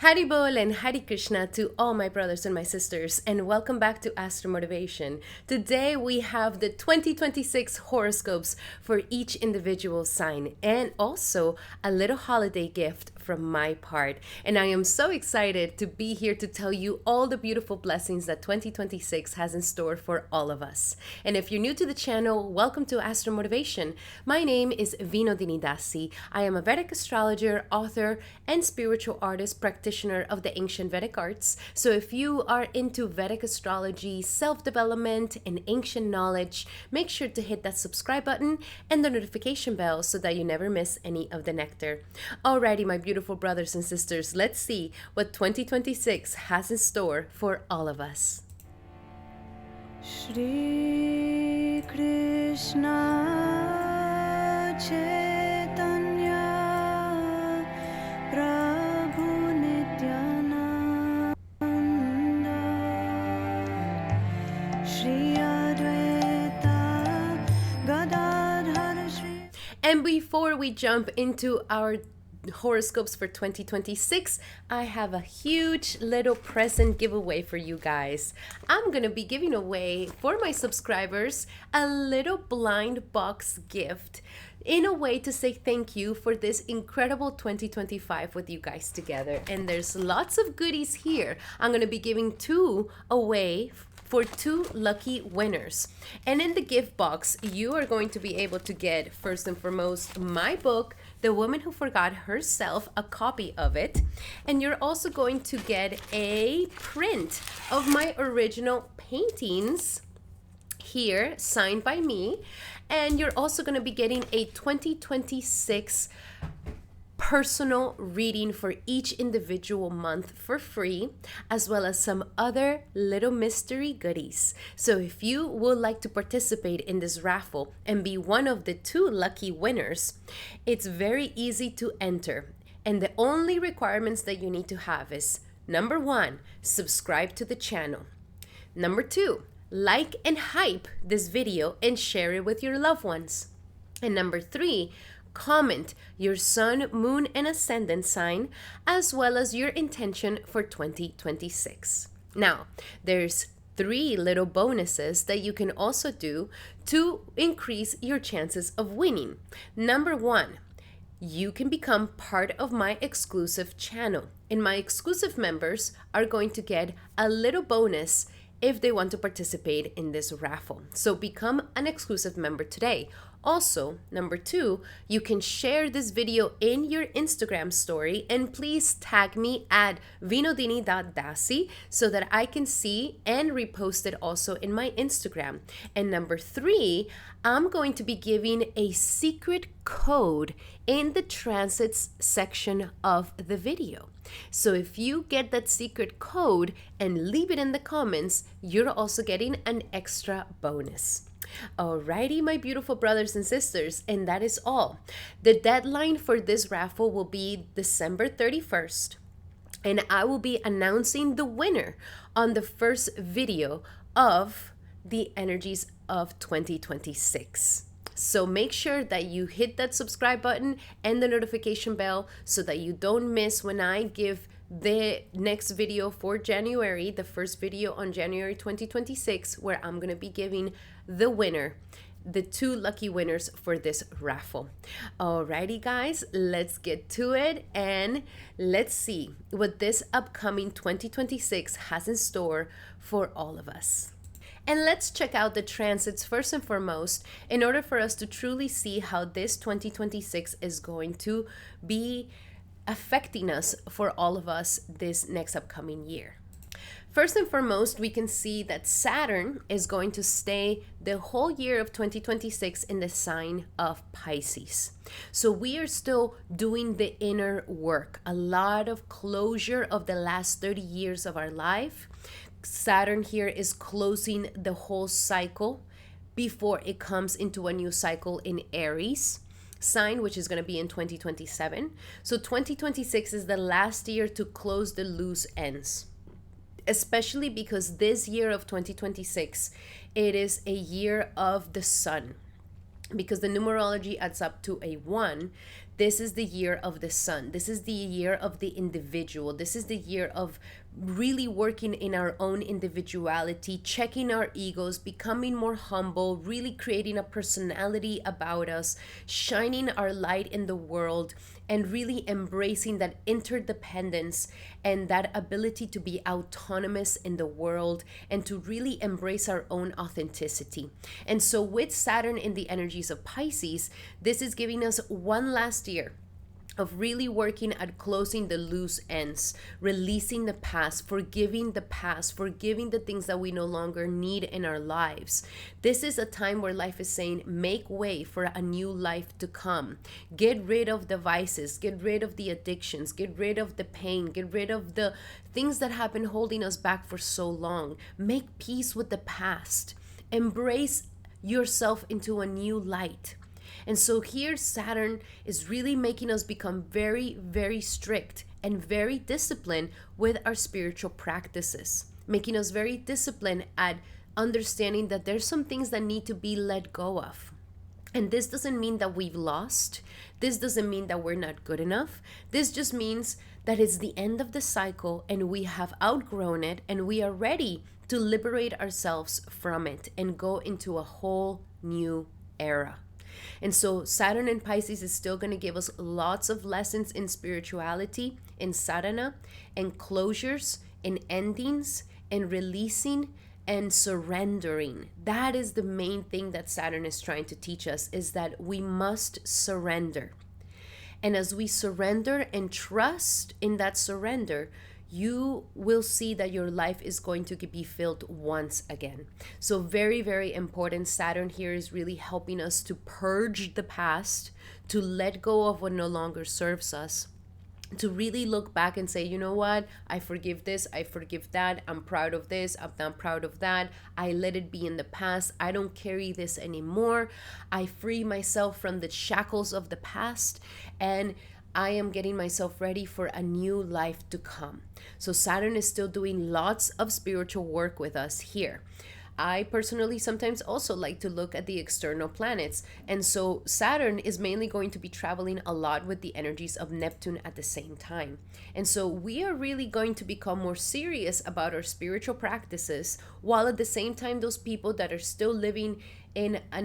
Hari Bol and Hari Krishna to all my brothers and my sisters, and welcome back to Astral Motivation. Today we have the 2026 horoscopes for each individual sign, and also a little holiday gift from my part. And I am so excited to be here to tell you all the beautiful blessings that 2026 has in store for all of us. And if you're new to the channel, welcome to Astral Motivation. My name is Vinodini Dasi. I am a Vedic astrologer, author, and spiritual artist practitioner of the ancient Vedic arts. So if you are into Vedic astrology, self-development, and ancient knowledge, make sure to hit that subscribe button and the notification bell so that you never miss any of the nectar. Alrighty, my beautiful brothers and sisters, let's see what 2026 has in store for all of us. Shri Krishna Chaitanya Prabhu Nityananda Shri Advaita Gadadhara Shri. And before we jump into our horoscopes for 2026, I have a huge little present giveaway for you guys. I'm gonna be giving away for my subscribers a little blind box gift in a way to say thank you for this incredible 2025 with you guys together. And there's lots of goodies here. I'm gonna be giving two away for two lucky winners. And in the gift box, you are going to be able to get, first and foremost, my book, The Woman Who Forgot Herself, a copy of it. And you're also going to get a print of my original paintings here, signed by me. And you're also going to be getting a 2026 personal reading for each individual month for free, as well as some other little mystery goodies. So if you would like to participate in this raffle and be one of the two lucky winners, it's very easy to enter. And the only requirements that you need to have is, number one, subscribe to the channel. Number two, like and hype this video and share it with your loved ones. And number three, comment your sun, moon, and ascendant sign, as well as your intention for 2026. Now, there's three little bonuses that you can also do to increase your chances of winning. Number one, you can become part of my exclusive channel, and my exclusive members are going to get a little bonus if they want to participate in this raffle. So become an exclusive member today. Also, number two, you can share this video in your Instagram story, and please tag me at vinodini.dasi so that I can see and repost it also in my Instagram. And number three, I'm going to be giving a secret code in the transits section of the video. So if you get that secret code and leave it in the comments, you're also getting an extra bonus. Alrighty, my beautiful brothers and sisters, and that is all. The deadline for this raffle will be December 31st, and I will be announcing the winner on the first video of the energies of 2026. So make sure that you hit that subscribe button and the notification bell so that you don't miss when I give the next video for January, the first video on January 2026, where I'm going to be giving the winner, the two lucky winners for this raffle. Alrighty, guys, let's get to it and let's see what this upcoming 2026 has in store for all of us. And let's check out the transits first and foremost in order for us to truly see how this 2026 is going to be affecting us for all of us this next upcoming year. First and foremost, we can see that Saturn is going to stay the whole year of 2026 in the sign of Pisces. So we are still doing the inner work, a lot of closure of the last 30 years of our life. Saturn here is closing the whole cycle before it comes into a new cycle in Aries sign, which is going to be in 2027. So 2026 is the last year to close the loose ends, especially because this year of 2026, it is a year of the sun, because the numerology adds up to a 1. This is the year of the sun. This is the year of the individual. This is the year of really working in our own individuality, checking our egos, becoming more humble, really creating a personality about us, shining our light in the world, and really embracing that interdependence and that ability to be autonomous in the world and to really embrace our own authenticity. And so with Saturn in the energies of Pisces, this is giving us one last year of really working at closing the loose ends, releasing the past, forgiving the things that we no longer need in our lives. This is a time where life is saying, make way for a new life to come. Get rid of the vices, get rid of the addictions, get rid of the pain, get rid of the things that have been holding us back for so long. Make peace with the past. Embrace yourself into a new light. And so here Saturn is really making us become very, very strict and very disciplined with our spiritual practices, making us very disciplined at understanding that there's some things that need to be let go of. And this doesn't mean that we've lost. This doesn't mean that we're not good enough. This just means that it's the end of the cycle and we have outgrown it and we are ready to liberate ourselves from it and go into a whole new era. And so Saturn in Pisces is still going to give us lots of lessons in spirituality, in sadhana, and closures, in endings, and releasing and surrendering. That is the main thing that Saturn is trying to teach us, is that we must surrender. And as we surrender and trust in that surrender, you will see that your life is going to be filled once again. So very, very important. Saturn here is really helping us to purge the past, to let go of what no longer serves us, to really look back and say, you know what, I forgive this, I forgive that, I'm proud of this, I'm not proud of that, I let it be in the past, I don't carry this anymore, I free myself from the shackles of the past, and I am getting myself ready for a new life to come. So Saturn is still doing lots of spiritual work with us here. I personally sometimes also like to look at the external planets. And so Saturn is mainly going to be traveling a lot with the energies of Neptune at the same time. And so we are really going to become more serious about our spiritual practices, while at the same time those people that are still living in a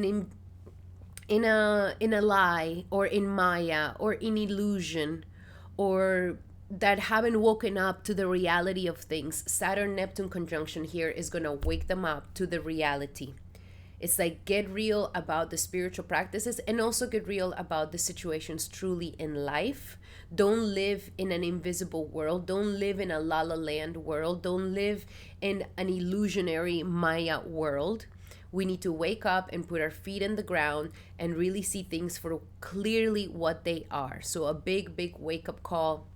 lie or in Maya or in illusion, or that haven't woken up to the reality of things, Saturn Neptune conjunction here is going to wake them up to the reality. It's like, get real about the spiritual practices and also get real about the situations truly in life. Don't live in an invisible world. Don't live in a la la land world. Don't live in an illusionary Maya world. We need to wake up and put our feet in the ground and really see things for clearly what they are. So a big, big wake-up call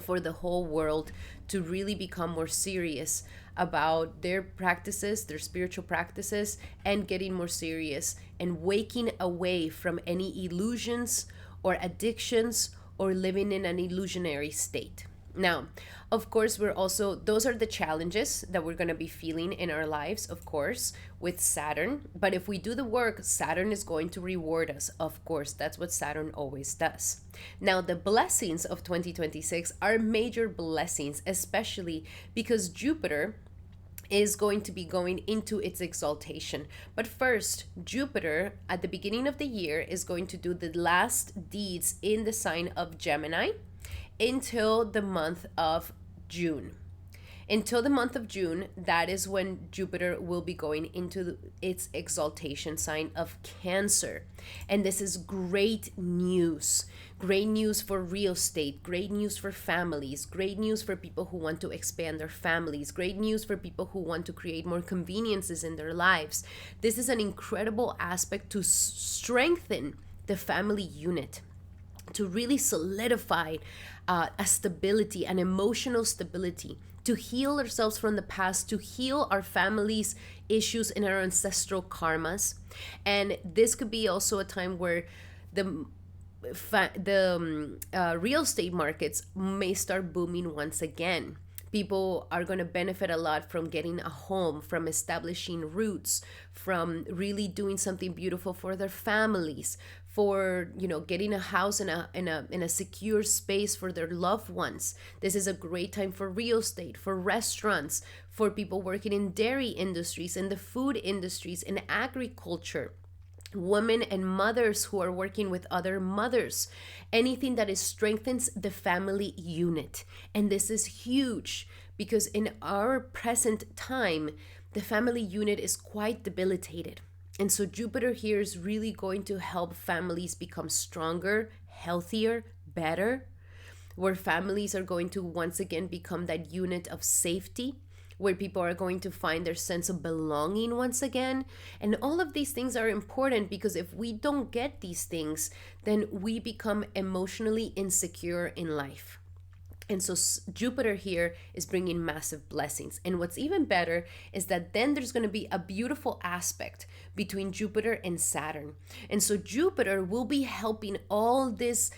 for the whole world to really become more serious about their practices, their spiritual practices, and getting more serious and waking away from any illusions or addictions or living in an illusionary state. Now, of course, those are the challenges that we're going to be feeling in our lives, of course, with Saturn. But if we do the work, Saturn is going to reward us. Of course, that's what Saturn always does. Now, the blessings of 2026 are major blessings, especially because Jupiter is going to be going into its exaltation. But first, Jupiter at the beginning of the year is going to do the last deeds in the sign of Gemini until the month of June. Until the month of June, that is when Jupiter will be going into its exaltation sign of Cancer. And this is great news. Great news for real estate, great news for families, great news for people who want to expand their families, great news for people who want to create more conveniences in their lives. This is an incredible aspect to strengthen the family unit, to really solidify a stability, an emotional stability, to heal ourselves from the past, to heal our family's issues and our ancestral karmas. And this could be also a time where the real estate markets may start booming once again. People are going to benefit a lot from getting a home, from establishing roots, from really doing something beautiful for their families, for, getting a house in a secure space for their loved ones. This is a great time for real estate, for restaurants, for people working in dairy industries, in the food industries, in agriculture, women and mothers who are working with other mothers, anything that is strengthens the family unit. And this is huge because in our present time, the family unit is quite debilitated. And so Jupiter here is really going to help families become stronger, healthier, better, where families are going to once again become that unit of safety, where people are going to find their sense of belonging once again. And all of these things are important because if we don't get these things, then we become emotionally insecure in life. And so Jupiter here is bringing massive blessings. And what's even better is that then there's going to be a beautiful aspect between Jupiter and Saturn. And so Jupiter will be helping all this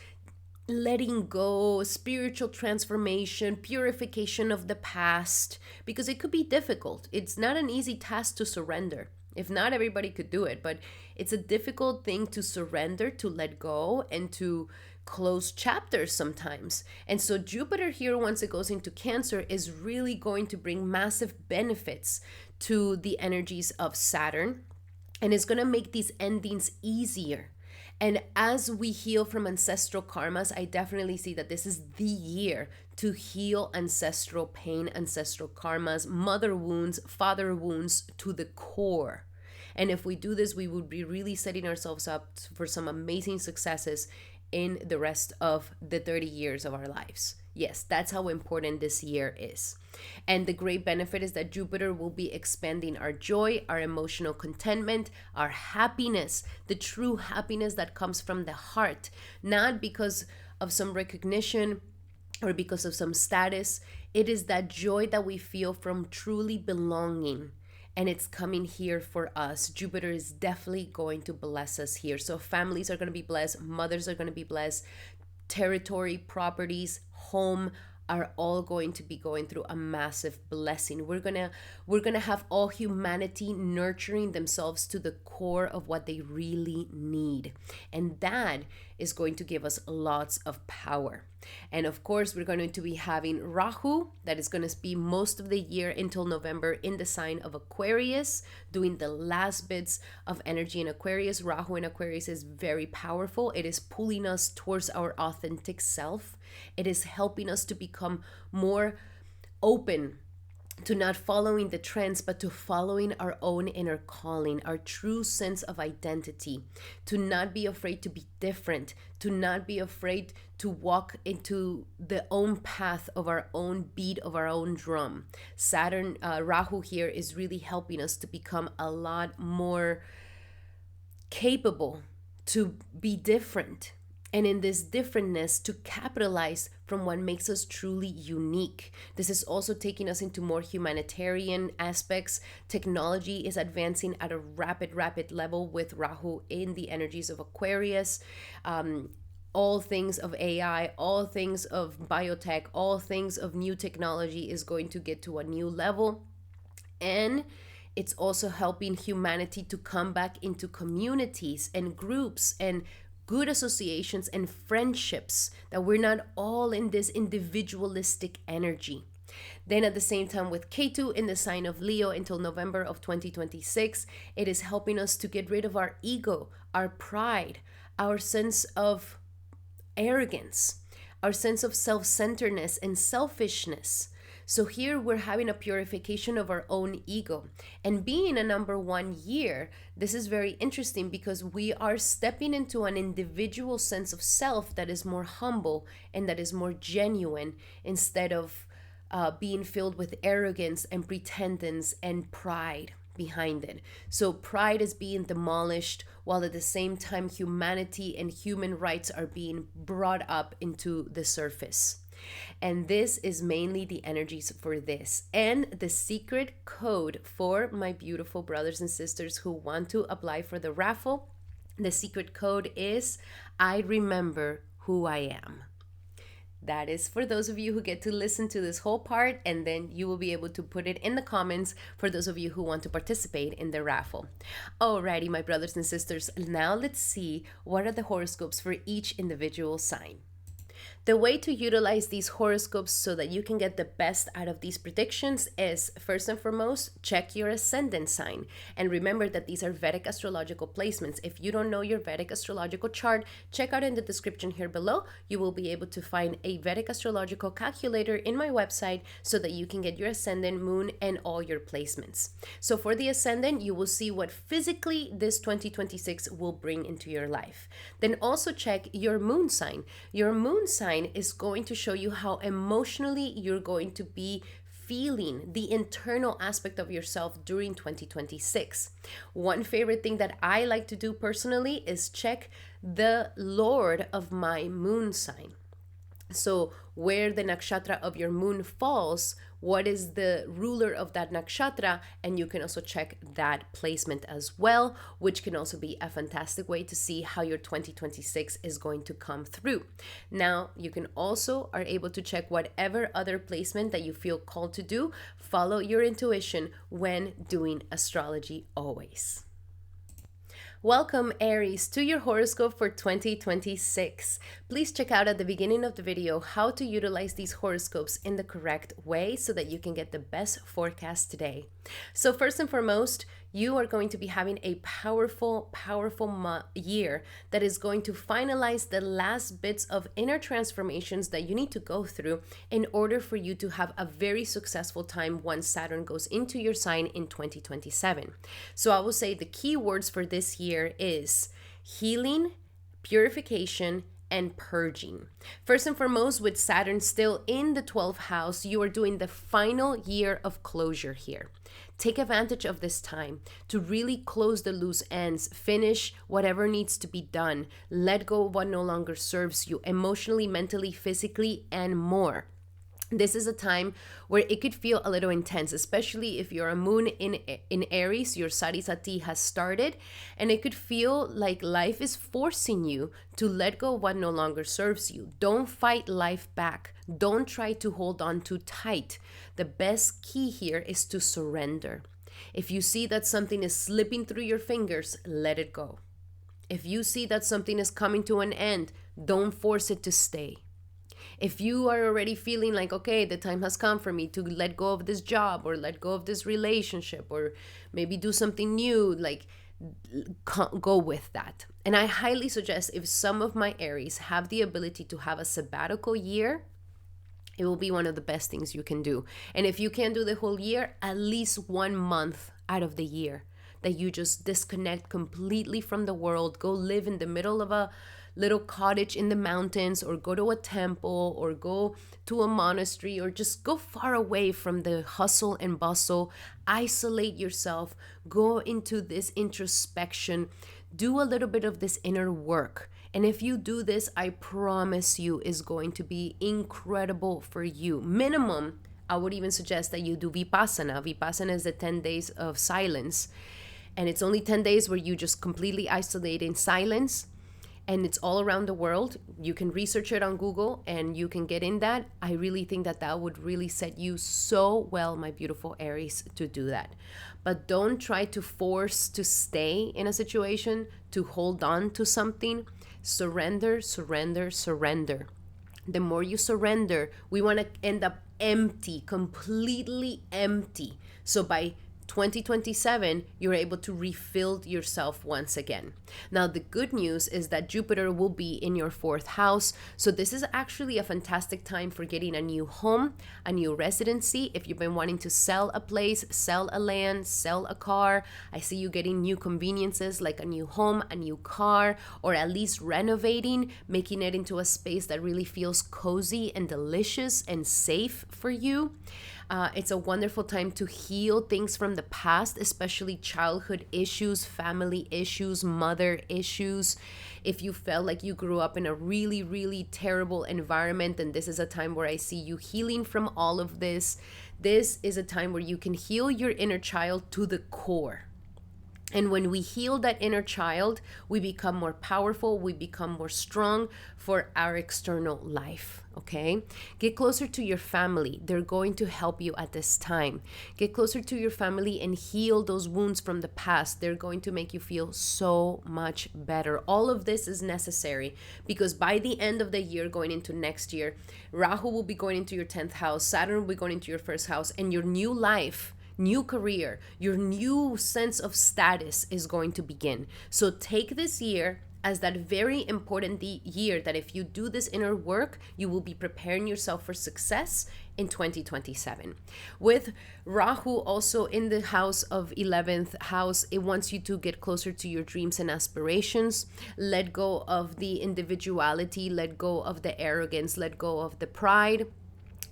letting go, spiritual transformation, purification of the past, because it could be difficult. It's not an easy task to surrender. If not, everybody could do it, but it's a difficult thing to surrender, to let go, and to close chapters sometimes. And so Jupiter here, once it goes into Cancer, is really going to bring massive benefits to the energies of Saturn, and it's going to make these endings easier. And as we heal from ancestral karmas, I definitely see that this is the year to heal ancestral pain, ancestral karmas, mother wounds, father wounds to the core. And if we do this, we would be really setting ourselves up for some amazing successes in the rest of the 30 years of our lives. Yes, that's how important this year is. And the great benefit is that Jupiter will be expanding our joy, our emotional contentment, our happiness, the true happiness that comes from the heart, not because of some recognition or because of some status. It is that joy that we feel from truly belonging. And it's coming here for us. Jupiter is definitely going to bless us here. So families are going to be blessed. Mothers are going to be blessed. Territory, properties, home are all going to be going through a massive blessing. We're gonna have all humanity nurturing themselves to the core of what they really need. And that is going to give us lots of power. And of course, we're going to be having Rahu, that is going to be most of the year until November in the sign of Aquarius, doing the last bits of energy in Aquarius. Rahu in Aquarius is very powerful. It is pulling us towards our authentic self. It is helping us to become more open to not following the trends, but to following our own inner calling, our true sense of identity, to not be afraid to be different, to not be afraid to walk into the own path of our own beat of our own drum. Saturn, Rahu here is really helping us to become a lot more capable to be different. And in this differentness, to capitalize from what makes us truly unique. This is also taking us into more humanitarian aspects. Technology is advancing at a rapid level with Rahu in the energies of Aquarius. All things of AI, all things of biotech, all things of new technology is going to get to a new level. And it's also helping humanity to come back into communities and groups and good associations and friendships, that we're not all in this individualistic energy. Then at the same time with Ketu in the sign of Leo until November of 2026, it is helping us to get rid of our ego, our pride, our sense of arrogance, our sense of self-centeredness and selfishness. So here we're having a purification of our own ego. And being a number 1 year, this is very interesting because we are stepping into an individual sense of self that is more humble and that is more genuine, instead of being filled with arrogance and pretensions and pride behind it. So pride is being demolished, while at the same time humanity and human rights are being brought up into the surface. And this is mainly the energies for this. And the secret code for my beautiful brothers and sisters who want to apply for the raffle, the secret code is I remember who I am. That is for those of you who get to listen to this whole part, and then you will be able to put it in the comments for those of you who want to participate in the raffle. Alrighty, my brothers and sisters, now let's see what are the horoscopes for each individual sign. The way to utilize these horoscopes so that you can get the best out of these predictions is, first and foremost, check your ascendant sign. And remember that these are Vedic astrological placements. If you don't know your Vedic astrological chart, check out in the description here below. You will be able to find a Vedic astrological calculator in my website so that you can get your ascendant, moon, and all your placements. So for the ascendant, you will see what physically this 2026 will bring into your life. Then also check your moon sign. Your moon sign is going to show you how emotionally you're going to be feeling the internal aspect of yourself during 2026. One favorite thing that I like to do personally is check the Lord of my moon sign. So where the nakshatra of your moon falls, what is the ruler of that nakshatra, and you can also check that placement as well, which can also be a fantastic way to see how your 2026 is going to come through. Now, you can also are able to check whatever other placement that you feel called to do. Follow your intuition when doing astrology always. Welcome, Aries, to your horoscope for 2026. Please check out at the beginning of the video how to utilize these horoscopes in the correct way so that you can get the best forecast today. So first and foremost, you are going to be having a powerful year that is going to finalize the last bits of inner transformations that you need to go through in order for you to have a very successful time once Saturn goes into your sign in 2027. So I will say the key words for this year is healing, purification, and purging. First and foremost, with Saturn still in the 12th house, you are doing the final year of closure here. Take advantage of this time to really close the loose ends, finish whatever needs to be done, let go of what no longer serves you emotionally, mentally, physically, and more. This is a time where it could feel a little intense, especially if you're a moon in Aries, your Sarisati has started, and it could feel like life is forcing you to let go of what no longer serves you. Don't fight life back. Don't try to hold on too tight. The best key here is to surrender. If you see that something is slipping through your fingers, let it go. If you see that something is coming to an end, don't force it to stay. If you are already feeling like, okay, the time has come for me to let go of this job or let go of this relationship or maybe do something new, like go with that. And I highly suggest if some of my Aries have the ability to have a sabbatical year, it will be one of the best things you can do. And if you can't do the whole year, at least 1 month out of the year that you just disconnect completely from the world, go live in the middle of a little cottage in the mountains, or go to a temple, or go to a monastery, or just go far away from the hustle and bustle. Isolate yourself, go into this introspection, do a little bit of this inner work. And if you do this, I promise you is going to be incredible for you. Minimum, I would even suggest that you do Vipassana. Vipassana is the 10 days of silence. And it's only 10 days where you just completely isolate in silence. And it's all around the world. You can research it on Google and you can get in that. I really think that that would really set you so well, my beautiful Aries, to do that. But don't try to force to stay in a situation, to hold on to something. Surrender, surrender, surrender. The more you surrender, we want to end up empty, completely empty. So by 2027, you're able to refill yourself once again. Now, the good news is that Jupiter will be in your 4th house. So this is actually a fantastic time for getting a new home, a new residency. If you've been wanting to sell a place, sell a land, sell a car, I see you getting new conveniences like a new home, a new car, or at least renovating, making it into a space that really feels cozy and delicious and safe for you. It's a wonderful time to heal things from the past, especially childhood issues, family issues, mother issues. If you felt like you grew up in a really, really terrible environment, then this is a time where I see you healing from all of this. This is a time where you can heal your inner child to the core. And when we heal that inner child, we become more powerful, we become more strong for our external life, okay? Get closer to your family. They're going to help you at this time. Get closer to your family and heal those wounds from the past. They're going to make you feel so much better. All of this is necessary because by the end of the year, going into next year, Rahu will be going into your 10th house, Saturn will be going into your first house, and your new life, new career, your new sense of status is going to begin. So take this year as that very important year that if you do this inner work, you will be preparing yourself for success in 2027. With Rahu also in the house of 11th house, it wants you to get closer to your dreams and aspirations, let go of the individuality, let go of the arrogance, let go of the pride.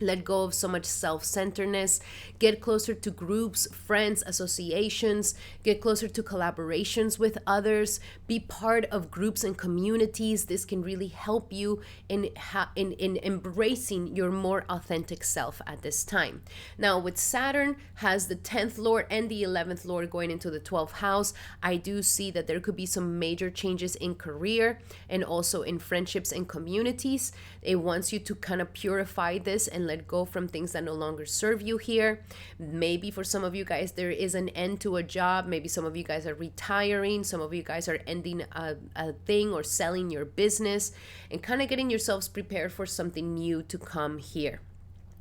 Let go of so much self-centeredness, get closer to groups, friends, associations, get closer to collaborations with others, be part of groups and communities. This can really help you in embracing your more authentic self at this time. Now with Saturn has the 10th Lord and the 11th Lord going into the 12th house, I do see that there could be some major changes in career and also in friendships and communities. It wants you to kind of purify this and let go from things that no longer serve you here. Maybe for some of you guys, there is an end to a job. Maybe some of you guys are retiring. Some of you guys are ending a thing or selling your business and kind of getting yourselves prepared for something new to come here.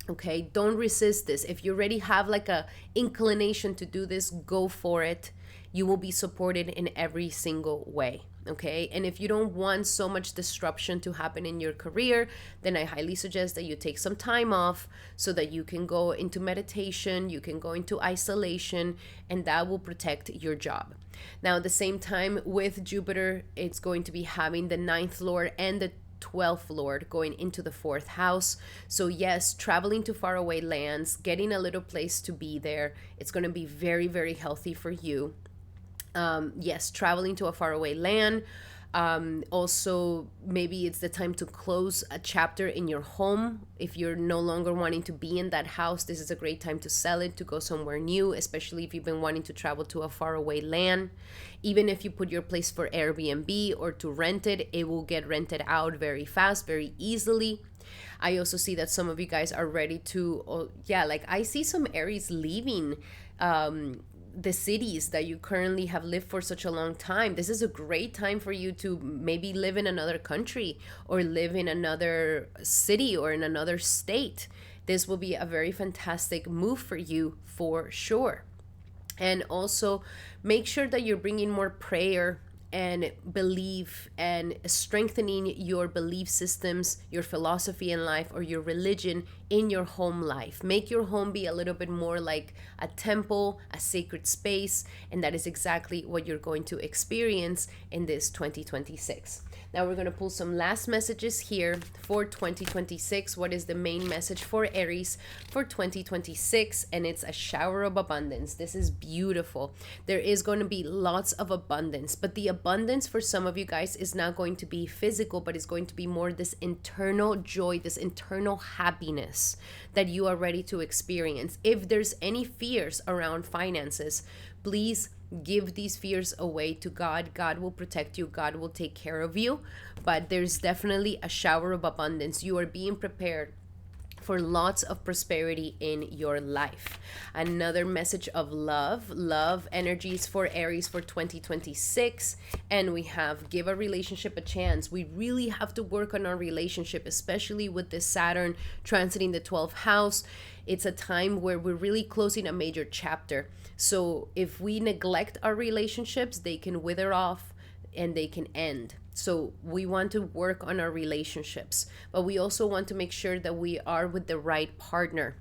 Okay, don't resist this. If you already have like a inclination to do this, go for it. You will be supported in every single way. Okay, and if you don't want so much disruption to happen in your career, then I highly suggest that you take some time off so that you can go into meditation, you can go into isolation, and that will protect your job. Now, at the same time with Jupiter, it's going to be having the 9th Lord and the 12th Lord going into the 4th house. So yes, traveling to faraway lands, getting a little place to be there, it's going to be very, very healthy for you. Yes, traveling to a faraway land. Also, maybe it's the time to close a chapter in your home. If you're no longer wanting to be in that house, this is a great time to sell it, to go somewhere new, especially if you've been wanting to travel to a faraway land. Even if you put your place for Airbnb or to rent it, it will get rented out very fast, very easily. I also see that some of you guys are ready to, I see some Aries leaving the cities that you currently have lived for such a long time. This is a great time for you to maybe live in another country or live in another city or in another state. This will be a very fantastic move for you for sure. And also make sure that you're bringing more prayer and belief and strengthening your belief systems, your philosophy in life, or your religion in your home life. Make your home be a little bit more like a temple, a sacred space, and that is exactly what you're going to experience in this 2026. Now we're going to pull some last messages here for 2026. What is the main message for Aries for 2026? And it's a shower of abundance. This is beautiful. There is going to be lots of abundance, but the abundance for some of you guys is not going to be physical, but it's going to be more this internal joy, this internal happiness that you are ready to experience. If there's any fears around finances, please give these fears away to God. God will protect you. God will take care of you. But there's definitely a shower of abundance. You are being prepared for lots of prosperity in your life. Another message of love energies for Aries for 2026. And we have give a relationship a chance. We really have to work on our relationship, especially with this Saturn transiting the 12th house. It's a time where we're really closing a major chapter. So if we neglect our relationships, they can wither off and they can end. So we want to work on our relationships, but we also want to make sure that we are with the right partner.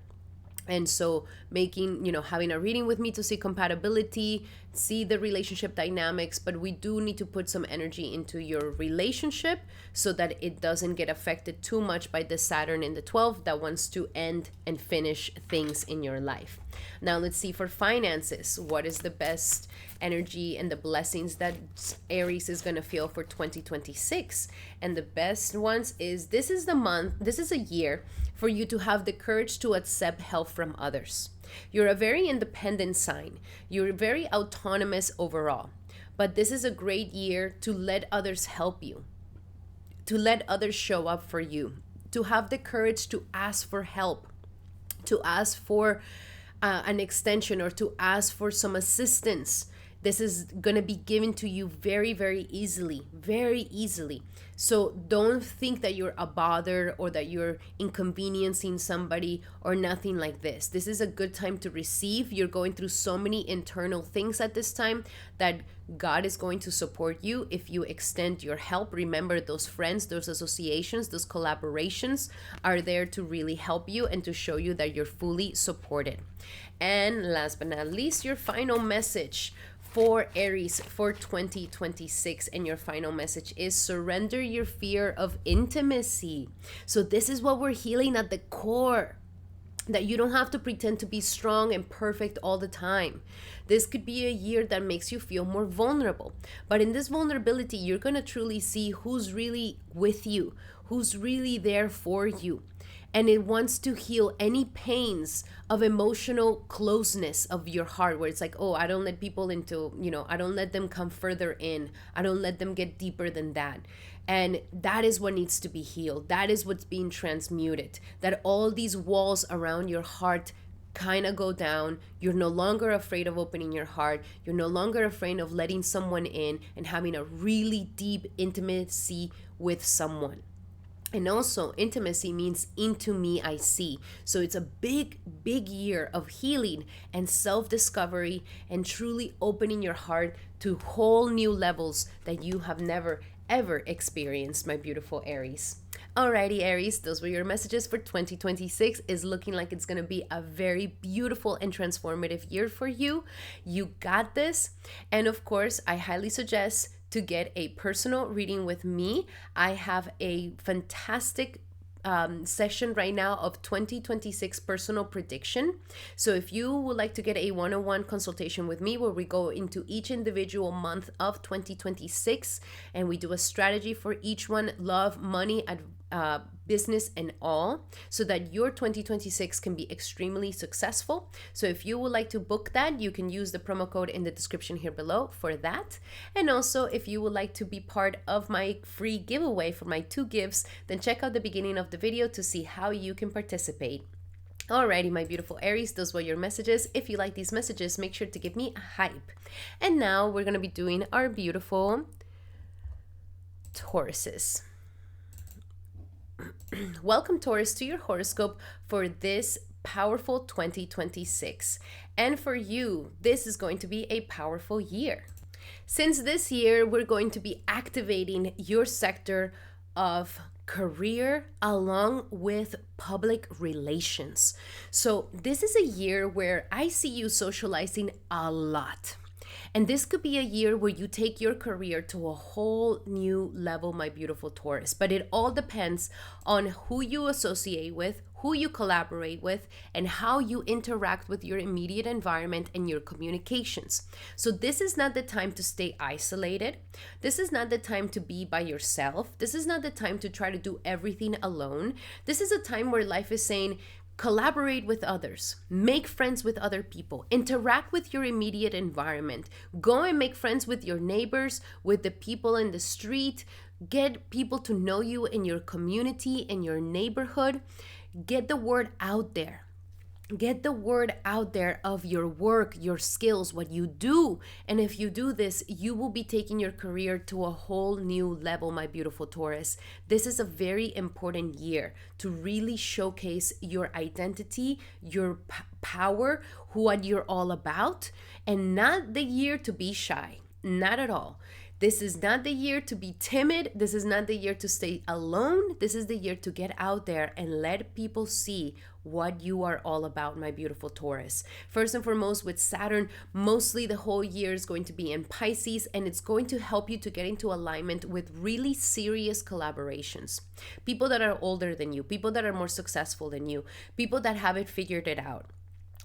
And so having a reading with me to see compatibility, see the relationship dynamics, but we do need to put some energy into your relationship so that it doesn't get affected too much by the Saturn in the 12th that wants to end and finish things in your life. Now let's see for finances. What is the best energy and the blessings that Aries is going to feel for 2026? And the best ones is this is a year for you to have the courage to accept help from others. You're a very independent sign. You're very autonomous overall. But this is a great year to let others help you, to let others show up for you, to have the courage to ask for help, to ask for an extension, or to ask for some assistance. This is going to be given to you very, very easily, very easily. So don't think that you're a bother or that you're inconveniencing somebody or nothing like this. This is a good time to receive. You're going through so many internal things at this time that God is going to support you if you extend your help. Remember, those friends, those associations, those collaborations are there to really help you and to show you that you're fully supported. And last but not least, your final message for Aries for 2026, and your final message is surrender your fear of intimacy. So this is what we're healing at the core, that you don't have to pretend to be strong and perfect all the time. This could be a year that makes you feel more vulnerable, but in this vulnerability you're going to truly see who's really with you, who's really there for you. And it wants to heal any pains of emotional closeness of your heart, where it's like, oh, I don't let people into, I don't let them come further in. I don't let them get deeper than that. And that is what needs to be healed. That is what's being transmuted. That all these walls around your heart kind of go down. You're no longer afraid of opening your heart. You're no longer afraid of letting someone in and having a really deep intimacy with someone. And also, intimacy means into me I see. So it's a big, big year of healing and self-discovery and truly opening your heart to whole new levels that you have never, ever experienced, my beautiful Aries. Alrighty, Aries, those were your messages for 2026. Is looking like it's going to be a very beautiful and transformative year for you. You got this. And of course, I highly suggest to get a personal reading with me. I have a fantastic session right now of 2026 personal prediction. So if you would like to get a one-on-one consultation with me where we go into each individual month of 2026 and we do a strategy for each one, love, money, business, and all, so that your 2026 can be extremely successful. So if you would like to book that, you can use the promo code in the description here below for that. And also, if you would like to be part of my free giveaway for my 2 gifts, then check out the beginning of the video to see how you can participate. Alrighty, my beautiful Aries, those were your messages. If you like these messages, make sure to give me a hype. And now we're going to be doing our beautiful Tauruses. Welcome, Taurus, to your horoscope for this powerful 2026. And for you, this is going to be a powerful year. Since this year, we're going to be activating your sector of career along with public relations. So this is a year where I see you socializing a lot. And this could be a year where you take your career to a whole new level, my beautiful Taurus. But it all depends on who you associate with, who you collaborate with, and how you interact with your immediate environment and your communications. So this is not the time to stay isolated. This is not the time to be by yourself. This is not the time to try to do everything alone. This is a time where life is saying, collaborate with others, make friends with other people, interact with your immediate environment, go and make friends with your neighbors, with the people in the street, get people to know you in your community, in your neighborhood, get the word out there. Get the word out there of your work, your skills, what you do. And if you do this, you will be taking your career to a whole new level, my beautiful Taurus. This is a very important year to really showcase your identity, your power, what you're all about, and not the year to be shy. Not at all. This is not the year to be timid. This is not the year to stay alone. This is the year to get out there and let people see what you are all about, my beautiful Taurus. First and foremost, with Saturn, mostly the whole year is going to be in Pisces, and it's going to help you to get into alignment with really serious collaborations. People that are older than you, people that are more successful than you, people that have it figured it out.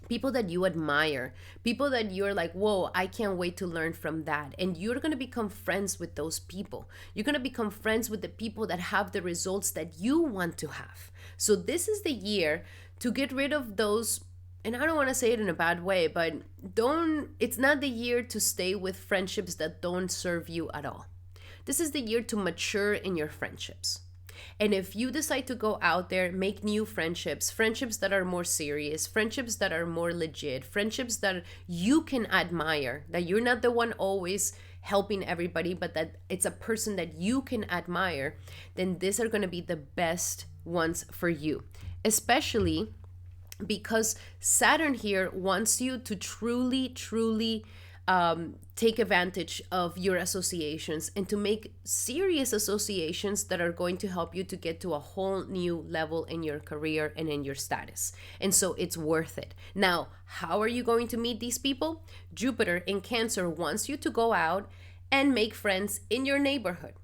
People that you admire, people that you're like, whoa, I can't wait to learn from that. And you're going to become friends with those people. You're going to become friends with the people that have the results that you want to have. So this is the year to get rid of those and I don't want to say it in a bad way, but it's not the year to stay with friendships that don't serve you at all. This is the year to mature in your friendships. And if you decide to go out there, make new friendships, friendships that are more serious, friendships that are more legit, friendships that you can admire, that you're not the one always helping everybody, but that it's a person that you can admire, then these are going to be the best ones for you. Especially because Saturn here wants you to truly take advantage of your associations and to make serious associations that are going to help you to get to a whole new level in your career and in your status. And so it's worth it. Now, how are you going to meet these people? Jupiter in Cancer wants you to go out and make friends in your neighborhood.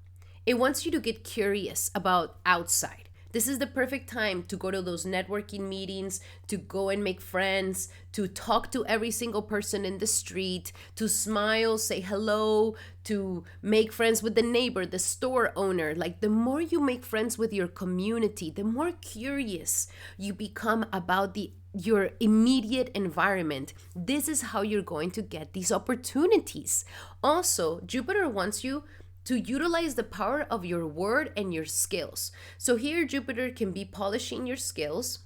It wants you to get curious about outside. This is the perfect time to go to those networking meetings, to go and make friends, to talk to every single person in the street, to smile, say hello, to make friends with the neighbor, the store owner. Like, the more you make friends with your community, the more curious you become about your immediate environment. This is how you're going to get these opportunities. Also, Jupiter wants you to utilize the power of your word and your skills. So here Jupiter can be polishing your skills.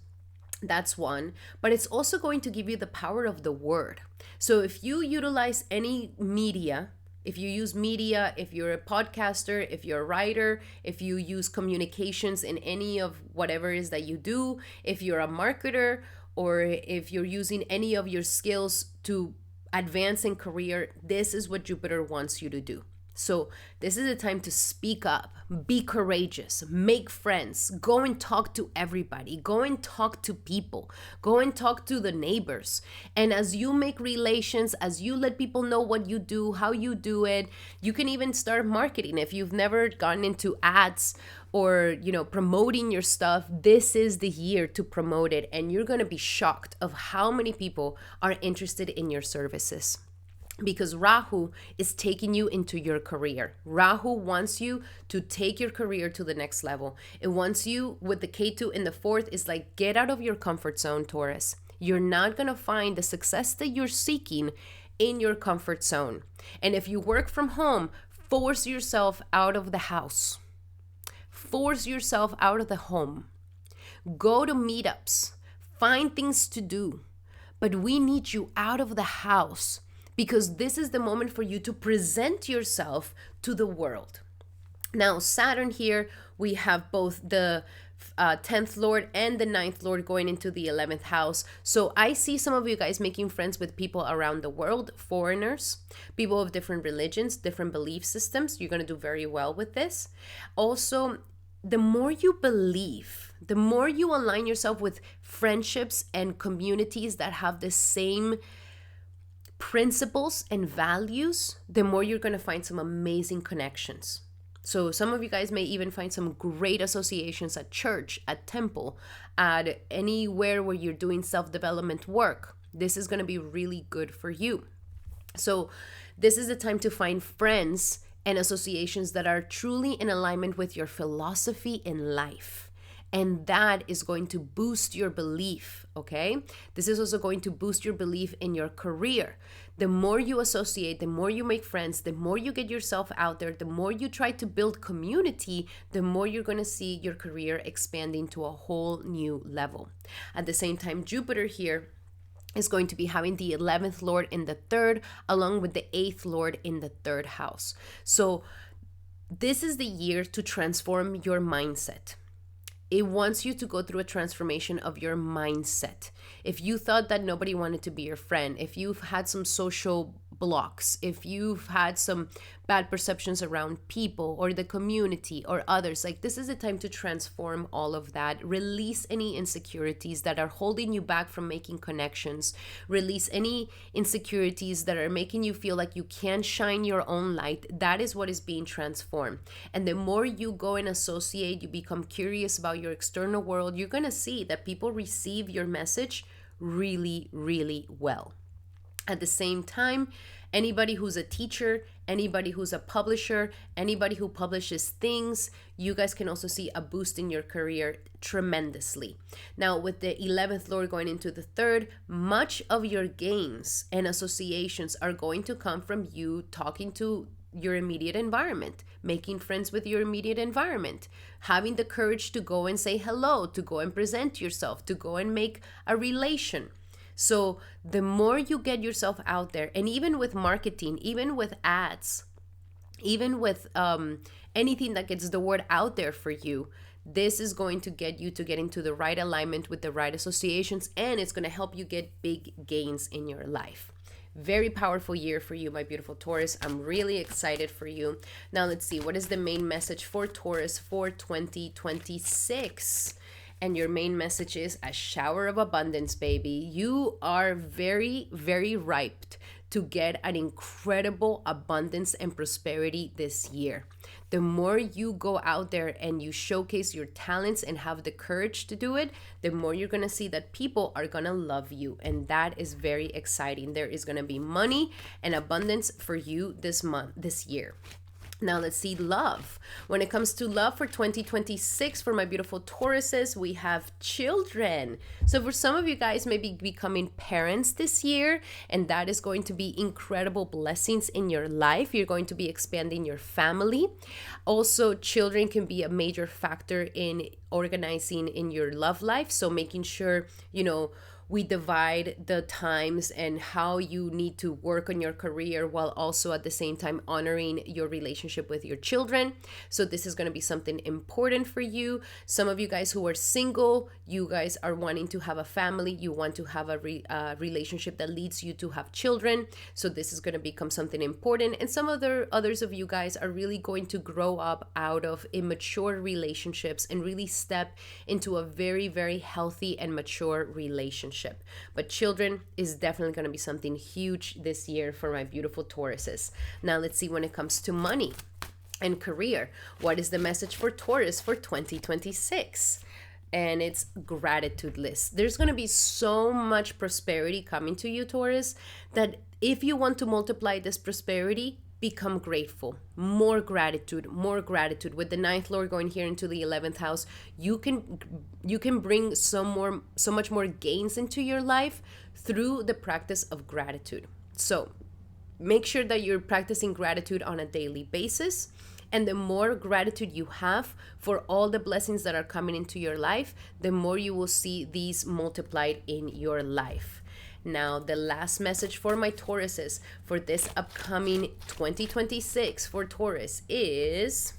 That's one, but it's also going to give you the power of the word. So if you utilize any media, if you use media, if you're a podcaster, if you're a writer, if you use communications in any of whatever it is that you do, if you're a marketer, or if you're using any of your skills to advance in career, this is what Jupiter wants you to do. So this is a time to speak up, be courageous, make friends, go and talk to everybody, go and talk to people, go and talk to the neighbors. And as you make relations, as you let people know what you do, how you do it, you can even start marketing. If you've never gotten into ads or, promoting your stuff, this is the year to promote it. And you're going to be shocked of how many people are interested in your services. Because Rahu is taking you into your career. Rahu wants you to take your career to the next level. It wants you, with the Ketu in the fourth, is like, get out of your comfort zone, Taurus. You're not going to find the success that you're seeking in your comfort zone. And if you work from home, force yourself out of the house. Force yourself out of the home. Go to meetups. Find things to do. But we need you out of the house, because this is the moment for you to present yourself to the world. Now, Saturn here, we have both the 10th Lord and the 9th Lord going into the 11th house. So I see some of you guys making friends with people around the world, foreigners, people of different religions, different belief systems. You're going to do very well with this. Also, the more you believe, the more you align yourself with friendships and communities that have the same principles and values, the more you're going to find some amazing connections. So some of you guys may even find some great associations at church, at temple, at anywhere where you're doing self-development work. This is going to be really good for you. So this is the time to find friends and associations that are truly in alignment with your philosophy in life. And that is going to boost your belief, okay? This is also going to boost your belief in your career. The more you associate, the more you make friends, the more you get yourself out there, the more you try to build community, the more you're going to see your career expanding to a whole new level. At the same time, Jupiter here is going to be having the 11th Lord in the third, along with the 8th Lord in the third house. So this is the year to transform your mindset. It wants you to go through a transformation of your mindset. If you thought that nobody wanted to be your friend, if you've had some social blocks, if you've had some bad perceptions around people or the community or others, like, this is the time to transform all of that. Release any insecurities that are holding you back from making connections. Release any insecurities that are making you feel like you can't shine your own light. That is what is being transformed. And the more you go and associate, you become curious about your external world, you're going to see that people receive your message really, really well. At the same time, anybody who's a teacher, anybody who's a publisher, anybody who publishes things, you guys can also see a boost in your career tremendously. Now, with the 11th Lord going into the 3rd, much of your gains and associations are going to come from you talking to your immediate environment, making friends with your immediate environment, having the courage to go and say hello, to go and present yourself, to go and make a relation. So the more you get yourself out there, and even with marketing, even with ads, even with anything that gets the word out there for you, this is going to get you to get into the right alignment with the right associations, and it's going to help you get big gains in your life. Very powerful year for you, my beautiful Taurus. I'm really excited for you. Now let's see, what is the main message for Taurus for 2026? And your main message is a shower of abundance, baby. You are very, very ripe to get an incredible abundance and prosperity this year. The more you go out there and you showcase your talents and have the courage to do it, the more you're going to see that people are going to love you. And that is very exciting. There is going to be money and abundance for you this year. Now let's see love. When it comes to love for 2026, for my beautiful Tauruses, we have children. So for some of you guys, maybe becoming parents this year, and that is going to be incredible blessings in your life. You're going to be expanding your family. Also, children can be a major factor in organizing in your love life. So making sure, we divide the times and how you need to work on your career while also at the same time honoring your relationship with your children. So this is going to be something important for you. Some of you guys who are single, you guys are wanting to have a family. You want to have a relationship that leads you to have children. So this is going to become something important. And some others of you guys are really going to grow up out of immature relationships and really step into a very, very healthy and mature relationship. But children is definitely going to be something huge this year for my beautiful Tauruses. Now let's see, when it comes to money and career, what is the message for Taurus for 2026? And it's gratitude list. There's going to be so much prosperity coming to you, Taurus, that if you want to multiply this prosperity, become grateful. More gratitude. With the 9th Lord going here into the 11th house, you can bring so much more gains into your life through the practice of gratitude. So make sure that you're practicing gratitude on a daily basis. And the more gratitude you have for all the blessings that are coming into your life, the more you will see these multiplied in your life. Now, the last message for my Tauruses for this upcoming 2026 for Taurus is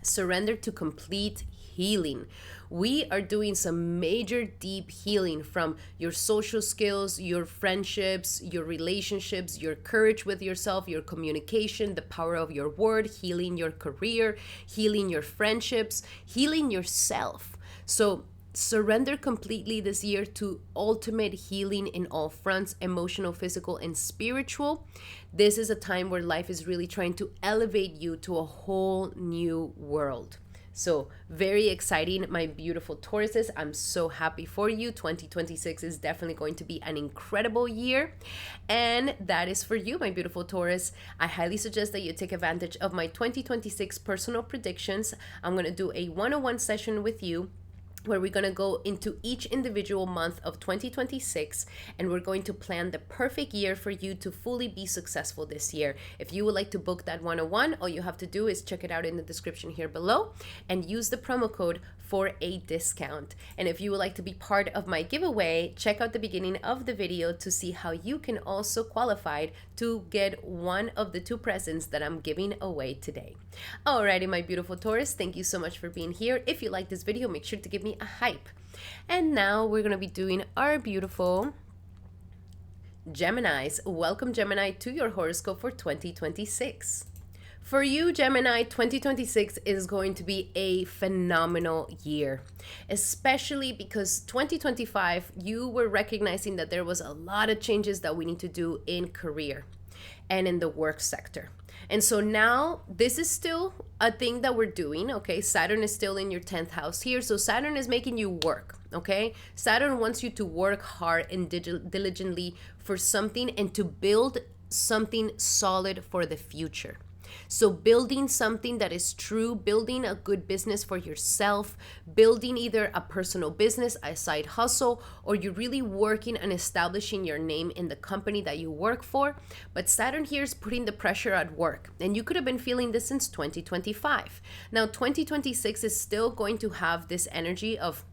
surrender to complete healing. We are doing some major deep healing from your social skills, your friendships, your relationships, your courage with yourself, your communication, the power of your word, healing your career, healing your friendships, healing yourself. So surrender completely this year to ultimate healing in all fronts, emotional, physical, and spiritual. This is a time where life is really trying to elevate you to a whole new world. So very exciting, my beautiful Tauruses. I'm so happy for you. 2026 is definitely going to be an incredible year. And that is for you, my beautiful Taurus. I highly suggest that you take advantage of my 2026 personal predictions. I'm going to do a one-on-one session with you where we're going to go into each individual month of 2026, and we're going to plan the perfect year for you to fully be successful this year. If you would like to book that 101, all you have to do is check it out in the description here below and use the promo code for a discount. And if you would like to be part of my giveaway, check out the beginning of the video to see how you can also qualify to get one of the 2 presents that I'm giving away today. Alrighty, my beautiful Taurus, thank you so much for being here. If you like this video, make sure to give me a hype. And now we're going to be doing our beautiful Geminis. Welcome, Gemini, to your horoscope for 2026. For you, Gemini, 2026 is going to be a phenomenal year, especially because 2025, you were recognizing that there was a lot of changes that we need to do in career and in the work sector. And so now this is still a thing that we're doing, okay? Saturn is still in your 10th house here. So Saturn is making you work. okay? Saturn wants you to work hard and diligently for something and to build something solid for the future. So building something that is true, building a good business for yourself, building either a personal business, a side hustle, or you're really working and establishing your name in the company that you work for. But Saturn here is putting the pressure at work. And you could have been feeling this since 2025. Now, 2026 is still going to have this energy of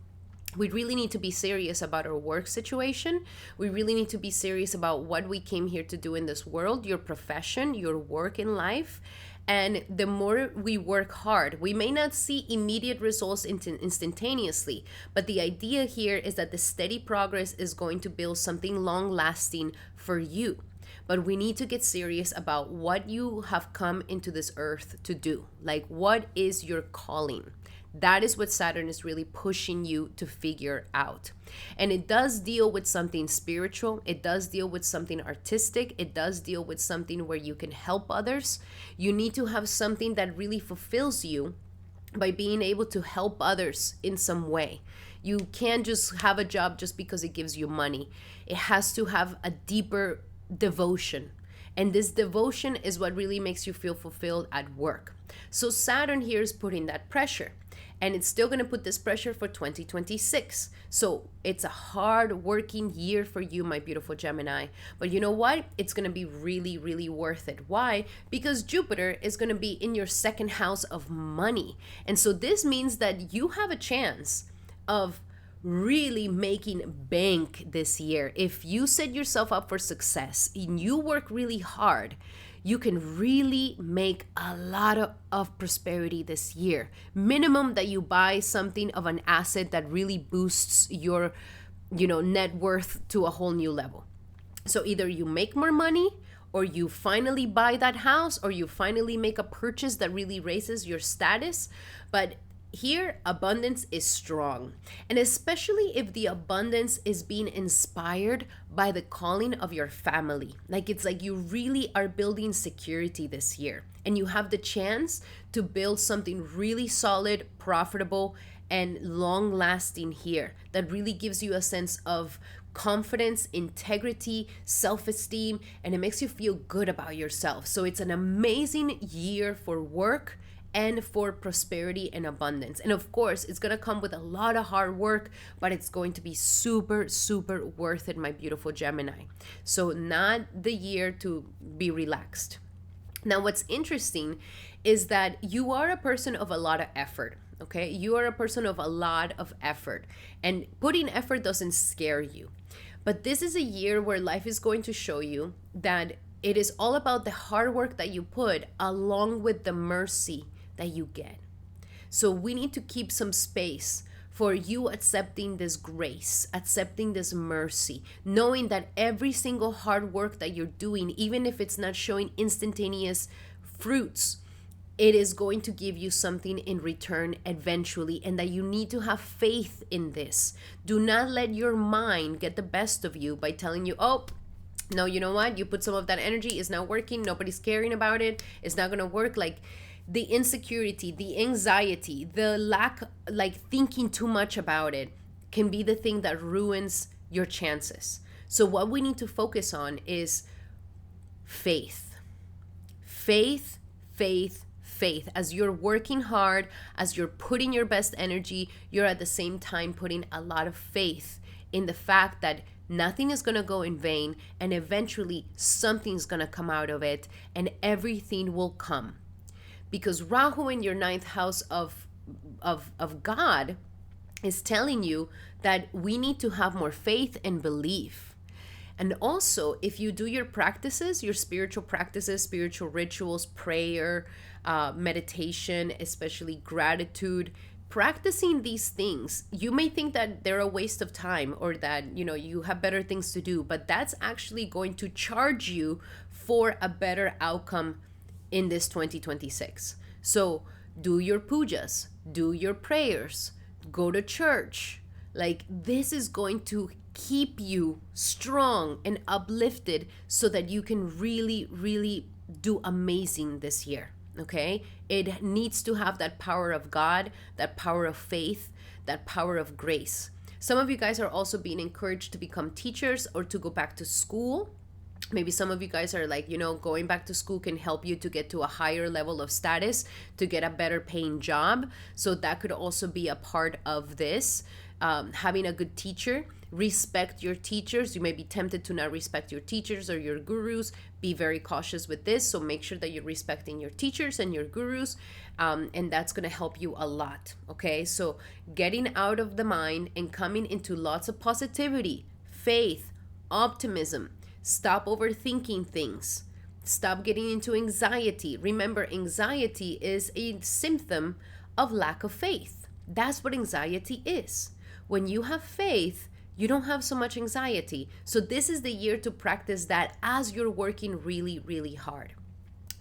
we really need to be serious about our work situation. We really need to be serious about what we came here to do in this world, your profession, your work in life. And the more we work hard, we may not see immediate results instantaneously, but the idea here is that the steady progress is going to build something long lasting for you. But we need to get serious about what you have come into this earth to do. Like, what is your calling? That is what Saturn is really pushing you to figure out. And it does deal with something spiritual. It does deal with something artistic. It does deal with something where you can help others. You need to have something that really fulfills you by being able to help others in some way. You can't just have a job just because it gives you money. It has to have a deeper devotion. And this devotion is what really makes you feel fulfilled at work. So Saturn here is putting that pressure. And it's still going to put this pressure for 2026. So it's a hard working year for you, my beautiful Gemini. But you know what? It's going to be really, really worth it. Why? Because Jupiter is going to be in your second house of money. And so this means that you have a chance of really making bank this year. If you set yourself up for success and you work really hard, you can really make a lot of prosperity this year. Minimum that you buy something of an asset that really boosts your, net worth to a whole new level. So either you make more money, or you finally buy that house, or you finally make a purchase that really raises your status. But here, abundance is strong. And especially if the abundance is being inspired by the calling of your family. Like, it's like you really are building security this year. And you have the chance to build something really solid, profitable, and long lasting here that really gives you a sense of confidence, integrity, self-esteem, and it makes you feel good about yourself. So it's an amazing year for work and for prosperity and abundance. And of course, it's gonna come with a lot of hard work, but it's going to be super, super worth it, my beautiful Gemini. So not the year to be relaxed. Now, what's interesting is that you are a person of a lot of effort, okay? You are a person of a lot of effort, and putting effort doesn't scare you. But this is a year where life is going to show you that it is all about the hard work that you put along with the mercy that you get. So we need to keep some space for you accepting this grace, accepting this mercy, knowing that every single hard work that you're doing, even if it's not showing instantaneous fruits, it is going to give you something in return eventually, and that you need to have faith in this. Do not let your mind get the best of you by telling you, oh, no, you know what? You put some of that energy, it's not working, nobody's caring about it, it's not gonna work. Like, the insecurity, the anxiety, the lack, like thinking too much about it can be the thing that ruins your chances. So what we need to focus on is faith. Faith, faith, faith. As you're working hard, as you're putting your best energy, you're at the same time putting a lot of faith in the fact that nothing is going to go in vain, and eventually something's going to come out of it, and everything will come. Because Rahu in your ninth house of God is telling you that we need to have more faith and belief. And also, if you do your practices, your spiritual practices, spiritual rituals, prayer, meditation, especially gratitude, practicing these things, you may think that they're a waste of time, or that, you have better things to do, but that's actually going to charge you for a better outcome in this 2026. So do your pujas, do your prayers, go to church. Like, this is going to keep you strong and uplifted so that you can really, really do amazing this year. Okay? It needs to have that power of God, that power of faith, that power of grace. Some of you guys are also being encouraged to become teachers or to go back to school. Maybe some of you guys are like, going back to school can help you to get to a higher level of status, to get a better paying job. So that could also be a part of this. Having a good teacher, respect your teachers. You may be tempted to not respect your teachers or your gurus. Be very cautious with this. So make sure that you're respecting your teachers and your gurus. And that's going to help you a lot. Okay. So getting out of the mind and coming into lots of positivity, faith, optimism. Stop overthinking things. Stop getting into anxiety. Remember, anxiety is a symptom of lack of faith. That's what anxiety is. When you have faith, you don't have so much anxiety. So this is the year to practice that as you're working really, really hard.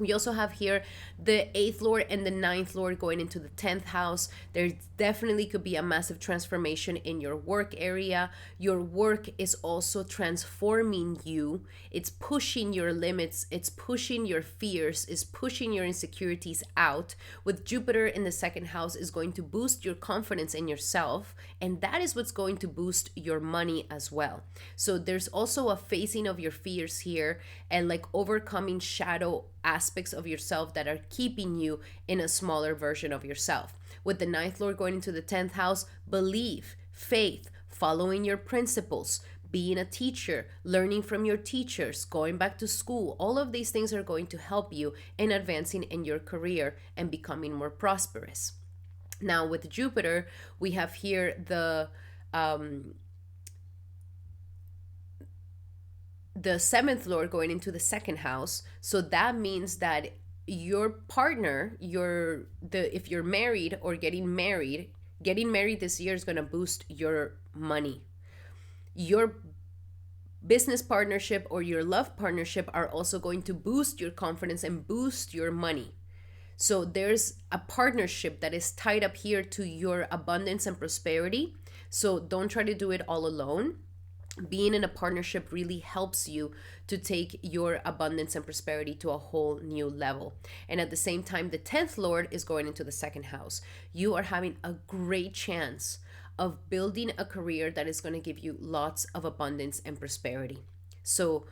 We also have here the 8th Lord and the 9th Lord going into the 10th house. There definitely could be a massive transformation in your work area. Your work is also transforming you. It's pushing your limits. It's pushing your fears. It's pushing your insecurities out. With Jupiter in the 2nd house is going to boost your confidence in yourself. And that is what's going to boost your money as well. So there's also a facing of your fears here and like overcoming shadow aspects of yourself that are keeping you in a smaller version of yourself. With the 9th Lord going into the 10th house, belief, faith, following your principles, being a teacher, learning from your teachers, going back to school, all of these things are going to help you in advancing in your career and becoming more prosperous. Now with Jupiter, we have here the 7th Lord going into the 2nd house. So that means that your partner, if you're married or getting married this year is going to boost your money. Your business partnership or your love partnership are also going to boost your confidence and boost your money. So there's a partnership that is tied up here to your abundance and prosperity. So don't try to do it all alone. Being in a partnership really helps you to take your abundance and prosperity to a whole new level. And at the same time, the 10th Lord is going into the 2nd house. You are having a great chance of building a career that is going to give you lots of abundance and prosperity. So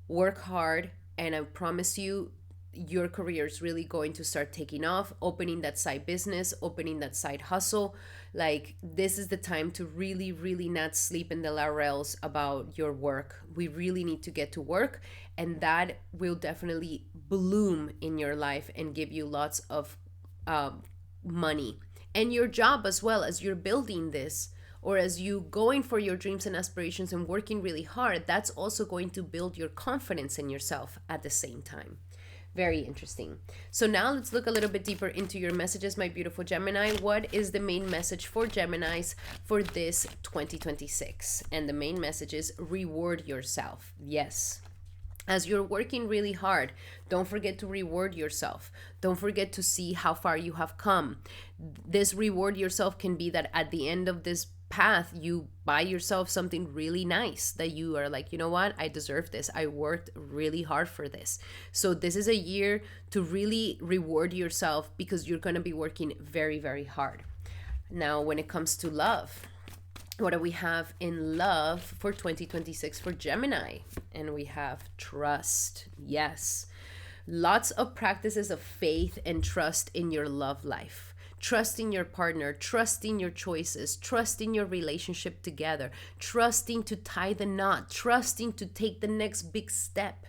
work hard, and I promise you, your career is really going to start taking off, opening that side business, opening that side hustle. Like, this is the time to really, really not sleep in the laurels about your work. We really need to get to work, and that will definitely bloom in your life and give you lots of money. And your job as well, as you're building this, or as you going for your dreams and aspirations and working really hard, that's also going to build your confidence in yourself at the same time. Very interesting. So now let's look a little bit deeper into your messages, my beautiful Gemini. What is the main message for Geminis for this 2026? And the main message is reward yourself. Yes. As you're working really hard, don't forget to reward yourself. Don't forget to see how far you have come. This reward yourself can be that at the end of this path, you buy yourself something really nice that you are like, you know what, I deserve this. I worked really hard for this. So this is a year to really reward yourself because you're going to be working very, very hard. Now, when it comes to love, what do we have in love for 2026 for Gemini? And we have trust. Yes. Lots of practices of faith and trust in your love life. Trusting your partner, trusting your choices, trusting your relationship together, trusting to tie the knot, trusting to take the next big step.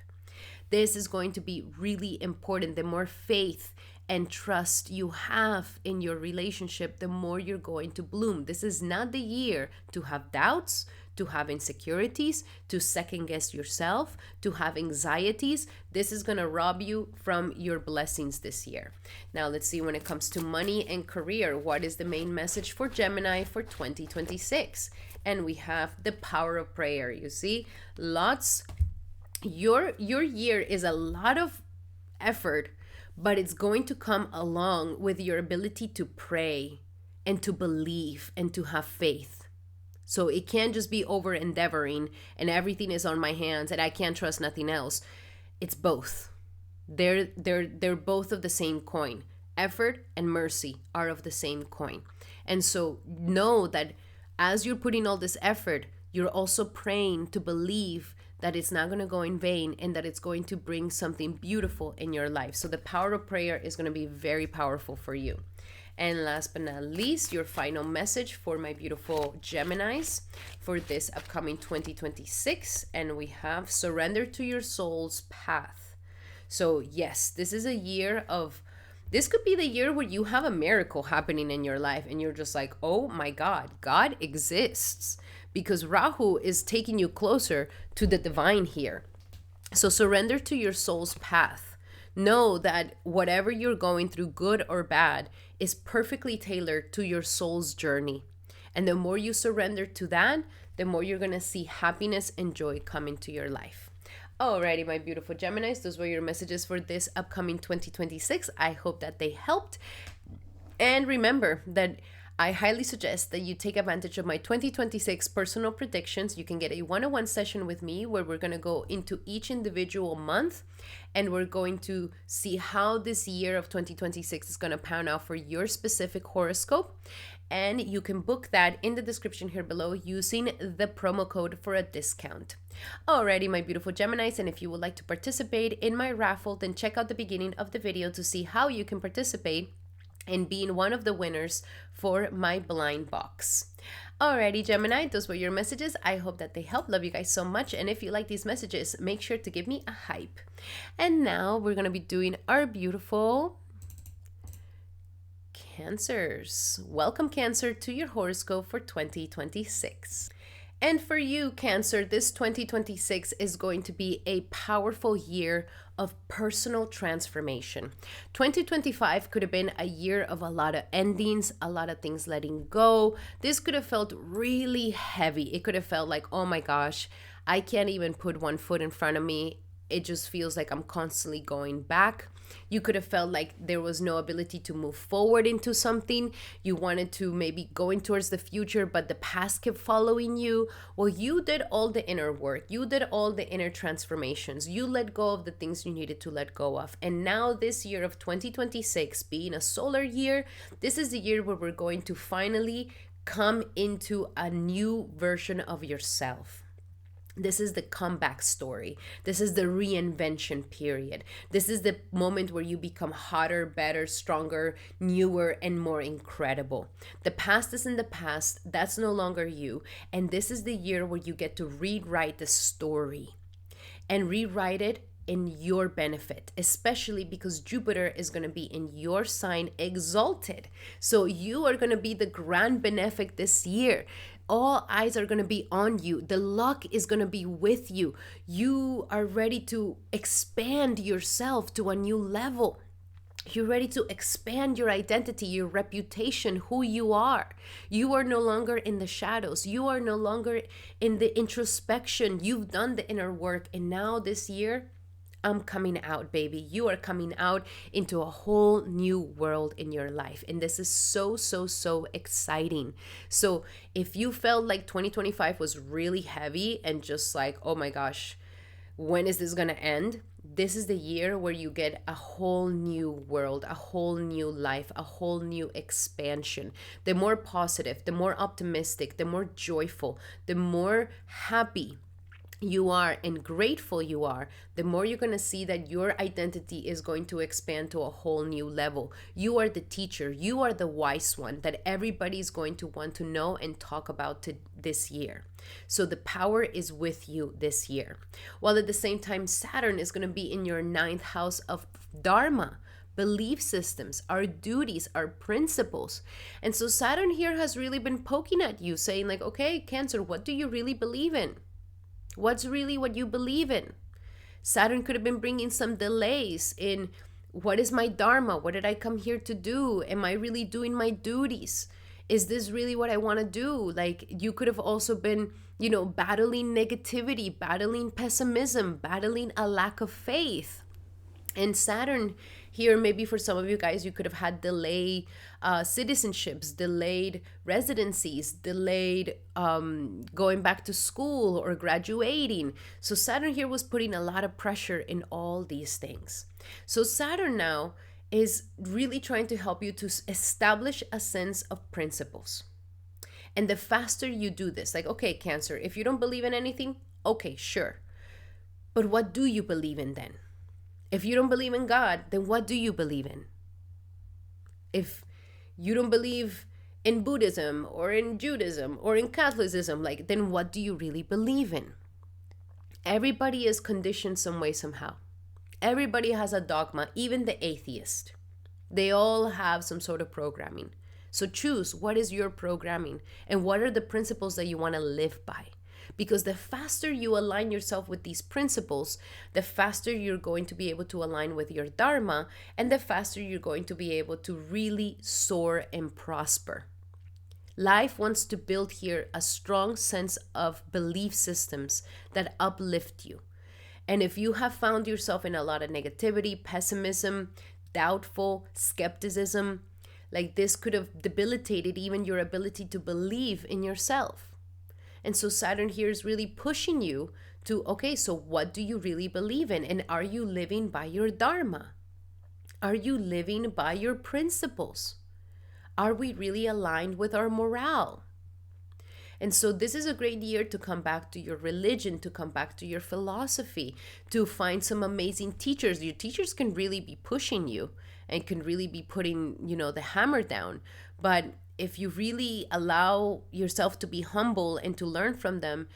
This is going to be really important. The more faith and trust you have in your relationship, the more you're going to bloom. This is not the year to have doubts, to have insecurities, to second guess yourself, to have anxieties. This is going to rob you from your blessings this year. Now let's see, when it comes to money and career, what is the main message for Gemini for 2026? And we have the power of prayer. You see, your year is a lot of effort, but it's going to come along with your ability to pray and to believe and to have faith. So it can't just be over endeavoring and everything is on my hands and I can't trust nothing else. It's both. They're both of the same coin. Effort and mercy are of the same coin. And so know that as you're putting all this effort, you're also praying to believe that it's not going to go in vain and that it's going to bring something beautiful in your life. So the power of prayer is going to be very powerful for you. And last but not least, your final message for my beautiful Geminis for this upcoming 2026. And we have surrender to your soul's path. So yes, this is a year of, this could be the year where you have a miracle happening in your life and you're just like, oh my God, God exists. Because Rahu is taking you closer to the divine here. So surrender to your soul's path. Know that whatever you're going through, good or bad, is perfectly tailored to your soul's journey. And the more you surrender to that, the more you're going to see happiness and joy come into your life. Alrighty, my beautiful Geminis, those were your messages for this upcoming 2026. I hope that they helped. And remember that I highly suggest that you take advantage of my 2026 personal predictions. You can get a one-on-one session with me where we're going to go into each individual month and we're going to see how this year of 2026 is going to pan out for your specific horoscope. And you can book that in the description here below using the promo code for a discount. Alrighty, my beautiful Geminis, and if you would like to participate in my raffle, then check out the beginning of the video to see how you can participate in being one of the winners for my blind box. Alrighty, Gemini, those were your messages. I hope that they help. Love you guys so much. And if you like these messages, make sure to give me a hype. And now we're going to be doing our beautiful Cancers. Welcome, Cancer, to your horoscope for 2026. And for you, Cancer, this 2026 is going to be a powerful year of personal transformation. 2025 could have been a year of a lot of endings, a lot of things letting go. This could have felt really heavy. It could have felt like, oh my gosh, I can't even put one foot in front of me. It just feels like I'm constantly going back. You could have felt like there was no ability to move forward into something. You wanted to maybe going towards the future, but the past kept following you. Well, you did all the inner work. You did all the inner transformations. You let go of the things you needed to let go of. And now this year of 2026, being a solar year, this is the year where we're going to finally come into a new version of yourself. This is the comeback story. This is the reinvention period. This is the moment where you become hotter, better, stronger, newer, and more incredible. The past is in the past. That's no longer you. And this is the year where you get to rewrite the story and rewrite it in your benefit, especially because Jupiter is going to be in your sign exalted. So you are going to be the grand benefic this year. All eyes are going to be on you. The luck is going to be with you. You are ready to expand yourself to a new level. You're ready to expand your identity, your reputation, who you are. You are no longer in the shadows. You are no longer in the introspection. You've done the inner work. And now this year, I'm coming out, baby. You are coming out into a whole new world in your life. And this is so, so, so exciting. So if you felt like 2025 was really heavy and just like, oh my gosh, when is this going to end? This is the year where you get a whole new world, a whole new life, a whole new expansion. The more positive, the more optimistic, the more joyful, the more happy you are and grateful you are, the more you're going to see that your identity is going to expand to a whole new level. You are the teacher. You are the wise one that everybody's going to want to know and talk about this year. So the power is with you this year. While at the same time, Saturn is going to be in your 9th house of Dharma, belief systems, our duties, our principles. And so Saturn here has really been poking at you, saying like, okay, Cancer, what do you really believe in? What's really what you believe in? Saturn could have been bringing some delays in what is my dharma? What did I come here to do? Am I really doing my duties? Is this really what I want to do? Like you could have also been, battling negativity, battling pessimism, battling a lack of faith. And Saturn here, maybe for some of you guys, you could have had delayed citizenships, delayed residencies, delayed going back to school or graduating. So Saturn here was putting a lot of pressure in all these things. So Saturn now is really trying to help you to establish a sense of principles. And the faster you do this, like, okay, Cancer, if you don't believe in anything, okay, sure. But what do you believe in then? If you don't believe in God, then what do you believe in? If you don't believe in Buddhism or in Judaism or in Catholicism, like, then what do you really believe in? Everybody is conditioned some way, somehow. Everybody has a dogma, even the atheist. They all have some sort of programming. So choose what is your programming and what are the principles that you want to live by. Because the faster you align yourself with these principles, the faster you're going to be able to align with your Dharma, and the faster you're going to be able to really soar and prosper. Life wants to build here a strong sense of belief systems that uplift you. And if you have found yourself in a lot of negativity, pessimism, doubtful, skepticism, like this could have debilitated even your ability to believe in yourself. And so Saturn here is really pushing you to, okay, so what do you really believe in? And are you living by your Dharma? Are you living by your principles? Are we really aligned with our morale? And so this is a great year to come back to your religion, to come back to your philosophy, to find some amazing teachers. Your teachers can really be pushing you and can really be putting, the hammer down. But if you really allow yourself to be humble and to learn from them,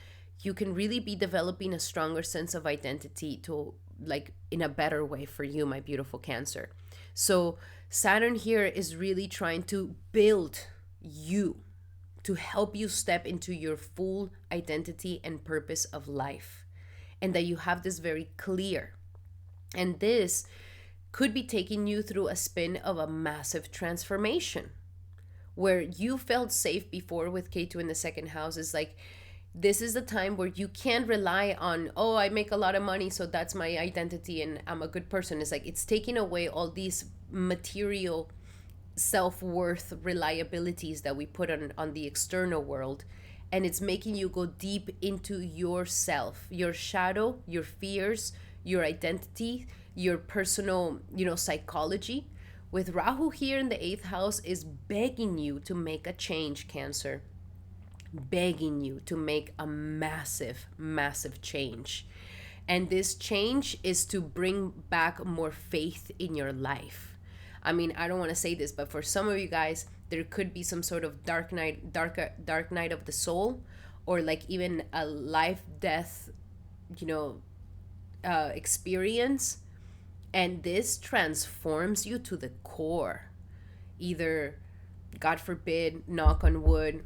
you can really be developing a stronger sense of identity to, like, in a better way for you, my beautiful Cancer. So Saturn here is really trying to build you, to help you step into your full identity and purpose of life, and that you have this very clear. And this could be taking you through a spin of a massive transformation. Where you felt safe before with K2 in the second house is like, this is the time where you can't rely on, oh, I make a lot of money, so that's my identity and I'm a good person. It's like, it's taking away all these material self-worth reliabilities that we put on the external world, and it's making you go deep into yourself, your shadow, your fears, your identity, your personal, psychology. With Rahu here in the 8th house is begging you to make a change, Cancer. Begging you to make a massive, massive change. And this change is to bring back more faith in your life. I mean, I don't want to say this, but for some of you guys, there could be some sort of dark night of the soul, or like even a life death, experience. And this transforms you to the core. Either, God forbid, knock on wood,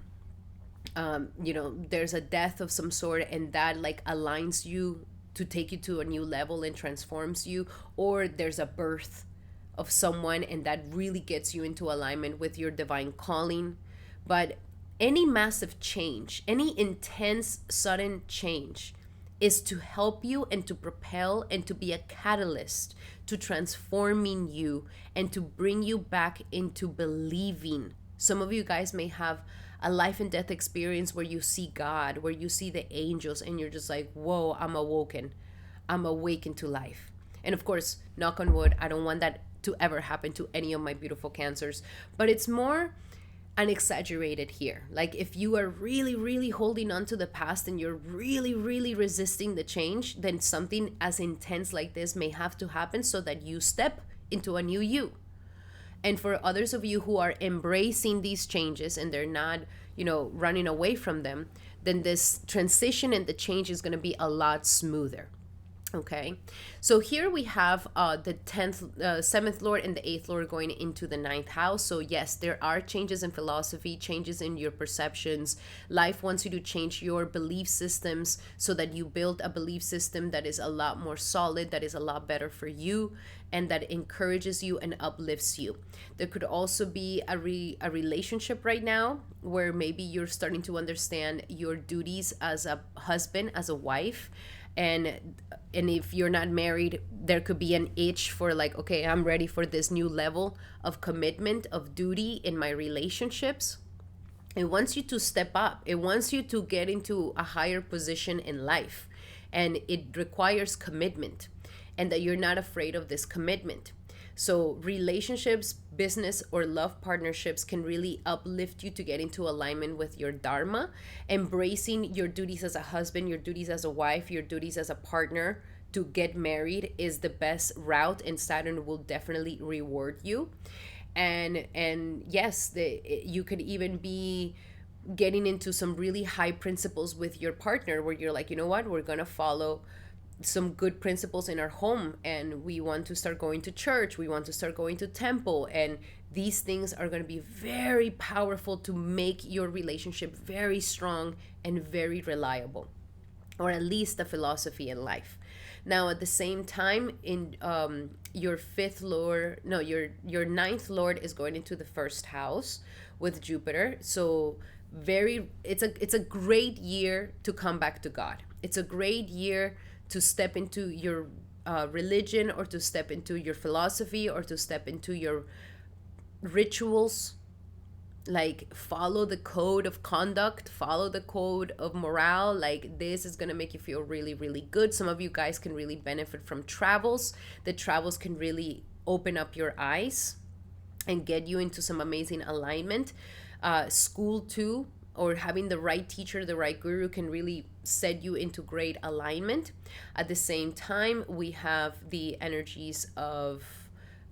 there's a death of some sort, and that like aligns you to take you to a new level and transforms you, or there's a birth of someone and that really gets you into alignment with your divine calling. But any massive change, any intense, sudden change is to help you and to propel and to be a catalyst to transforming you and to bring you back into believing. Some of you guys may have a life and death experience where you see God, where you see the angels, and you're just like, whoa, I'm awakened to life. And of course, knock on wood, I don't want that to ever happen to any of my beautiful Cancers, but it's more unexaggerated here. Like if you are really, really holding on to the past and you're really, really resisting the change, then something as intense like this may have to happen so that you step into a new you. And for others of you who are embracing these changes and they're not, running away from them, then this transition and the change is going to be a lot smoother. Okay, so here we have the 7th Lord and the 8th Lord going into the 9th house. So yes, there are changes in philosophy, changes in your perceptions. Life wants you to change your belief systems so that you build a belief system that is a lot more solid, that is a lot better for you, and that encourages you and uplifts you. There could also be a relationship right now where maybe you're starting to understand your duties as a husband, as a wife. And if you're not married, there could be an itch for like, okay, I'm ready for this new level of commitment, of duty in my relationships. It wants you to step up. It wants you to get into a higher position in life. And it requires commitment, and that you're not afraid of this commitment. So relationships, business, or love partnerships can really uplift you to get into alignment with your dharma. Embracing your duties as a husband, your duties as a wife, your duties as a partner to get married is the best route, and Saturn will definitely reward you. And yes, you could even be getting into some really high principles with your partner, where you're like, you know what, we're gonna follow some good principles in our home, and we want to start going to church, we want to start going to temple, and these things are going to be very powerful to make your relationship very strong and very reliable, or at least the philosophy in life. Now at the same time, in your fifth lord, no, your ninth lord is going into the first house with Jupiter. So it's a great year to come back to God. It's a great year to step into your religion, or to step into your philosophy, or to step into your rituals. Like, follow the code of conduct, follow the code of morale. Like, this is going to make you feel really, really good. Some of you guys can really benefit from travels. The travels can really open up your eyes and get you into some amazing alignment. School too, or having the right teacher, the right guru, can really set you into great alignment. At the same time, we have the energies of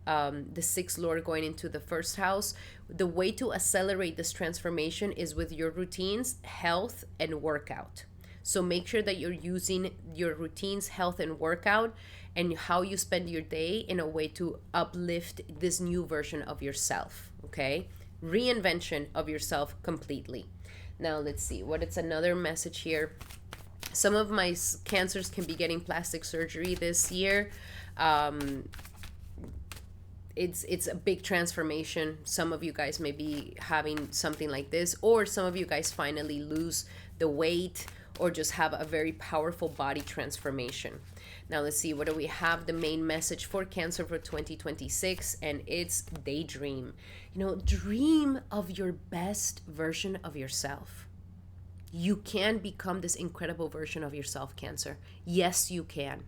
the sixth lord going into the first house. The way to accelerate this transformation is with your routines, health, and workout. So make sure that you're using your routines, health, and workout, and how you spend your day in a way to uplift this new version of yourself. Okay, reinvention of yourself completely. Now let's see what it's another message here. Some of my cancers can be getting plastic surgery this year. It's a big transformation. Some of you guys may be having something like this, or some of you guys finally lose the weight, or just have a very powerful body transformation. Now let's see, what do we have? The main message for Cancer for 2026, and it's daydream. You know, dream of your best version of yourself. You can become this incredible version of yourself, Cancer. Yes, you can.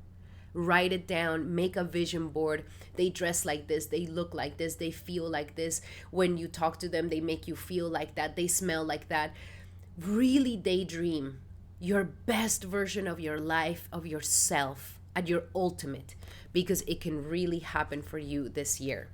Write it down, make a vision board. They dress like this, they look like this, they feel like this. When you talk to them, they make you feel like that, they smell like that. Really daydream your best version of your life, of yourself, at your ultimate, because it can really happen for you this year.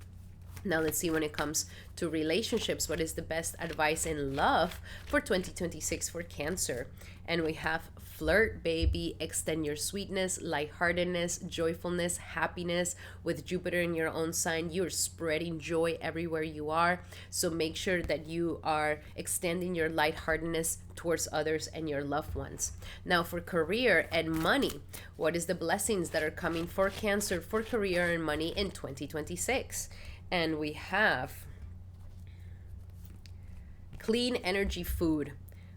Now let's see, when it comes to relationships, what is the best advice in love for 2026 for Cancer? And we have flirt, baby, extend your sweetness, lightheartedness, joyfulness, happiness. With Jupiter in your own sign, you're spreading joy everywhere you are. So make sure that you are extending your lightheartedness towards others and your loved ones. Now for career and money, what is the blessings that are coming for Cancer for career and money in 2026? And we have clean energy food,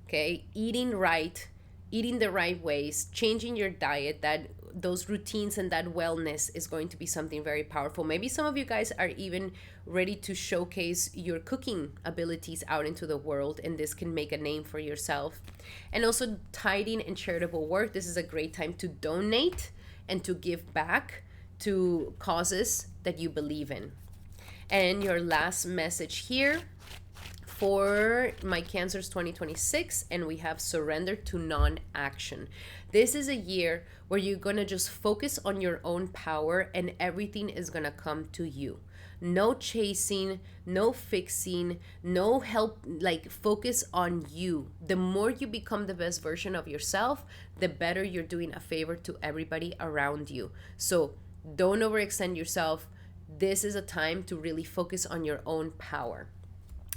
okay? Eating right, eating the right ways, changing your diet, that those routines and that wellness is going to be something very powerful. Maybe some of you guys are even ready to showcase your cooking abilities out into the world, and this can make a name for yourself. And also tithing and charitable work. This is a great time to donate and to give back to causes that you believe in. And your last message here for my Cancers 2026, and we have surrender to non-action. This is a year where you're gonna just focus on your own power, and everything is gonna come to you. No chasing, no fixing, no help. Like, focus on you. The more you become the best version of yourself, the better you're doing a favor to everybody around you. So don't overextend yourself. This is a time to really focus on your own power.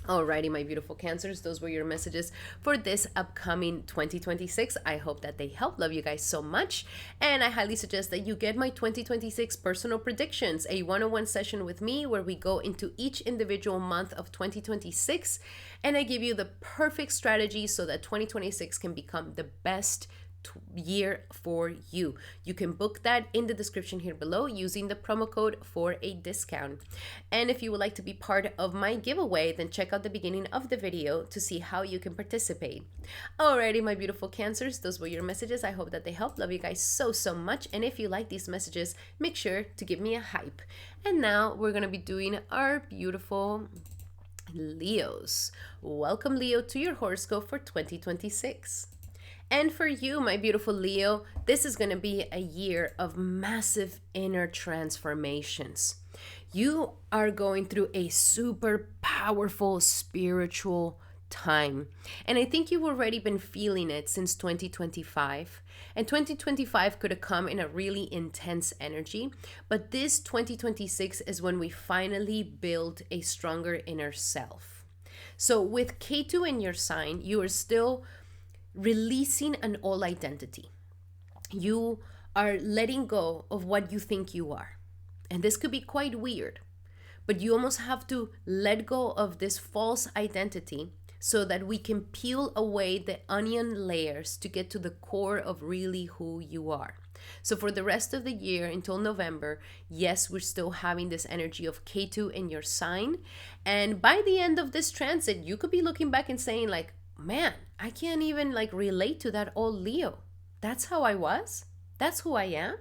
Alrighty, my beautiful Cancers, those were your messages for this upcoming 2026. I hope that they help. Love you guys so much. And I highly suggest that you get my 2026 personal predictions, a one-on-one session with me where we go into each individual month of 2026, and I give you the perfect strategy so that 2026 can become the best year for you. You can book that in the description here below using the promo code for a discount. And if you would like to be part of my giveaway, then check out the beginning of the video to see how you can participate. Alrighty, my beautiful Cancers, those were your messages. I hope that they help. Love you guys so much. And if you like these messages, make sure to give me a hype. And now we're gonna be doing our beautiful Leos. Welcome, Leo, to your horoscope for 2026. And for you, my beautiful Leo, this is going to be a year of massive inner transformations. You are going through a super powerful spiritual time. And I think you've already been feeling it since 2025. And 2025 could have come in a really intense energy. But this 2026 is when we finally build a stronger inner self. So with Ketu in your sign, you are still releasing an old identity. You are letting go of what you think you are. And this could be quite weird, but you almost have to let go of this false identity so that we can peel away the onion layers to get to the core of really who you are. So for the rest of the year until November, yes, we're still having this energy of Ketu in your sign. And by the end of this transit, you could be looking back and saying like, man, I can't even like relate to that old Leo. That's how I was. That's who I am.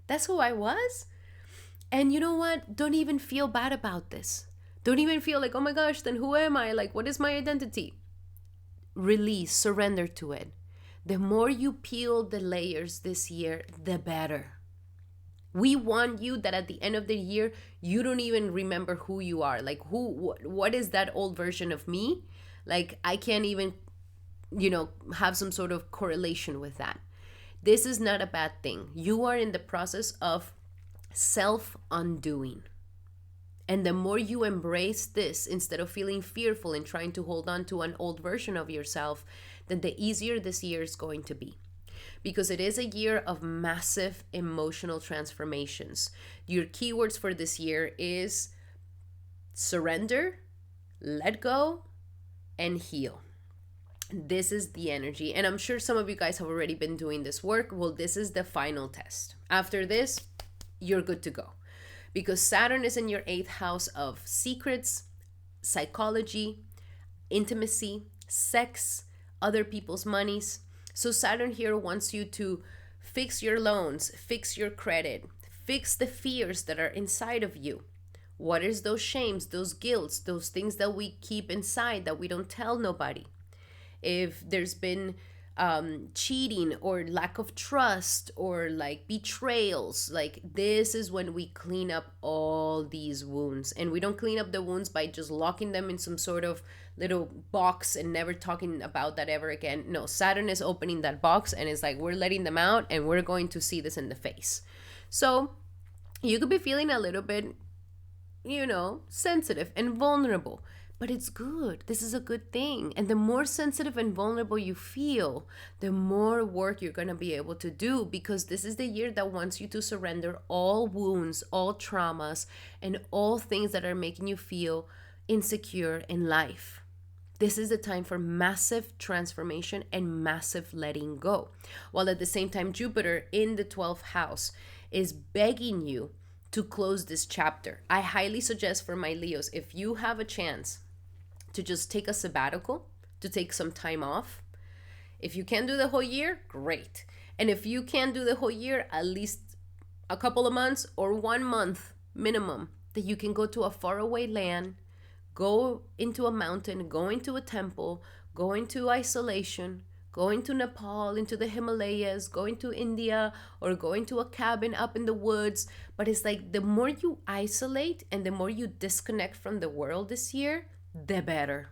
That's who I was. And you know what? Don't even feel bad about this. Don't even feel like, oh my gosh, then who am I? Like, what is my identity? Release, surrender to it. The more you peel the layers this year, the better. We want you that at the end of the year, you don't even remember who you are. Like, what is that old version of me? Like, I can't even, have some sort of correlation with that. This is not a bad thing. You are in the process of self-undoing. And the more you embrace this, instead of feeling fearful and trying to hold on to an old version of yourself, then the easier this year is going to be. Because it is a year of massive emotional transformations. Your keywords for this year is surrender, let go, and heal. This is the energy. And I'm sure some of you guys have already been doing this work. Well, this is the final test. After this, you're good to go. Because Saturn is in your 8th house of secrets, psychology, intimacy, sex, other people's monies. So Saturn here wants you to fix your loans, fix your credit, fix the fears that are inside of you. What is those shames, those guilts, those things that we keep inside that we don't tell nobody? If there's been cheating or lack of trust or like betrayals, like this is when we clean up all these wounds. And we don't clean up the wounds by just locking them in some sort of little box and never talking about that ever again. No, Saturn is opening that box and it's like we're letting them out and we're going to see this in the face. So you could be feeling a little bit sensitive and vulnerable, but it's good. This is a good thing. And the more sensitive and vulnerable you feel, the more work you're going to be able to do, because this is the year that wants you to surrender all wounds, all traumas, and all things that are making you feel insecure in life. This is the time for massive transformation and massive letting go. While at the same time, Jupiter in the 12th house is begging you to close this chapter. I highly suggest for my Leos, if you have a chance to just take a sabbatical, to take some time off. If you can't do the whole year, great. And if you can't do the whole year, at least a couple of months or 1 month minimum, that you can go to a faraway land, go into a mountain, go into a temple, go into isolation, going to Nepal, into the Himalayas, going to India, or going to a cabin up in the woods. But it's like the more you isolate and the more you disconnect from the world this year, the better.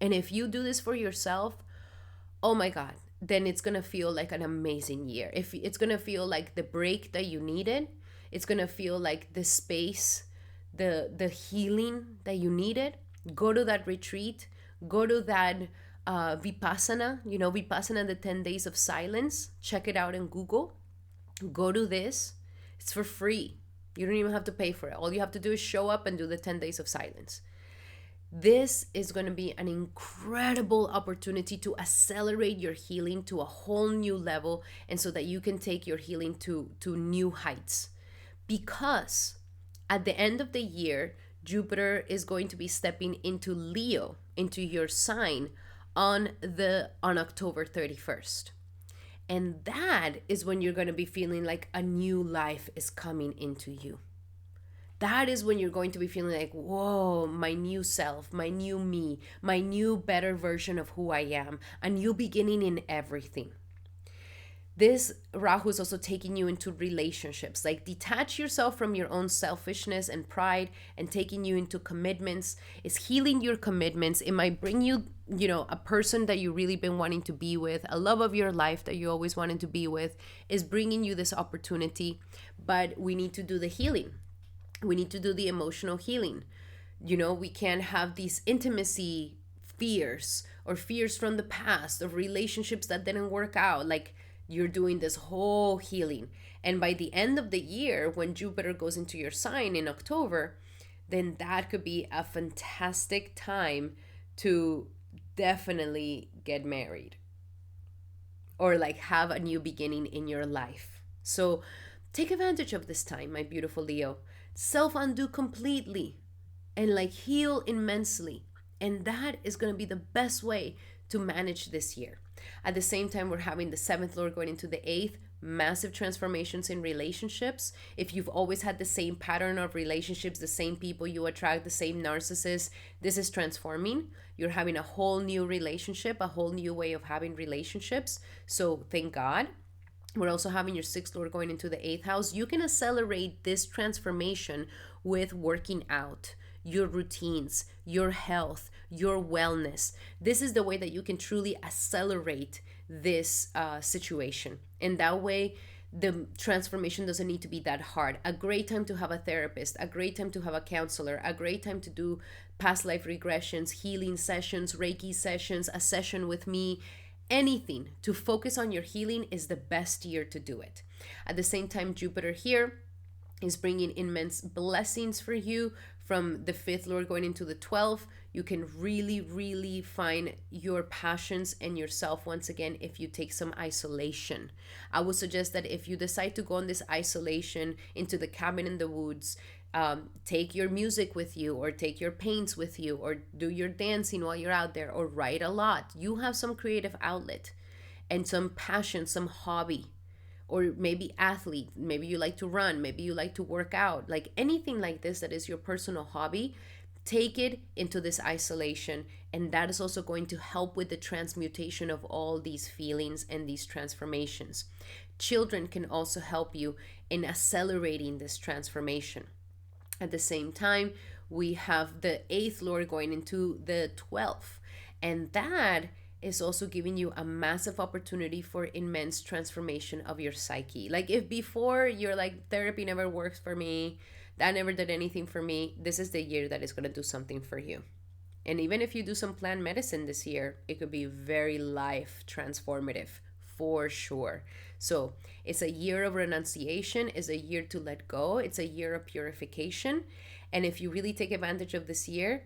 And if you do this for yourself, oh my God, then it's going to feel like an amazing year. If it's going to feel like the break that you needed, it's going to feel like the space, the healing that you needed. Go to that retreat, go to that Vipassana, Vipassana, the 10 days of silence. Check it out in Google. Go to this. It's for free. You don't even have to pay for it. All you have to do is show up and do the 10 days of silence. This is going to be an incredible opportunity to accelerate your healing to a whole new level, and so that you can take your healing to new heights. Because at the end of the year, Jupiter is going to be stepping into Leo, into your sign on October 31st. And that is when you're going to be feeling like a new life is coming into you. That is when you're going to be feeling like, whoa, my new self, my new me, my new better version of who I am, a new beginning in everything. This Rahu is also taking you into relationships, like detach yourself from your own selfishness and pride and taking you into commitments. It's healing your commitments. It might bring you, a person that you really been wanting to be with, a love of your life that you always wanted to be with, is bringing you this opportunity. But we need to do the healing. We need to do the emotional healing. We can't have these intimacy fears or fears from the past of relationships that didn't work out. Like, you're doing this whole healing. And by the end of the year, when Jupiter goes into your sign in October, then that could be a fantastic time to definitely get married or like have a new beginning in your life. So take advantage of this time, my beautiful Leo. Self-undo completely and like heal immensely. And that is going to be the best way to manage this year. At the same time, we're having the 7th Lord going into the 8th, massive transformations in relationships. If you've always had the same pattern of relationships, the same people you attract, the same narcissists, this is transforming. You're having a whole new relationship, a whole new way of having relationships. So thank God. We're also having your 6th Lord going into the 8th house. You can accelerate this transformation with working out, your routines, your health, your wellness. This is the way that you can truly accelerate this situation. And that way, the transformation doesn't need to be that hard. A great time to have a therapist, a great time to have a counselor, a great time to do past life regressions, healing sessions, Reiki sessions, a session with me. Anything to focus on your healing is the best year to do it. At the same time, Jupiter here is bringing immense blessings for you from the 5th Lord going into the 12th. You can really, really find your passions and yourself once again if you take some isolation. I would suggest that if you decide to go on this isolation into the cabin in the woods, take your music with you, or take your paints with you, or do your dancing while you're out there, or write a lot. You have some creative outlet and some passion, some hobby, or maybe athlete. Maybe you like to run, maybe you like to work out, like anything like this that is your personal hobby. Take it into this isolation, and that is also going to help with the transmutation of all these feelings and these transformations. Children can also help you in accelerating this transformation. At the same time, we have the 8th Lord going into the 12th, and that is also giving you a massive opportunity for immense transformation of your psyche. Like, if before you're like, therapy never works for me, that never did anything for me, this is the year that is going to do something for you. And even if you do some plant medicine this year, it could be very life transformative for sure. So it's a year of renunciation, it's a year to let go, it's a year of purification. And if you really take advantage of this year,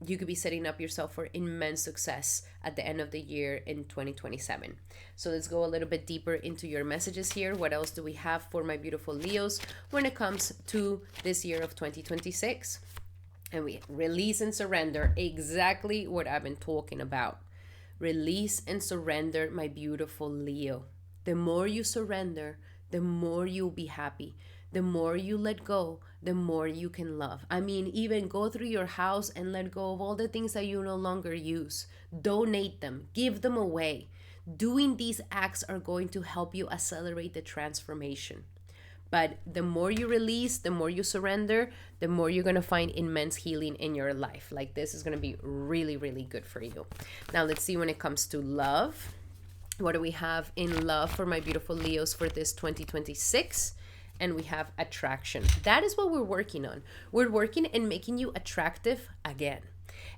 you could be setting up yourself for immense success at the end of the year in 2027. So let's go a little bit deeper into your messages here. What else do we have for my beautiful Leos when it comes to this year of 2026? And we release and surrender, exactly what I've been talking about. Release and surrender, my beautiful Leo. The more you surrender, the more you'll be happy. The more you let go, the more you can love. I mean, even go through your house and let go of all the things that you no longer use. Donate them, give them away. Doing these acts are going to help you accelerate the transformation. But the more you release, the more you surrender, the more you're going to find immense healing in your life. Like, this is going to be really, really good for you. Now, let's see when it comes to love. What do we have in love for my beautiful Leos for this 2026? And we have attraction. That is what we're working on. We're working in making you attractive again.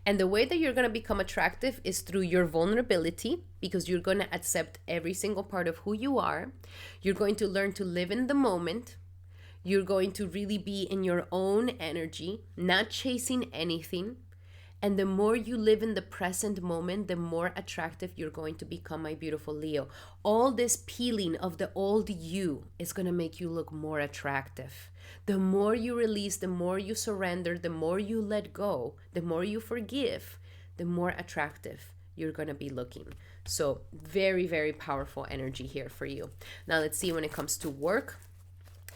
And the way that you're going to become attractive is through your vulnerability, because you're going to accept every single part of who you are. You're going to learn to live in the moment. You're going to really be in your own energy, not chasing anything. And the more you live in the present moment, the more attractive you're going to become, my beautiful Leo. All this peeling of the old you is going to make you look more attractive. The more you release, the more you surrender, the more you let go, the more you forgive, the more attractive you're going to be looking. So very, very powerful energy here for you. Now let's see when it comes to work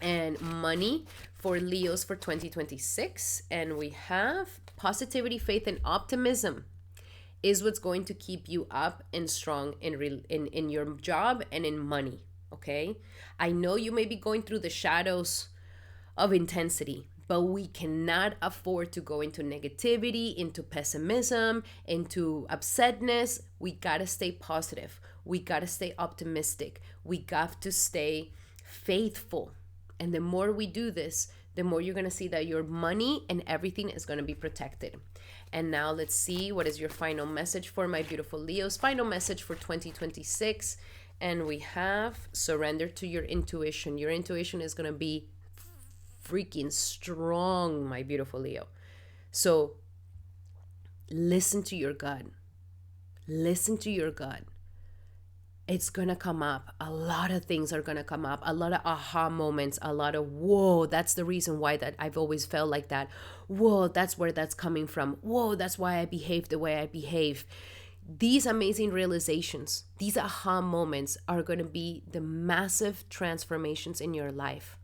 and money for Leos for 2026. And we have positivity, faith, and optimism is what's going to keep you up and strong in your job and in money. Okay, I know you may be going through the shadows of intensity, but we cannot afford to go into negativity, into pessimism, into upsetness. We gotta stay positive. We gotta stay optimistic. We got to stay faithful. And the more we do this, the more you're gonna see that your money and everything is gonna be protected. And now let's see what is your final message for my beautiful Leos. Final message for 2026. And we have surrender to your intuition. Your intuition is gonna be freaking strong, my beautiful Leo. So listen to your gut. Listen to your gut. It's gonna come up. A lot of things are gonna come up. A lot of aha moments. A lot of whoa. That's the reason why that I've always felt like that. Whoa, that's where that's coming from. Whoa, that's why I behave the way I behave. These amazing realizations, these aha moments are gonna be the massive transformations in your life.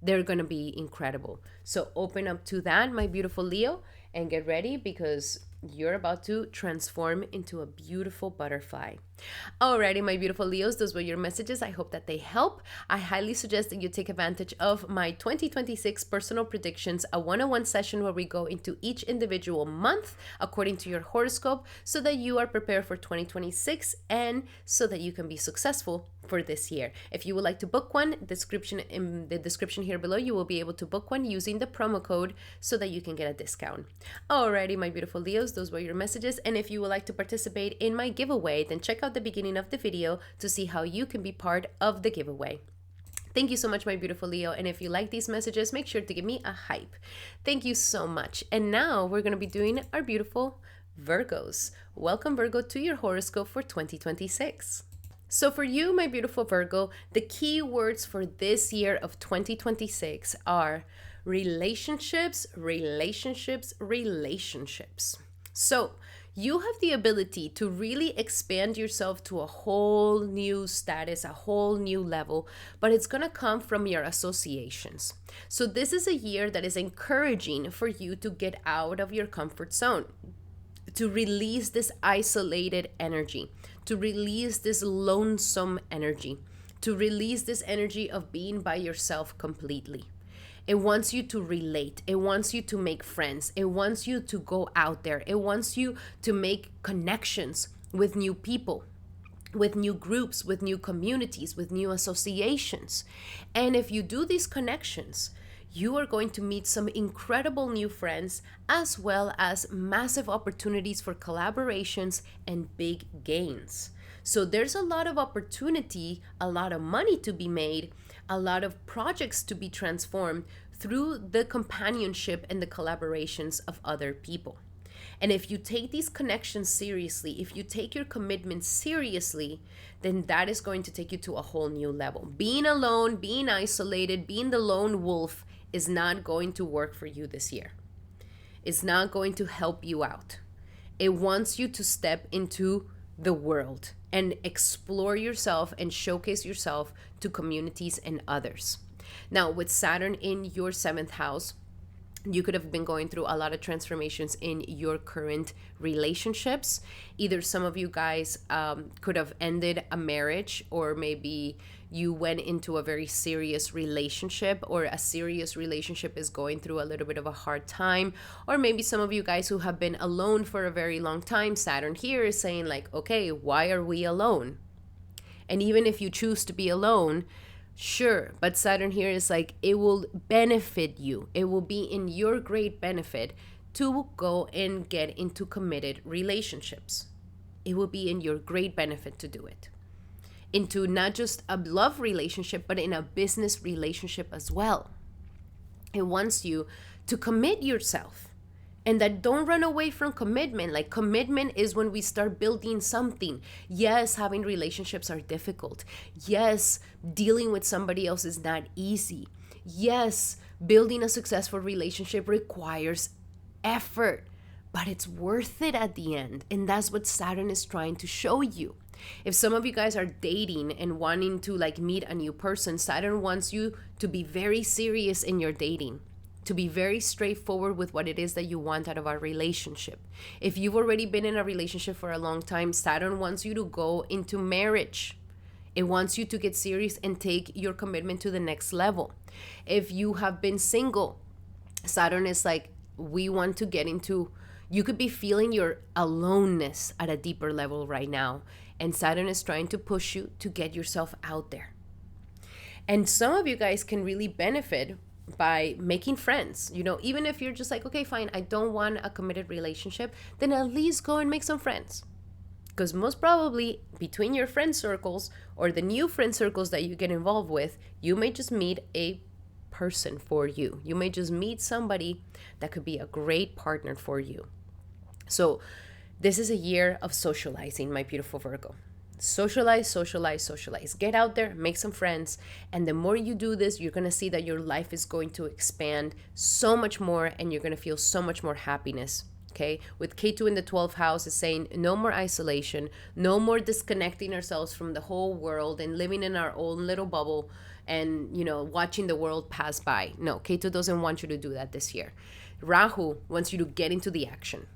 They're going to be incredible. So open up to that, my beautiful Leo, and get ready because you're about to transform into a beautiful butterfly. Alrighty, my beautiful Leos, those were your messages. I hope that they help. I highly suggest that you take advantage of my 2026 personal predictions, a one-on-one session where we go into each individual month according to your horoscope so that you are prepared for 2026 and so that you can be successful for this year. If you would like to book one, in the description here below, you will be able to book one using the promo code so that you can get a discount. Alrighty, my beautiful Leos, those were your messages. And if you would like to participate in my giveaway, then check out the beginning of the video to see how you can be part of the giveaway. Thank you so much, my beautiful Leo. And if you like these messages, make sure to give me a hype. Thank you so much. And now we're going to be doing our beautiful Virgos. Welcome, Virgo, to your horoscope for 2026. So for you, my beautiful Virgo, the key words for this year of 2026 are relationships, relationships, relationships. So you have the ability to really expand yourself to a whole new status, a whole new level, but it's going to come from your associations. So this is a year that is encouraging for you to get out of your comfort zone, to release this isolated energy, to release this lonesome energy, to release this energy of being by yourself completely. It wants you to relate. It wants you to make friends. It wants you to go out there. It wants you to make connections with new people, with new groups, with new communities, with new associations. And if you do these connections, you are going to meet some incredible new friends as well as massive opportunities for collaborations and big gains. So there's a lot of opportunity, a lot of money to be made, a lot of projects to be transformed through the companionship and the collaborations of other people. And if you take these connections seriously, if you take your commitment seriously, then that is going to take you to a whole new level. Being alone, being isolated, being the lone wolf is not going to work for you this year. It's not going to help you out. It wants you to step into the world and explore yourself and showcase yourself to communities and others. Now, with Saturn in your 7th house, you could have been going through a lot of transformations in your current relationships. Either some of you guys could have ended a marriage, or maybe you went into a very serious relationship, or a serious relationship is going through a little bit of a hard time. Or maybe some of you guys who have been alone for a very long time, Saturn here is saying like, okay, why are we alone? And even if you choose to be alone, sure, but Saturn here is like, it will benefit you. It will be in your great benefit to go and get into committed relationships. It will be in your great benefit to do it. Into not just a love relationship, but in a business relationship as well. It wants you to commit yourself And that don't run away from commitment. Like, commitment is when we start building something. Yes, having relationships are difficult. Yes, dealing with somebody else is not easy. Yes, building a successful relationship requires effort, but it's worth it at the end. And that's what Saturn is trying to show you. If some of you guys are dating and wanting to like meet a new person, Saturn wants you to be very serious in your dating, to be very straightforward with what it is that you want out of our relationship. If you've already been in a relationship for a long time, Saturn wants you to go into marriage. It wants you to get serious and take your commitment to the next level. If you have been single, Saturn is like, we want to get into, you could be feeling your aloneness at a deeper level right now. And Saturn is trying to push you to get yourself out there. And some of you guys can really benefit by making friends. You know, even if you're just like, okay, fine, I don't want a committed relationship, then at least go and make some friends. Because most probably between your friend circles or the new friend circles that you get involved with, you may just meet a person for you. You may just meet somebody that could be a great partner for you. So this is a year of socializing, my beautiful Virgo. Socialize, socialize, socialize. Get out there, make some friends. And the more you do this, you're going to see that your life is going to expand so much more and you're going to feel so much more happiness. Okay, with K2 in the 12th house is saying no more isolation, no more disconnecting ourselves from the whole world and living in our own little bubble and, you know, watching the world pass by. No, K2 doesn't want you to do that this year. Rahu wants you to get into the action.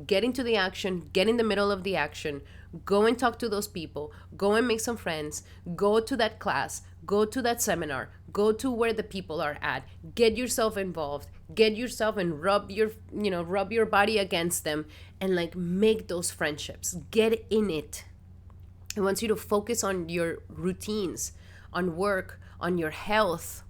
Get into the action, get in the middle of the action, go and talk to those people, go and make some friends, go to that class, go to that seminar, go to where the people are at, get yourself involved, get yourself and rub your body against them and like make those friendships, get in it. It wants you to focus on your routines, on work, on your health.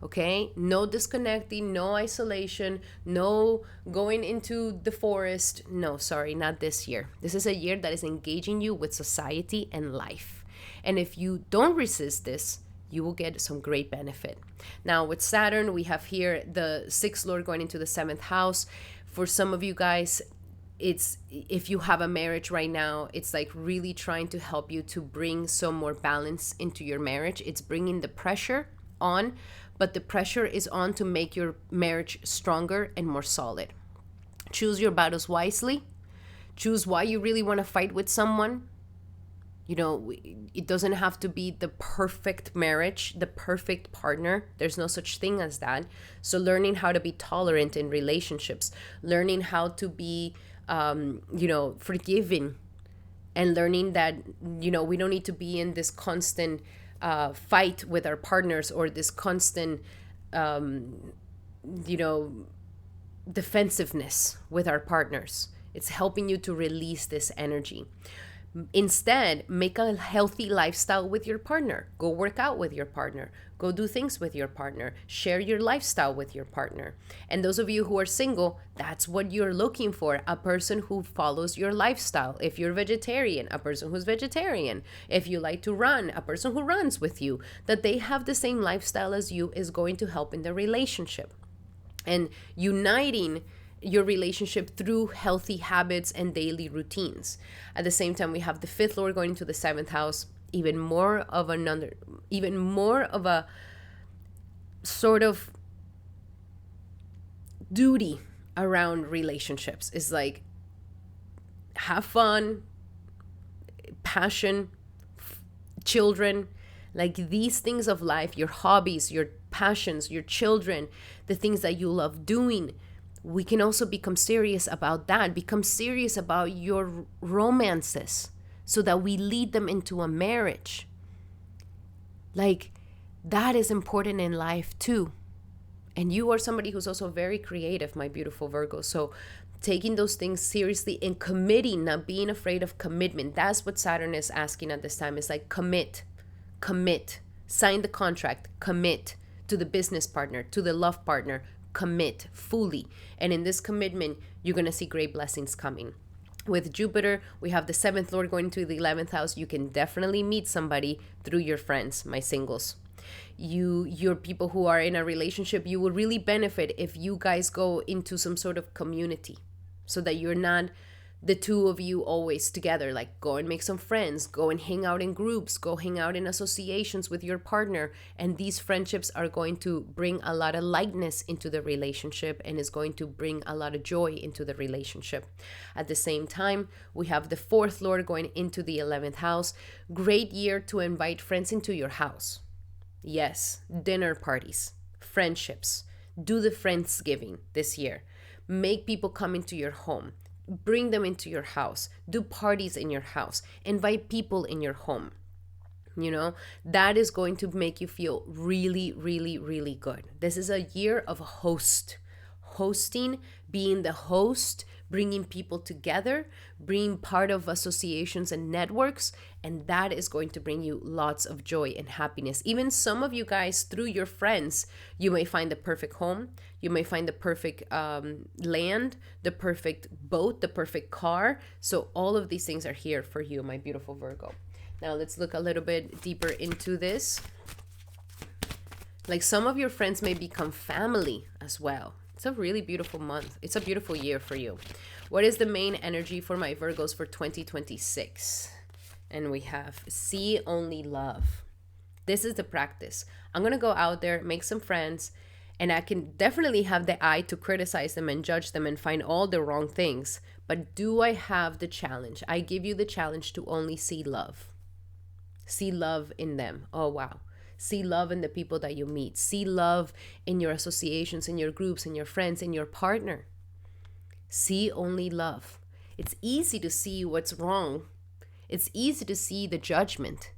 Okay, no disconnecting, no isolation, no going into the forest. No, sorry, not this year. This is a year that is engaging you with society and life. And if you don't resist this, you will get some great benefit. Now with Saturn, we have here the 6th Lord going into the 7th house. For some of you guys, it's, if you have a marriage right now, it's like really trying to help you to bring some more balance into your marriage. It's bringing the pressure on, but the pressure is on to make your marriage stronger and more solid. Choose your battles wisely. Choose why you really want to fight with someone. You know, it doesn't have to be the perfect marriage, the perfect partner. There's no such thing as that. So learning how to be tolerant in relationships, learning how to be, forgiving, and learning that, you know, we don't need to be in this constant fight with our partners or this constant, defensiveness with our partners. It's helping you to release this energy. Instead, make a healthy lifestyle with your partner. Go work out with your partner. Go do things with your partner. Share your lifestyle with your partner. And those of you who are single, that's what you're looking for, a person who follows your lifestyle. If you're vegetarian, a person who's vegetarian. If you like to run, a person who runs with you. That they have the same lifestyle as you is going to help in the relationship. And uniting your relationship through healthy habits and daily routines. At the same time, we have the 5th Lord going into the 7th house, even more of a sort of duty around relationships. Is like, have fun, passion, children, like these things of life, your hobbies, your passions, your children, the things that you love doing. We can also become serious about that. Become serious about your romances so that we lead them into a marriage. Like, that is important in life too. And you are somebody who's also very creative, my beautiful Virgo. So taking those things seriously and committing, not being afraid of commitment. That's what Saturn is asking at this time. It's like commit, sign the contract, commit to the business partner, to the love partner, commit fully. And in this commitment, you're going to see great blessings coming. With Jupiter, we have the 7th Lord going to the 11th house. You can definitely meet somebody through your friends, my singles. You're people who are in a relationship, you will really benefit if you guys go into some sort of community, so that you're not the two of you always together. Like, go and make some friends, go and hang out in groups, go hang out in associations with your partner, and these friendships are going to bring a lot of lightness into the relationship and is going to bring a lot of joy into the relationship. At the same time, we have the fourth lord going into the 11th house. Great year to invite friends into your house. Yes, dinner parties, friendships. Do the Friendsgiving this year. Make people come into your home. Bring them into your house. Do parties in your house. Invite people in your home. You know, that is going to make you feel really, really, really good. This is a year of hosting, being the host, bringing people together, being part of associations and networks, and that is going to bring you lots of joy and happiness. Even some of you guys, through your friends, you may find the perfect home, you may find the perfect land, the perfect boat, the perfect car. So all of these things are here for you, my beautiful Virgo. Now let's look a little bit deeper into this. Like, some of your friends may become family as well. It's a really beautiful month. It's a beautiful year for you. What is the main energy for my Virgos for 2026? And we have see only love. This is the practice. I'm going to go out there, make some friends, and I can definitely have the eye to criticize them and judge them and find all the wrong things. But do I have the challenge? I give you the challenge to only see love. See love in them. Oh, wow. See love in the people that you meet. See love in your associations, in your groups, in your friends, in your partner. See only love. It's easy to see what's wrong. It's easy to see the judgment.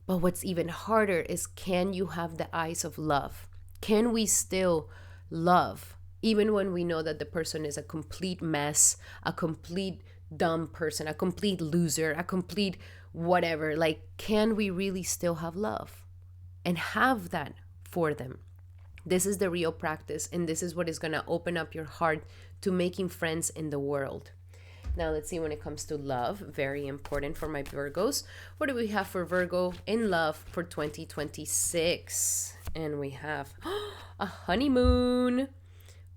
But what's even harder is, can you have the eyes of love? Can we still love even when we know that the person is a complete mess, a complete dumb person, a complete loser, a complete whatever? Like, can we really still have love and have that for them? This is the real practice, and this is what is going to open up your heart to making friends in the world. Now let's see, when it comes to love, very important for my Virgos. What do we have for Virgo in love for 2026? And we have a honeymoon.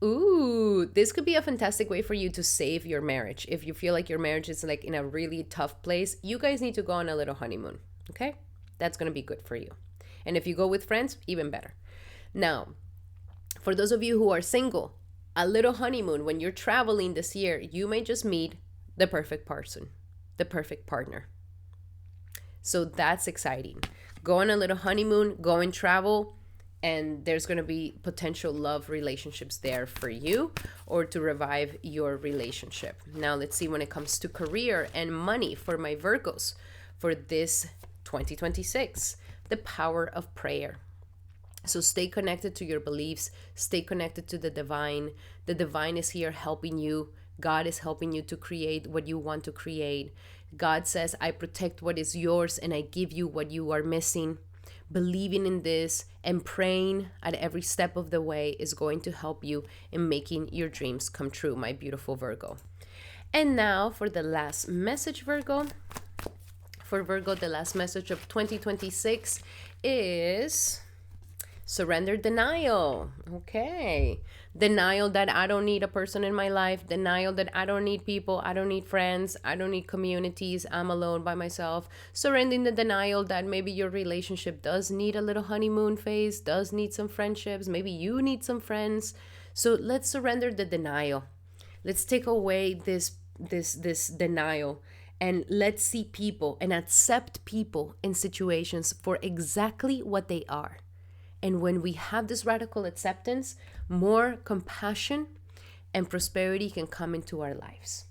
Ooh, this could be a fantastic way for you to save your marriage. If you feel like your marriage is like in a really tough place, you guys need to go on a little honeymoon, okay? That's going to be good for you. And if you go with friends, even better. Now, for those of you who are single, a little honeymoon, when you're traveling this year, you may just meet the perfect person, the perfect partner. So that's exciting. Go on a little honeymoon, go and travel, and there's going to be potential love relationships there for you, or to revive your relationship. Now let's see, when it comes to career and money for my Virgos for this 2026, the power of prayer. So stay connected to your beliefs, stay connected to the divine. The divine is here helping you. God is helping you to create what you want to create. God says, I protect what is yours and I give you what you are missing. Believing in this and praying at every step of the way is going to help you in making your dreams come true, my beautiful Virgo. And now for the last message, Virgo. For Virgo, the last message of 2026 is surrender denial. Okay. Denial that I don't need a person in my life. Denial that I don't need people. I don't need friends. I don't need communities. I'm alone by myself. Surrendering the denial that maybe your relationship does need a little honeymoon phase, does need some friendships. Maybe you need some friends. So let's surrender the denial. Let's take away this denial. And let's see people and accept people in situations for exactly what they are. And when we have this radical acceptance, more compassion and prosperity can come into our lives.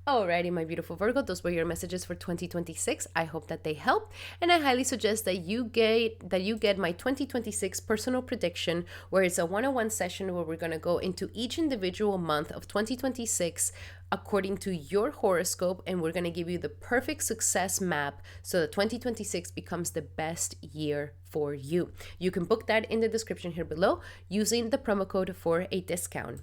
Alrighty, my beautiful Virgo, those were your messages for 2026. I hope that they helped, and I highly suggest that you get my 2026 personal prediction, where it's a one-on-one session where we're going to go into each individual month of 2026 according to your horoscope, and we're going to give you the perfect success map so that 2026 becomes the best year for you. You can book that in the description here below using the promo code for a discount.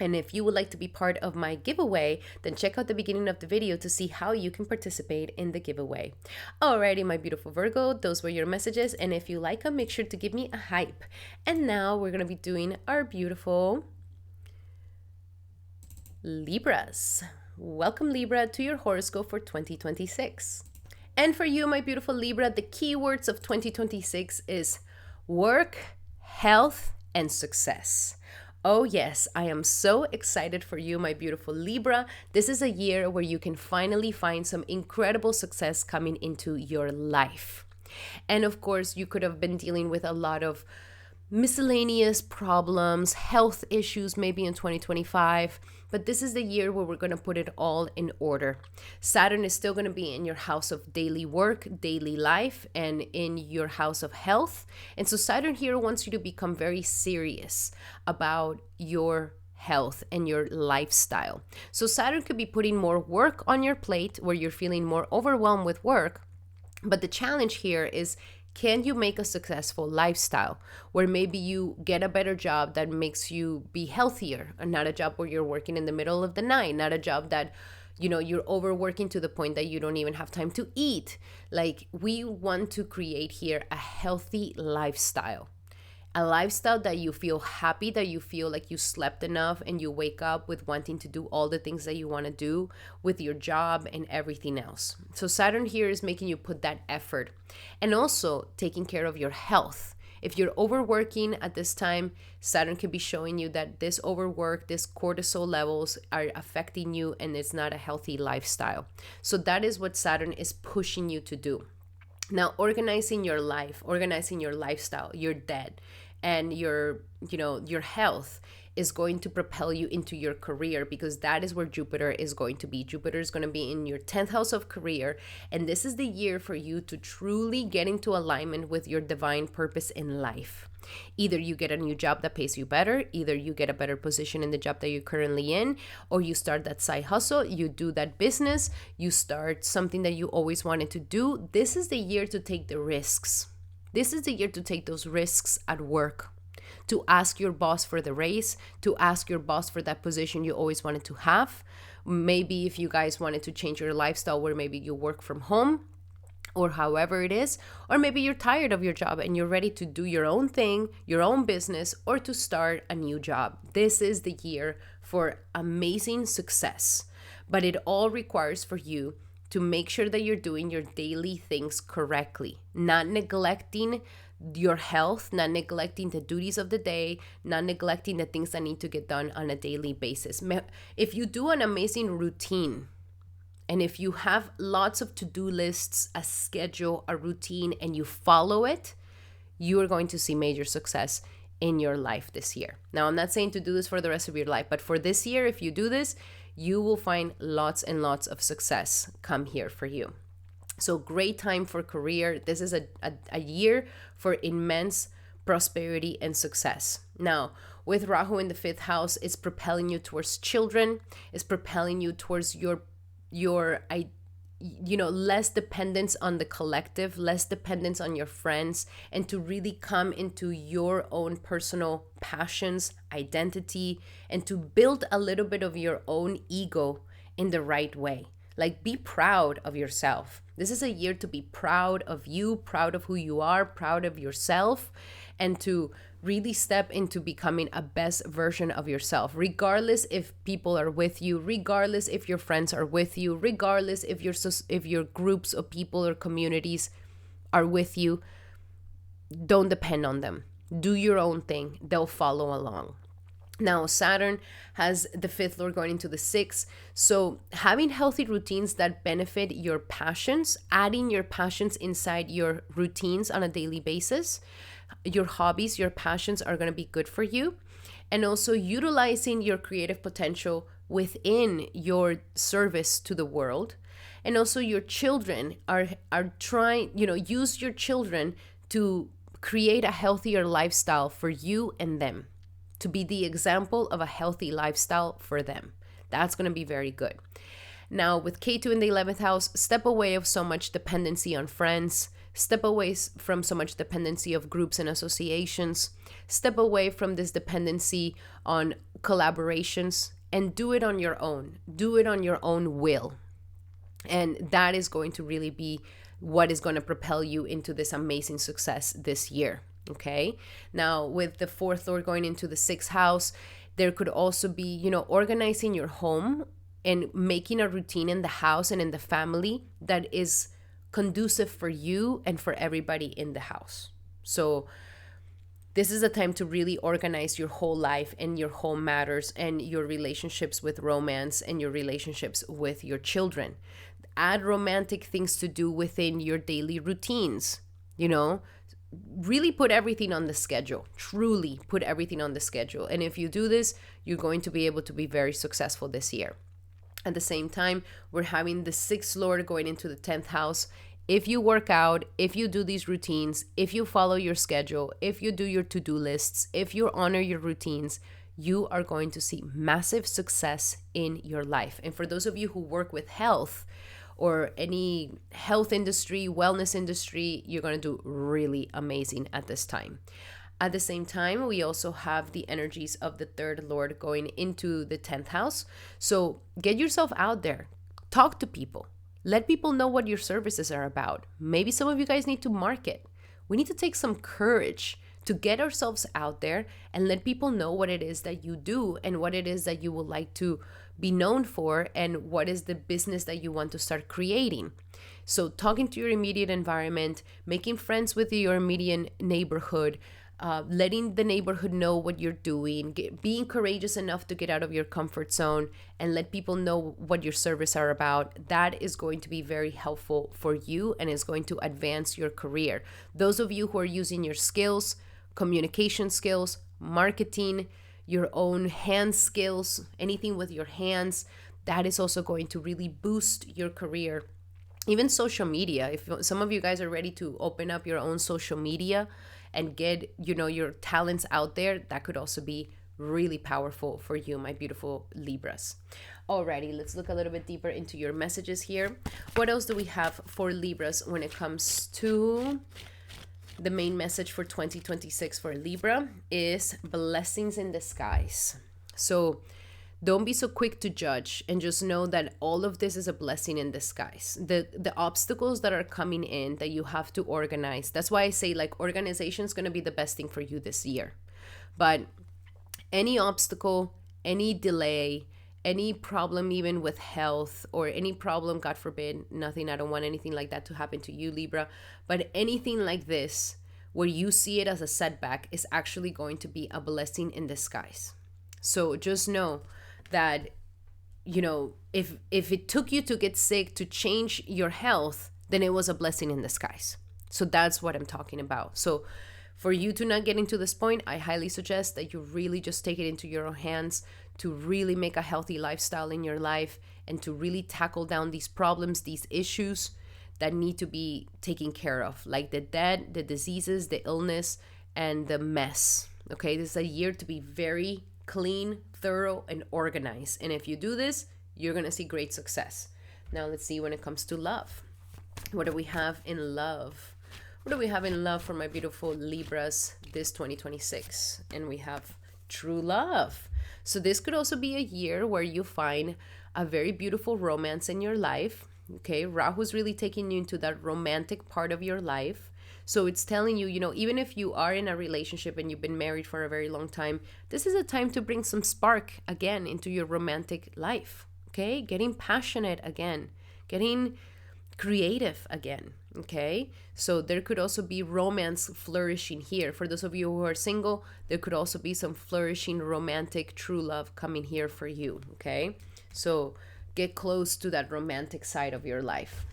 And if you would like to be part of my giveaway, then check out the beginning of the video to see how you can participate in the giveaway. Alrighty, my beautiful Virgo, those were your messages. And if you like them, make sure to give me a hype. And now we're going to be doing our beautiful Libras. Welcome, Libra, to your horoscope for 2026. And for you, my beautiful Libra, the keywords of 2026 is work, health, and success. Oh yes, I am so excited for you, my beautiful Libra. This is a year where you can finally find some incredible success coming into your life. And of course, you could have been dealing with a lot of miscellaneous problems, health issues maybe in 2025, but this is the year where we're going to put it all in order. Saturn is still going to be in your house of daily work, daily life, and in your house of health. And so Saturn here wants you to become very serious about your health and your lifestyle. So Saturn could be putting more work on your plate where you're feeling more overwhelmed with work. But the challenge here is, can you make a successful lifestyle where maybe you get a better job that makes you be healthier, and not a job where you're working in the middle of the night, not a job that, you're overworking to the point that you don't even have time to eat. Like, we want to create here a healthy lifestyle. A lifestyle that you feel happy, that you feel like you slept enough, and you wake up with wanting to do all the things that you want to do with your job and everything else. So Saturn here is making you put that effort, and also taking care of your health. If you're overworking at this time, Saturn could be showing you that this overwork, this cortisol levels are affecting you, and it's not a healthy lifestyle. So that is what Saturn is pushing you to do. Now, organizing your life, organizing your lifestyle, your debt, and your health is going to propel you into your career, because that is where Jupiter is going to be. Jupiter is going to be in your 10th house of career, and this is the year for you to truly get into alignment with your divine purpose in life. Either you get a new job that pays you better, either you get a better position in the job that you're currently in, or you start that side hustle, you do that business, you start something that you always wanted to do. This is the year to take the risks. This is the year to take those risks at work, to ask your boss for the raise, to ask your boss for that position you always wanted to have. Maybe if you guys wanted to change your lifestyle where maybe you work from home, or however it is, or maybe you're tired of your job and you're ready to do your own thing, your own business, or to start a new job. This is the year for amazing success, but it all requires for you to make sure that you're doing your daily things correctly, not neglecting your health, not neglecting the duties of the day, not neglecting the things that need to get done on a daily basis. If you do an amazing routine, and if you have lots of to-do lists, a schedule, a routine, and you follow it, you are going to see major success in your life this year. Now, I'm not saying to do this for the rest of your life, but for this year, if you do this, you will find lots and lots of success come here for you. So great time for career. This is a year for immense prosperity and success. Now, with Rahu in the 5th house, it's propelling you towards children. It's propelling you towards your less dependence on the collective, less dependence on your friends, and to really come into your own personal passions, identity, and to build a little bit of your own ego in the right way. Like, be proud of yourself. This is a year to be proud of you, proud of who you are, proud of yourself, and to really step into becoming a best version of yourself, regardless if people are with you, regardless if your friends are with you, regardless if your groups of people or communities are with you. Don't depend on them. Do your own thing. They'll follow along. Now, Saturn has the 5th lord going into the 6th. So having healthy routines that benefit your passions, adding your passions inside your routines on a daily basis, your hobbies, your passions are going to be good for you. And also utilizing your creative potential within your service to the world. And also your children are trying, use your children to create a healthier lifestyle for you and them, to be the example of a healthy lifestyle for them. That's going to be very good. Now, with K2 in the 11th house, step away of so much dependency on friends. Step away from so much dependency of groups and associations. Step away from this dependency on collaborations, and do it on your own. Do it on your own will. And that is going to really be what is going to propel you into this amazing success this year. Okay. Now, with the fourth lord going into the sixth house, there could also be, organizing your home and making a routine in the house and in the family that is conducive for you and for everybody in the house. So this is a time to really organize your whole life and your home matters and your relationships with romance and your relationships with your children. Add romantic things to do within your daily routines, really put everything on the schedule. Truly put everything on the schedule. And if you do this, you're going to be able to be very successful this year. At the same time, we're having the sixth lord going into the 10th house. If you work out, if you do these routines, if you follow your schedule, if you do your to-do lists, if you honor your routines, you are going to see massive success in your life. And for those of you who work with health or any health industry, wellness industry, you're going to do really amazing at this time. At the same time, we also have the energies of the third lord going into the 10th house. So get yourself out there. Talk to people. Let people know what your services are about. Maybe some of you guys need to market. We need to take some courage to get ourselves out there and let people know what it is that you do and what it is that you would like to be known for and what is the business that you want to start creating. So talking to your immediate environment, making friends with your immediate neighborhood, letting the neighborhood know what you're doing, being courageous enough to get out of your comfort zone and let people know what your services are about. That is going to be very helpful for you and is going to advance your career. Those of you who are using your skills, communication skills, marketing, your own hand skills, anything with your hands, that is also going to really boost your career. Even social media, if some of you guys are ready to open up your own social media and get, your talents out there, that could also be really powerful for you, my beautiful Libras. Alrighty, let's look a little bit deeper into your messages here. What else do we have for Libras when it comes to the main message for 2026 for Libra is blessings in disguise. So don't be so quick to judge and just know that all of this is a blessing in disguise. The obstacles that are coming in that you have to organize. That's why I say organization is going to be the best thing for you this year. But any obstacle, any delay, any problem even with health or any problem, God forbid, nothing, I don't want anything like that to happen to you, Libra, but anything like this where you see it as a setback is actually going to be a blessing in disguise. So just know that, if it took you to get sick to change your health, then it was a blessing in disguise. So that's what I'm talking about. So for you to not get into this point, I highly suggest that you really just take it into your own hands to really make a healthy lifestyle in your life and to really tackle down these problems, these issues that need to be taken care of, like the debt, the diseases, the illness, and the mess. Okay, this is a year to be very clean, thorough, and organized. And if you do this, you're going to see great success. Now let's see when it comes to love. What do we have in love? What do we have in love for my beautiful Libras this 2026? And we have true love. So this could also be a year where you find a very beautiful romance in your life. Okay, Rahu's really taking you into that romantic part of your life. So it's telling you, even if you are in a relationship and you've been married for a very long time, this is a time to bring some spark again into your romantic life. Okay, getting passionate again, getting creative again. Okay, so there could also be romance flourishing here. For those of you who are single, there could also be some flourishing romantic true love coming here for you. Okay, so get close to that romantic side of your life.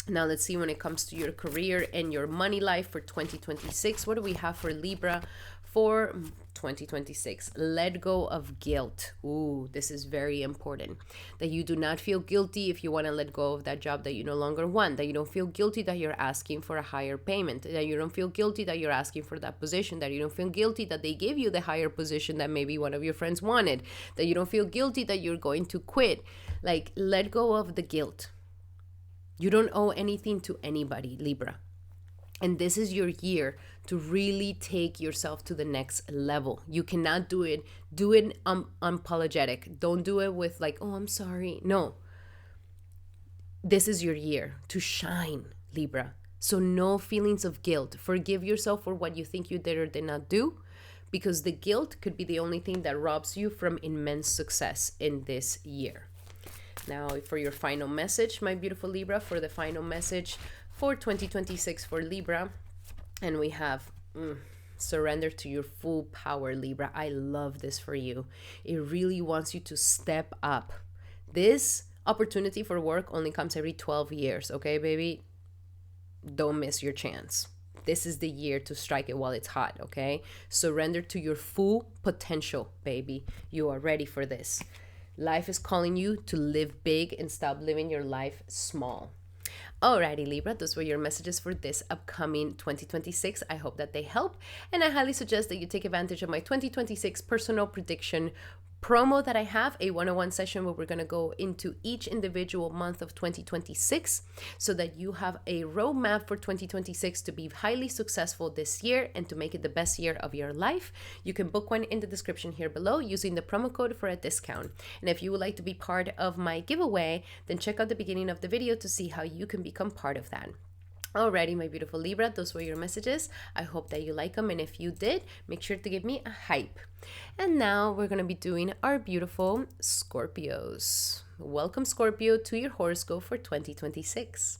Now let's see when it comes to your career and your money life for 2026. What do we have for Libra for 2026? Let go of guilt. Ooh, this is very important. That you do not feel guilty if you want to let go of that job that you no longer want. That you don't feel guilty that you're asking for a higher payment. That you don't feel guilty that you're asking for that position. That you don't feel guilty that they gave you the higher position that maybe one of your friends wanted. That you don't feel guilty that you're going to quit. Let go of the guilt. You don't owe anything to anybody, Libra. And this is your year to really take yourself to the next level. You cannot do it unapologetic. Don't do it with like, oh, I'm sorry. No, this is your year to shine, Libra. So no feelings of guilt. Forgive yourself for what you think you did or did not do, because the guilt could be the only thing that robs you from immense success in this year. Now, for your final message, my beautiful Libra, for the final message for 2026 for Libra, and we have surrender to your full power, Libra. I love this for you. It really wants you to step up. This opportunity for work only comes every 12 years, okay, baby? Don't miss your chance. This is the year to strike it while it's hot, okay? Surrender to your full potential, baby. You are ready for this. Life is calling you to live big and stop living your life small. Alrighty, Libra, those were your messages for this upcoming 2026. I hope that they help, and I highly suggest that you take advantage of my 2026 personal prediction promo that I have, a one-on-one session where we're going to go into each individual month of 2026 so that you have a roadmap for 2026 to be highly successful this year and to make it the best year of your life. You can book one in the description here below using the promo code for a discount. And if you would like to be part of my giveaway, then check out the beginning of the video to see how you can become part of that. Alrighty, my beautiful Libra, those were your messages. I hope that you like them, and if you did, make sure to give me a hype. And now we're going to be doing our beautiful Scorpios. Welcome, Scorpio, to your horoscope for 2026.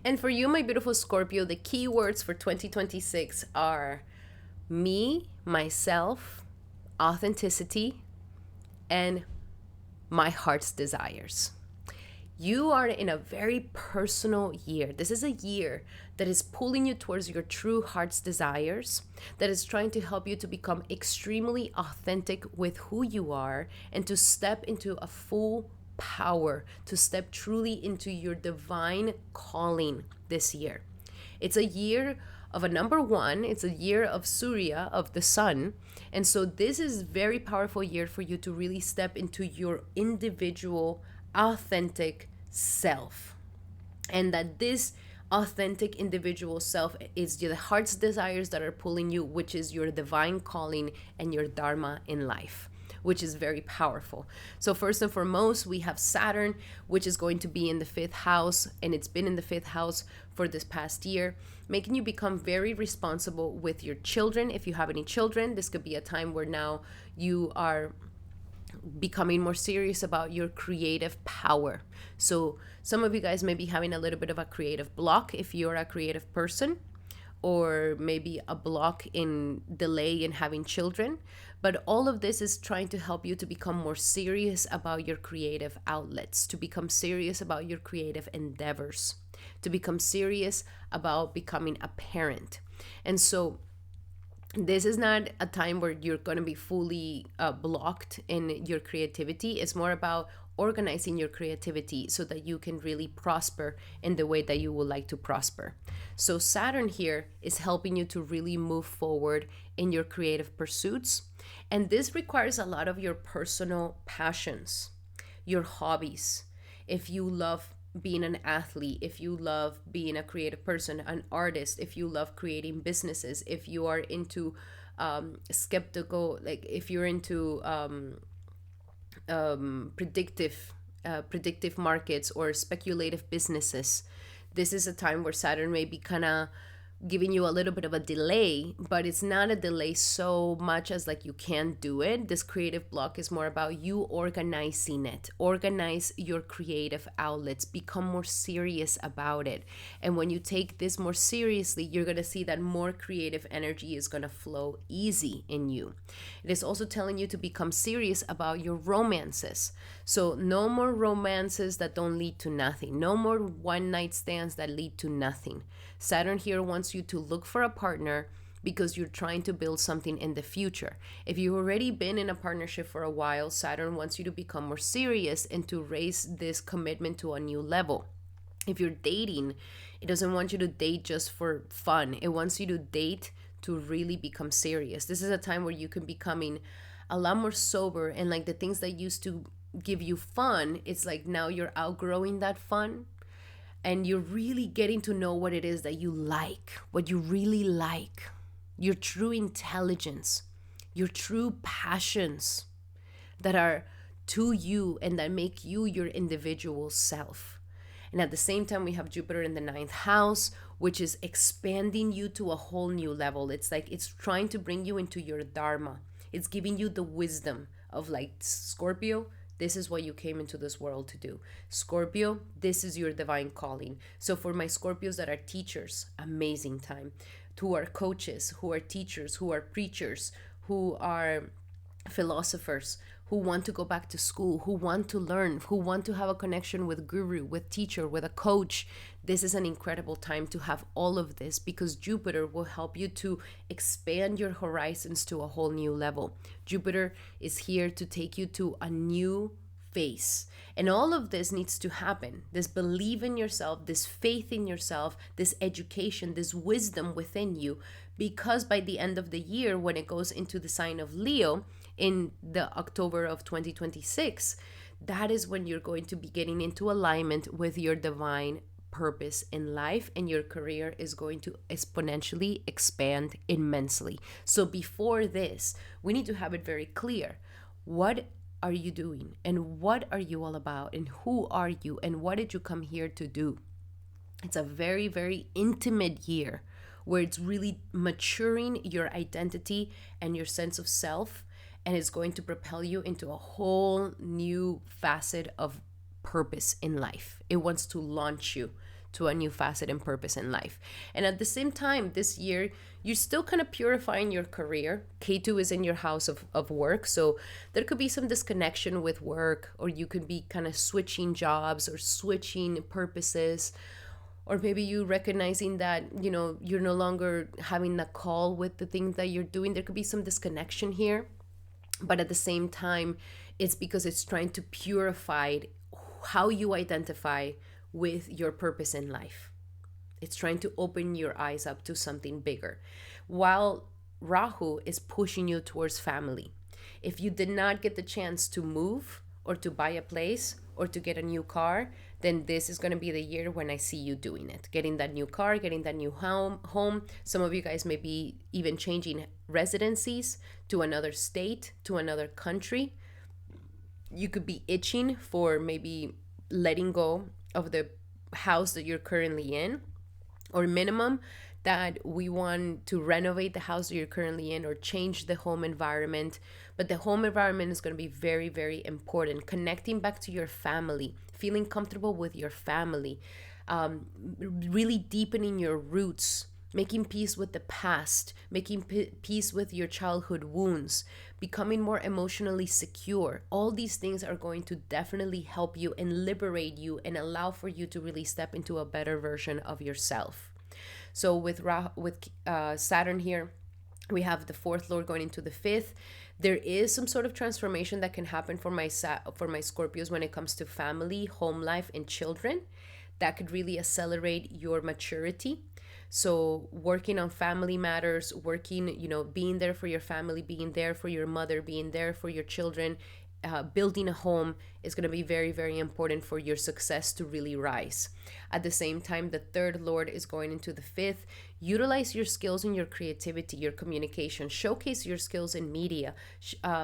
And for you, my beautiful Scorpio, the key words for 2026 are me, myself, authenticity, and my heart's desires. You are in a very personal year. This is a year that is pulling you towards your true heart's desires, that is trying to help you to become extremely authentic with who you are and to step into a full power, to step truly into your divine calling this year. It's a year of a number one. It's a year of Surya, of the sun. And so this is a very powerful year for you to really step into your individual authentic self, and that this authentic individual self is the heart's desires that are pulling you, which is your divine calling and your dharma in life, which is very powerful. So first and foremost, we have Saturn, which is going to be in the 5th house, and it's been in the 5th house for this past year, making you become very responsible with your children. If you have any children, this could be a time where now you are becoming more serious about your creative power. So some of you guys may be having a little bit of a creative block if you're a creative person, or maybe a block in delay in having children. But all of this is trying to help you to become more serious about your creative outlets, to become serious about your creative endeavors, to become serious about becoming a parent. And so this is not a time where you're going to be fully blocked in your creativity. It's more about organizing your creativity so that you can really prosper in the way that you would like to prosper. So Saturn here is helping you to really move forward in your creative pursuits. And this requires a lot of your personal passions, your hobbies. If you love being an athlete, if you love being a creative person, an artist, if you love creating businesses, if you are into skeptical, like if you're into predictive markets or speculative businesses, this is a time where Saturn may be kind of giving you a little bit of a delay, but it's not a delay so much as like you can't do it. This creative block is more about you organizing it. Organize your creative outlets. Become more serious about it. And when you take this more seriously, you're going to see that more creative energy is going to flow easy in you. It is also telling you to become serious about your romances. So no more romances that don't lead to nothing. No more one-night stands that lead to nothing. Saturn here wants you to look for a partner because you're trying to build something in the future. If you've already been in a partnership for a while, Saturn wants you to become more serious and to raise this commitment to a new level. If you're dating, it doesn't want you to date just for fun. It wants you to date to really become serious. This is a time where you can becoming a lot more sober, and like the things that used to give you fun, it's like now you're outgrowing that fun. and you're really getting to know what it is that you like, what you really like, your true intelligence, your true passions that are to you and that make you your individual self. And at the same time, we have Jupiter in the ninth house, which is expanding you to a whole new level. It's like it's trying to bring you into your dharma. It's giving you the wisdom of like Scorpio. This is what you came into this world to do. Scorpio, this is your divine calling. So for my Scorpios that are teachers, amazing time. Who are coaches, who are teachers, who are preachers, who are philosophers, who want to go back to school, who want to learn, who want to have a connection with guru, with teacher, with a coach. This is an incredible time to have all of this, because Jupiter will help you to expand your horizons to a whole new level. Jupiter is here to take you to a new phase. And all of this needs to happen. This belief in yourself, this faith in yourself, this education, this wisdom within you, because by the end of the year, when it goes into the sign of Leo in the October of 2026, that is when you're going to be getting into alignment with your divine purpose in life, and your career is going to exponentially expand immensely. So before this, we need to have it very clear. What are you doing, and what are you all about, and who are you, and what did you come here to do? It's a very, very intimate year where it's really maturing your identity and your sense of self, and it's going to propel you into a whole new facet of purpose in life. It wants to launch you to a new facet and purpose in life. And at the same time, this year, you're still kind of purifying your career. K2 is in your house of work. So there could be some disconnection with work, or you could be kind of switching jobs or switching purposes. Or maybe you recognizing that, you're no longer having a call with the things that you're doing. There could be some disconnection here. But at the same time, it's because it's trying to purify how you identify with your purpose in life. It's trying to open your eyes up to something bigger. While Rahu is pushing you towards family. If you did not get the chance to move or to buy a place or to get a new car, then this is going to be the year when I see you doing it. Getting that new car, getting that new home. Some of you guys may be even changing residencies to another state, to another country. You could be itching for maybe letting go of the house that you're currently in, or minimum that we want to renovate the house that you're currently in or change the home environment. But the home environment is going to be very, very important. Connecting back to your family, feeling comfortable with your family, really deepening your roots, making peace with the past, making peace with your childhood wounds, becoming more emotionally secure. All these things are going to definitely help you and liberate you and allow for you to really step into a better version of yourself. So with Saturn here, we have the fourth lord going into the fifth. There is some sort of transformation that can happen for my Scorpios when it comes to family, home life, and children. That could really accelerate your maturity. So working on family matters, being there for your family, being there for your mother, being there for your children, building a home is going to be very, very important for your success to really rise. At the same time, the third lord is going into the fifth. Utilize your skills and your creativity, your communication. Showcase your skills in media.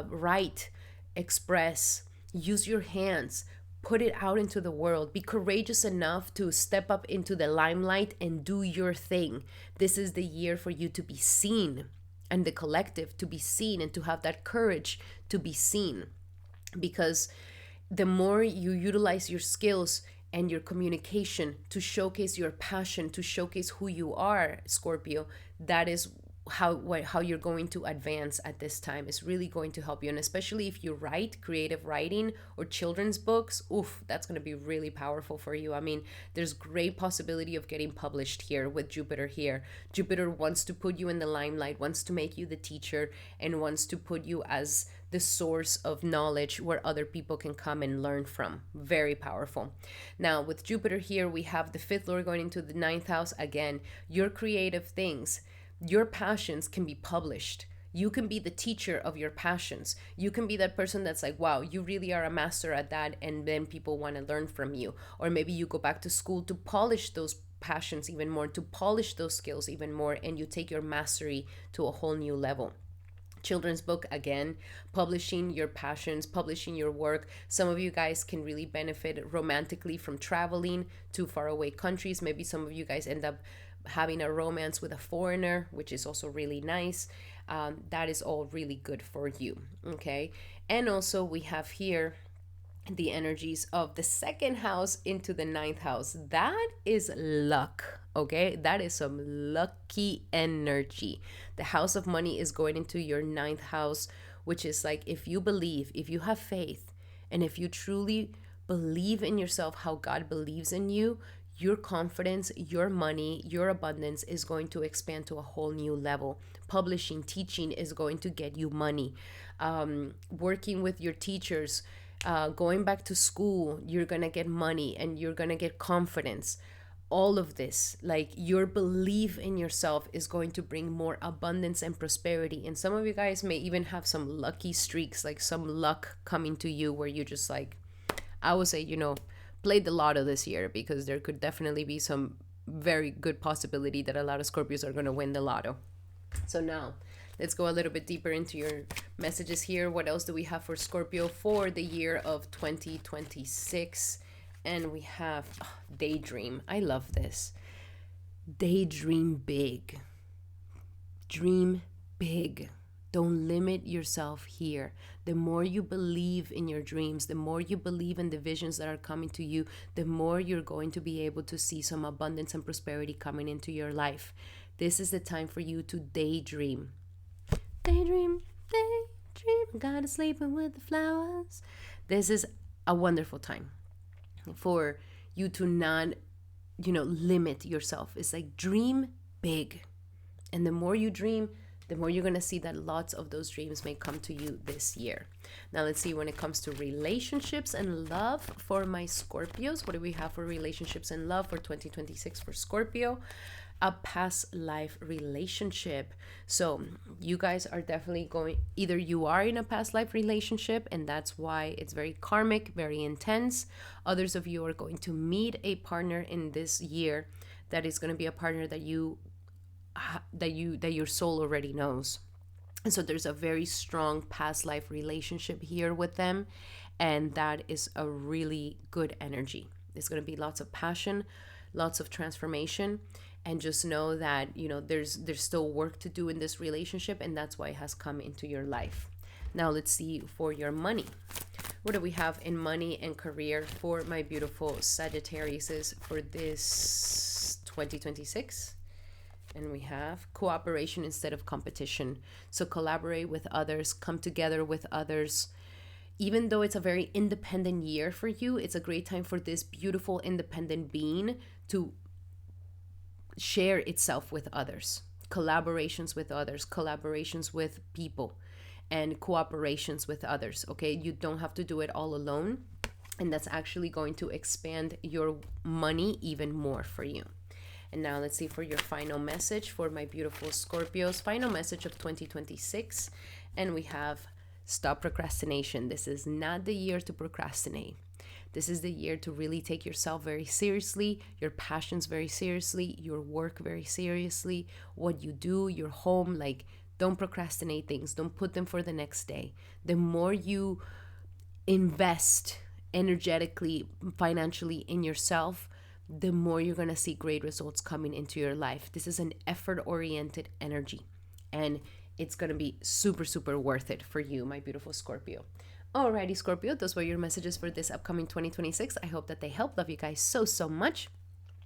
Write, express, use your hands. Put it out into the world. Be courageous enough to step up into the limelight and do your thing. This is the year for you to be seen, and the collective to be seen, and to have that courage to be seen. Because the more you utilize your skills and your communication to showcase your passion, to showcase who you are, Scorpio, that is how you're going to advance at this time. Is really going to help you. And especially if you write creative writing or children's books, that's going to be really powerful for you. I mean, there's great possibility of getting published here with Jupiter here. Jupiter wants to put you in the limelight, wants to make you the teacher, and wants to put you as the source of knowledge where other people can come and learn from. Very powerful. Now with Jupiter here, we have the fifth lord going into the ninth house. Again, your creative things, your passions can be published. You can be the teacher of your passions. You can be that person that's like, wow, you really are a master at that, and then people want to learn from you. Or maybe you go back to school to polish those passions even more, to polish those skills even more, and you take your mastery to a whole new level. Children's book, again, publishing your passions, publishing your work. Some of you guys can really benefit romantically from traveling to faraway countries. Maybe some of you guys end up having a romance with a foreigner, which is also really nice. That is all really good for you. Okay. And also we have here the energies of the second house into the ninth house. That is luck. Okay, that is some lucky energy. The house of money is going into your ninth house, which is like, if you believe, if you have faith, and if you truly believe in yourself how God believes in you, your confidence, your money, your abundance is going to expand to a whole new level. Publishing, teaching is going to get you money. Working with your teachers, going back to school, you're gonna get money and you're gonna get confidence. All of this, like, your belief in yourself is going to bring more abundance and prosperity. And some of you guys may even have some lucky streaks, like some luck coming to you where you just, like, I would say, play the lotto this year, because there could definitely be some very good possibility that a lot of Scorpios are going to win the lotto. So now let's go a little bit deeper into your messages here. What else do we have for Scorpio for the year of 2026? And we have daydream. I love this. Daydream big. Dream big. Don't limit yourself here. The more you believe in your dreams, the more you believe in the visions that are coming to you, the more you're going to be able to see some abundance and prosperity coming into your life. This is the time for you to daydream. Daydream, daydream. Gotta sleeping with the flowers. This is a wonderful time for you to not, limit yourself. It's like, dream big. And the more you dream, the more you're going to see that lots of those dreams may come to you this year. Now let's see, when it comes to relationships and love for my Scorpios, what do we have for relationships and love for 2026 for Scorpio? A past life relationship. So you guys are definitely either you are in a past life relationship, and that's why it's very karmic, very intense. Others of you are going to meet a partner in this year that is going to be a partner that your soul already knows. And so there's a very strong past life relationship here with them, and that is a really good energy. There's going to be lots of passion, lots of transformation, and just know that there's still work to do in this relationship, and that's why it has come into your life. Now let's see for your money. What do we have in money and career for my beautiful Sagittariuses for this 2026? And we have cooperation instead of competition. So collaborate with others, come together with others. Even though it's a very independent year for you, it's a great time for this beautiful independent being to share itself with others. Collaborations with others, collaborations with people, and cooperations with others. Okay, you don't have to do it all alone. And that's actually going to expand your money even more for you. And now let's see for your final message for my beautiful Scorpios, final message of 2026. And we have stop procrastination. This is not the year to procrastinate. This is the year to really take yourself very seriously, your passions very seriously, your work very seriously, what you do, your home. Like, don't procrastinate things. Don't put them for the next day. The more you invest energetically, financially in yourself, the more you're going to see great results coming into your life. This is an effort-oriented energy, and it's going to be super, super worth it for you, my beautiful Scorpio. Alrighty, Scorpio, those were your messages for this upcoming 2026. I hope that they help. Love you guys so, so much.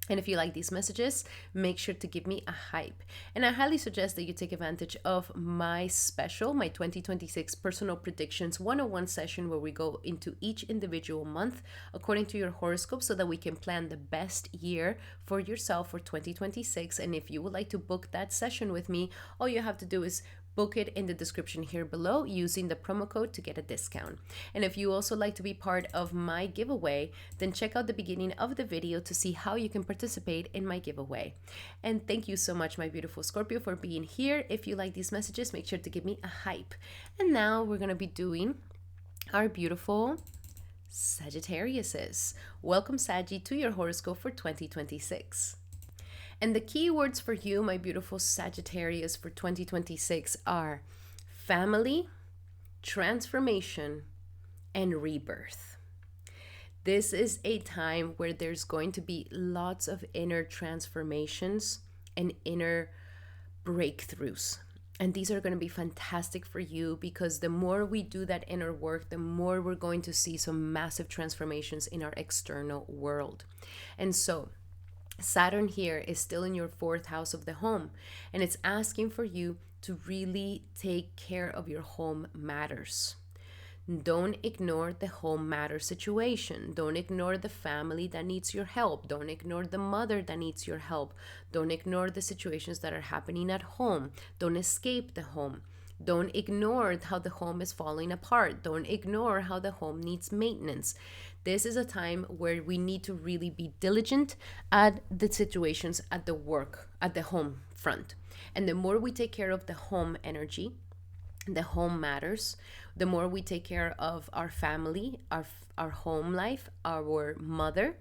And if you like these messages, make sure to give me a hype. And I highly suggest that you take advantage of my special, my 2026 Personal Predictions 101 session, where we go into each individual month according to your horoscope so that we can plan the best year for yourself for 2026. And if you would like to book that session with me, all you have to do is Book it in the description here below using the promo code to get a discount. And if you also like to be part of my giveaway, then check out the beginning of the video to see how you can participate in my giveaway. And thank you so much, my beautiful Scorpio, for being here. If you like these messages, make sure to give me a hype. And now we're going to be doing our beautiful Sagittariuses. Welcome, Saggy, to your horoscope for 2026. And the keywords for you, my beautiful Sagittarius, for 2026 are family, transformation, and rebirth. This is a time where there's going to be lots of inner transformations and inner breakthroughs. And these are going to be fantastic for you because the more we do that inner work, the more we're going to see some massive transformations in our external world. And so Saturn here is still in your 4th house of the home, and it's asking for you to really take care of your home matters. Don't ignore the home matter situation. Don't ignore the family that needs your help. Don't ignore the mother that needs your help. Don't ignore the situations that are happening at home. Don't escape the home. Don't ignore how the home is falling apart. Don't ignore how the home needs maintenance. This is a time where we need to really be diligent at the situations at the work, at the home front. And the more we take care of the home energy, the home matters, the more we take care of our family, our home life, our mother,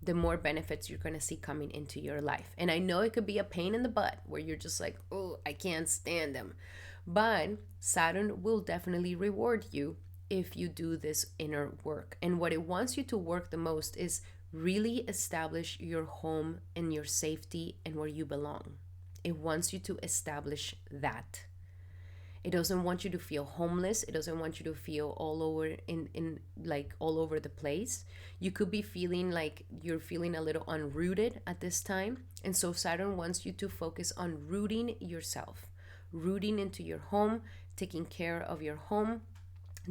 the more benefits you're going to see coming into your life. And I know it could be a pain in the butt where you're just like, oh, I can't stand them. But Saturn will definitely reward you if you do this inner work. And what it wants you to work the most is really establish your home and your safety and where you belong. It wants you to establish that. It doesn't want you to feel homeless. It doesn't want you to feel all over in like all over the place. You could be feeling like you're feeling a little unrooted at this time. And so Saturn wants you to focus on rooting yourself, rooting into your home, taking care of your home,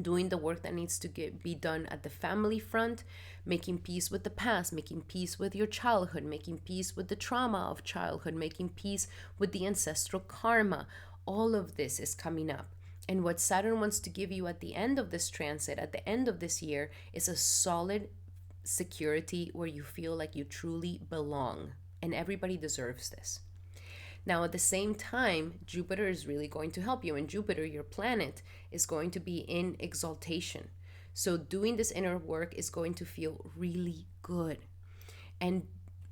doing the work that needs to be done at the family front, making peace with the past, making peace with your childhood, making peace with the trauma of childhood, making peace with the ancestral karma. All of this is coming up. And what Saturn wants to give you at the end of this transit, at the end of this year, is a solid security where you feel like you truly belong. And everybody deserves this. Now, at the same time, Jupiter is really going to help you. And Jupiter, your planet, is going to be in exaltation. So doing this inner work is going to feel really good. And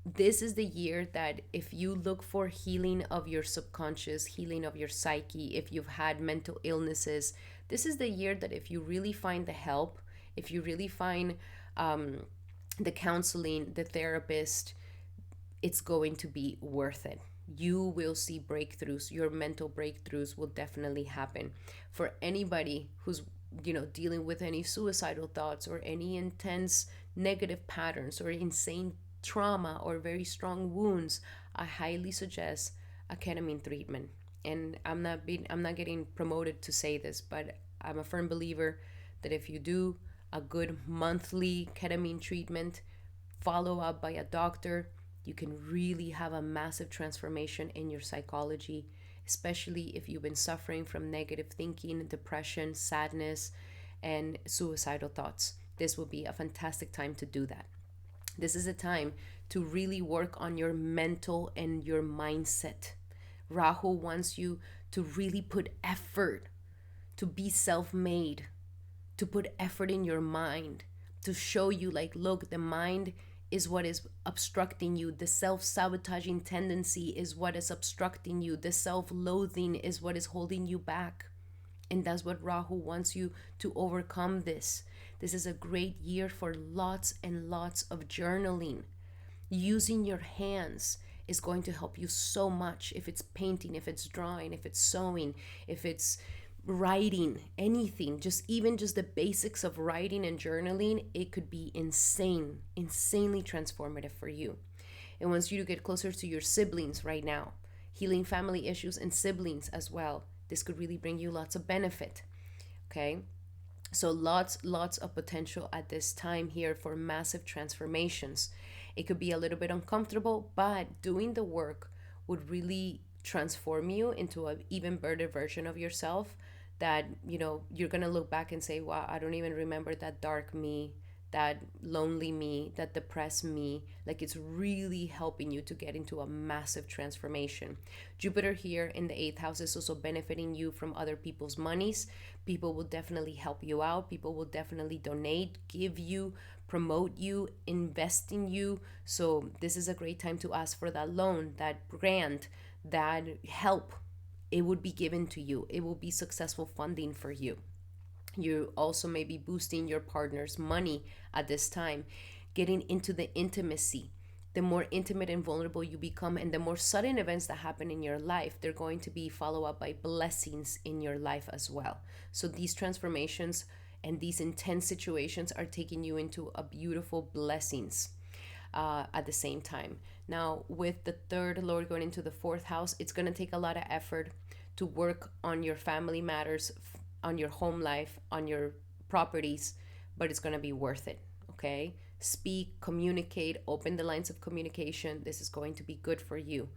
this is the year that if you look for healing of your subconscious, healing of your psyche, if you've had mental illnesses, this is the year that if you really find the help, if you really find the counseling, the therapist, it's going to be worth it. You will see breakthroughs. Your mental breakthroughs will definitely happen. For anybody who's dealing with any suicidal thoughts or any intense negative patterns or insane trauma or very strong wounds, I highly suggest a ketamine treatment. And I'm not getting promoted to say this, but I'm a firm believer that if you do a good monthly ketamine treatment, follow up by a doctor, you can really have a massive transformation in your psychology, especially if you've been suffering from negative thinking, depression, sadness, and suicidal thoughts. This will be a fantastic time to do that. This is a time to really work on your mental and your mindset. Rahu wants you to really put effort, to be self-made, to put effort in your mind, to show you like, look, the mind is what is obstructing you. The self-sabotaging tendency is what is obstructing you. The self-loathing is what is holding you back. And that's what Rahu wants you to overcome this. This is a great year for lots and lots of journaling. Using your hands is going to help you so much. If it's painting, if it's drawing, if it's sewing, if it's writing, anything, even just the basics of writing and journaling, it could be insanely transformative for you. It wants you to get closer to your siblings right now, healing family issues and siblings as well. This could really bring you lots of benefit. Okay, so lots of potential at this time here for massive transformations. It could be a little bit uncomfortable, but doing the work would really transform you into an even better version of yourself, that, you know, you're going to look back and say, wow, I don't even remember that dark me, that lonely me, that depressed me. Like, it's really helping you to get into a massive transformation. Jupiter here in the 8th house is also benefiting you from other people's monies. People will definitely help you out. People will definitely donate, give you, promote you, invest in you. So this is a great time to ask for that loan, that grant, that help. It would be given to you. It will be successful funding for you. You also may be boosting your partner's money at this time, getting into the intimacy. The more intimate and vulnerable you become, and the more sudden events that happen in your life, they're going to be followed up by blessings in your life as well. So these transformations and these intense situations are taking you into a beautiful blessings at the same time. Now, with the 3rd Lord going into the 4th house, it's going to take a lot of effort to work on your family matters, on your home life, on your properties, but it's going to be worth it. Okay? Speak, communicate, open the lines of communication. This is going to be good for you.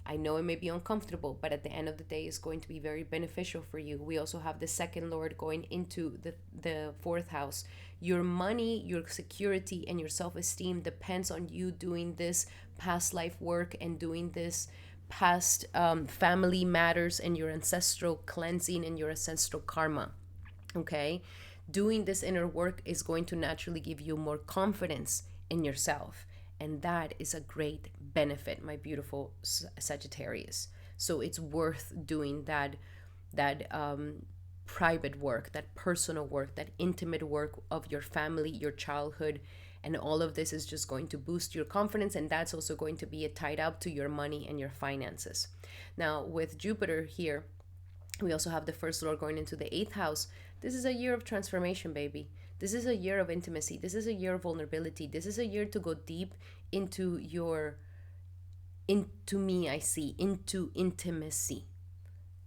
I know it may be uncomfortable, but at the end of the day, it's going to be very beneficial for you. We also have the 2nd Lord going into the 4th house. Your money, your security, and your self-esteem depends on you doing this past life work and doing this past family matters and your ancestral cleansing and your ancestral karma. Okay? Doing this inner work is going to naturally give you more confidence in yourself. And that is a great benefit, my beautiful Sagittarius. So it's worth doing that private work, that personal work, that intimate work of your family, your childhood. And all of this is just going to boost your confidence. And that's also going to be tied up to your money and your finances. Now, with Jupiter here, we also have the 1st Lord going into the 8th house. This is a year of transformation, baby. This is a year of intimacy. This is a year of vulnerability. This is a year to go deep into into intimacy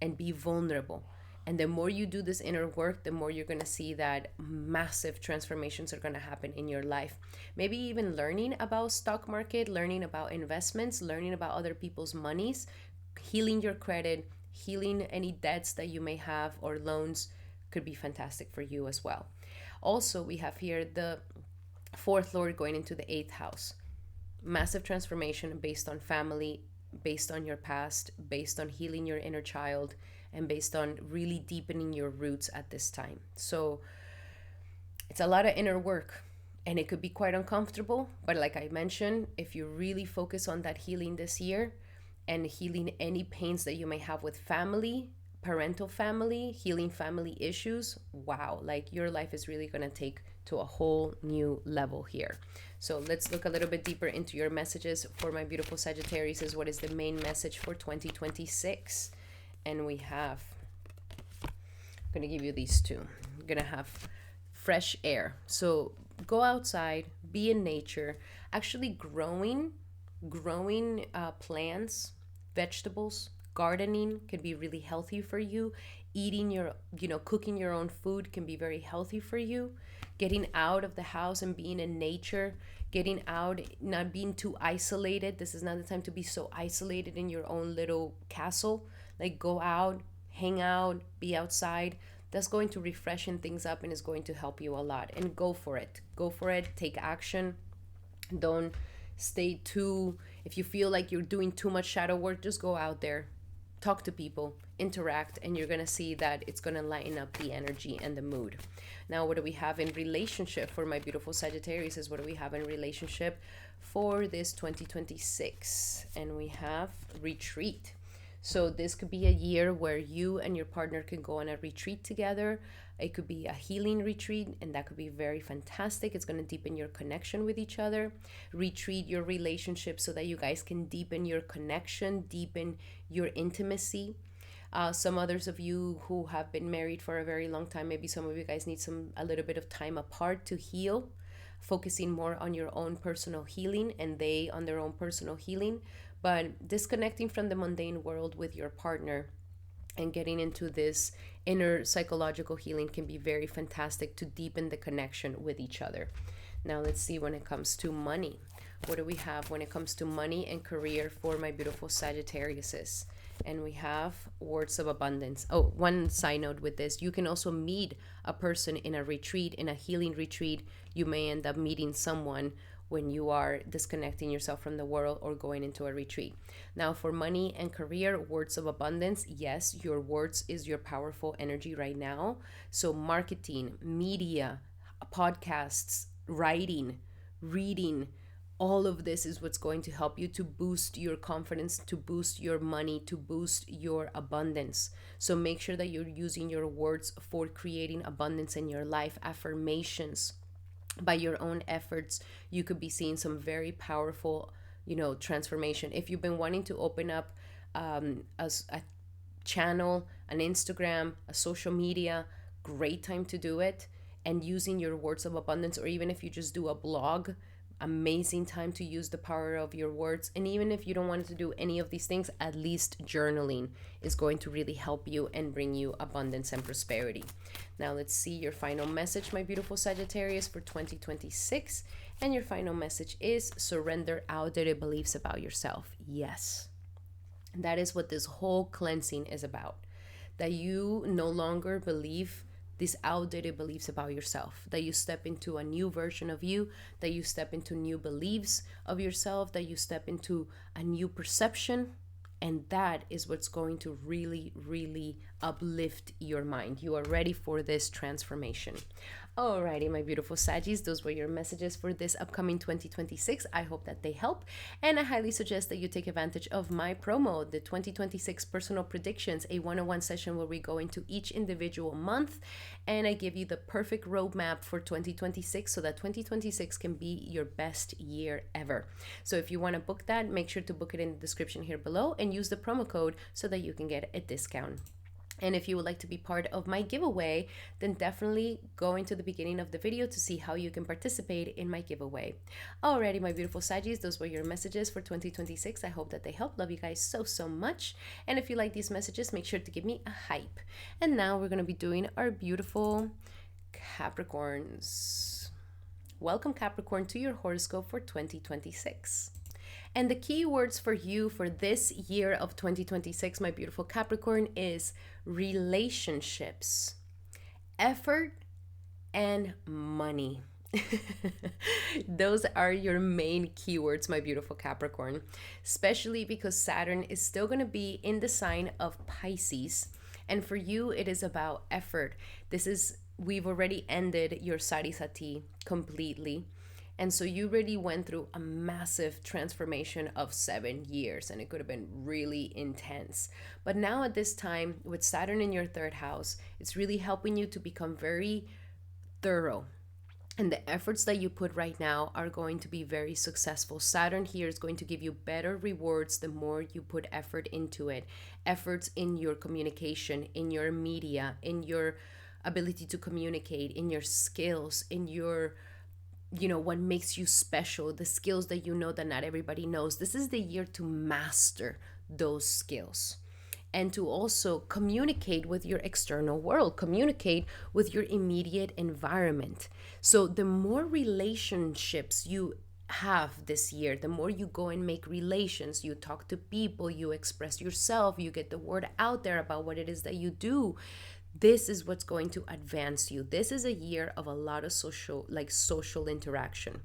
and be vulnerable. And the more you do this inner work, the more you're going to see that massive transformations are going to happen in your life. Maybe even learning about stock market, learning about investments, learning about other people's monies, healing your credit, healing any debts that you may have or loans could be fantastic for you as well. Also, we have here the 4th Lord going into the 8th house. Massive transformation based on family, based on your past, based on healing your inner child, and based on really deepening your roots at this time. So it's a lot of inner work, and it could be quite uncomfortable. But like I mentioned, if you really focus on that healing this year and healing any pains that you may have with family, parental family, healing family issues, wow, like your life is really going to take to a whole new level here. So let's look a little bit deeper into your messages for my beautiful Sagittarius. What is the main message for 2026? And we have, I'm going to give you these two. I'm going to have fresh air. So go outside, be in nature, actually growing plants, vegetables, gardening can be really healthy for you. Eating cooking your own food can be very healthy for you. Getting out of the house and being in nature, getting out, not being too isolated. This is not the time to be so isolated in your own little castle. Like, go out, hang out, be outside. That's going to refreshen things up and is going to help you a lot. And go for it. Go for it. Take action. Don't stay too, if you feel like you're doing too much shadow work, just go out there. Talk to people, interact, and you're going to see that it's going to lighten up the energy and the mood. Now, what do we have in relationship for my beautiful Sagittarius? What do we have in relationship for this 2026? And we have retreat. So this could be a year where you and your partner can go on a retreat together. It could be a healing retreat, and that could be very fantastic. It's going to deepen your connection with each other. Retreat your relationship so that you guys can deepen your connection, deepen your intimacy. Some others of you who have been married for a very long time, maybe some of you guys need a little bit of time apart to heal, focusing more on your own personal healing and they on their own personal healing. But disconnecting from the mundane world with your partner and getting into this inner psychological healing can be very fantastic to deepen the connection with each other. Now let's see when it comes to money. What do we have when it comes to money and career for my beautiful Sagittariuses? And we have words of abundance. Oh, one side note with this, you can also meet a person in a retreat, in a healing retreat. You may end up meeting someone when you are disconnecting yourself from the world or going into a retreat. Now, for money and career, words of abundance, yes, your words is your powerful energy right now. So marketing, media, podcasts, writing, reading, all of this is what's going to help you to boost your confidence, to boost your money, to boost your abundance. So make sure that you're using your words for creating abundance in your life, affirmations. By your own efforts, you could be seeing some very powerful, transformation. If you've been wanting to open up as a channel, an Instagram, a social media, great time to do it. And using your words of abundance, or even if you just do a blog, amazing time to use the power of your words. And even if you don't want to do any of these things, at least journaling is going to really help you and bring you abundance and prosperity. Now let's see your final message, my beautiful Sagittarius, for 2026. And your final message is surrender outdated beliefs about yourself. Yes, that is what this whole cleansing is about. That you no longer believe these outdated beliefs about yourself, that you step into a new version of you, that you step into new beliefs of yourself, that you step into a new perception. And that is what's going to really, really uplift your mind. You are ready for this transformation. Alrighty, my beautiful Saggies, those were your messages for this upcoming 2026. I hope that they help. And I highly suggest that you take advantage of my promo, the 2026 Personal Predictions, a one-on-one session where we go into each individual month. And I give you the perfect roadmap for 2026 so that 2026 can be your best year ever. So if you want to book that, make sure to book it in the description here below and use the promo code so that you can get a discount. And if you would like to be part of my giveaway, then definitely go into the beginning of the video to see how you can participate in my giveaway. Alrighty, my beautiful Saggies, those were your messages for 2026. I hope that they help. Love you guys so, so much. And if you like these messages, make sure to give me a hype. And now we're going to be doing our beautiful Capricorns. Welcome, Capricorn, to your horoscope for 2026. And the key words for you for this year of 2026, my beautiful Capricorn, is relationships, effort, and money. Those are your main keywords, my beautiful Capricorn, especially because Saturn is still going to be in the sign of Pisces. And for you, it is about effort. We've already ended your Sarisati completely. And so you really went through a massive transformation of 7 years, and it could have been really intense. But now at this time, with Saturn in your third house, it's really helping you to become very thorough. And the efforts that you put right now are going to be very successful. Saturn here is going to give you better rewards the more you put effort into it. Efforts in your communication, in your media, in your ability to communicate, in your skills, in your what makes you special, the skills that that not everybody knows. This is the year to master those skills and to also communicate with your external world, communicate with your immediate environment. So the more relationships you have this year, the more you go and make relations, you talk to people, you express yourself, you get the word out there about what it is that you do. This is what's going to advance you. This is a year of a lot of social interaction,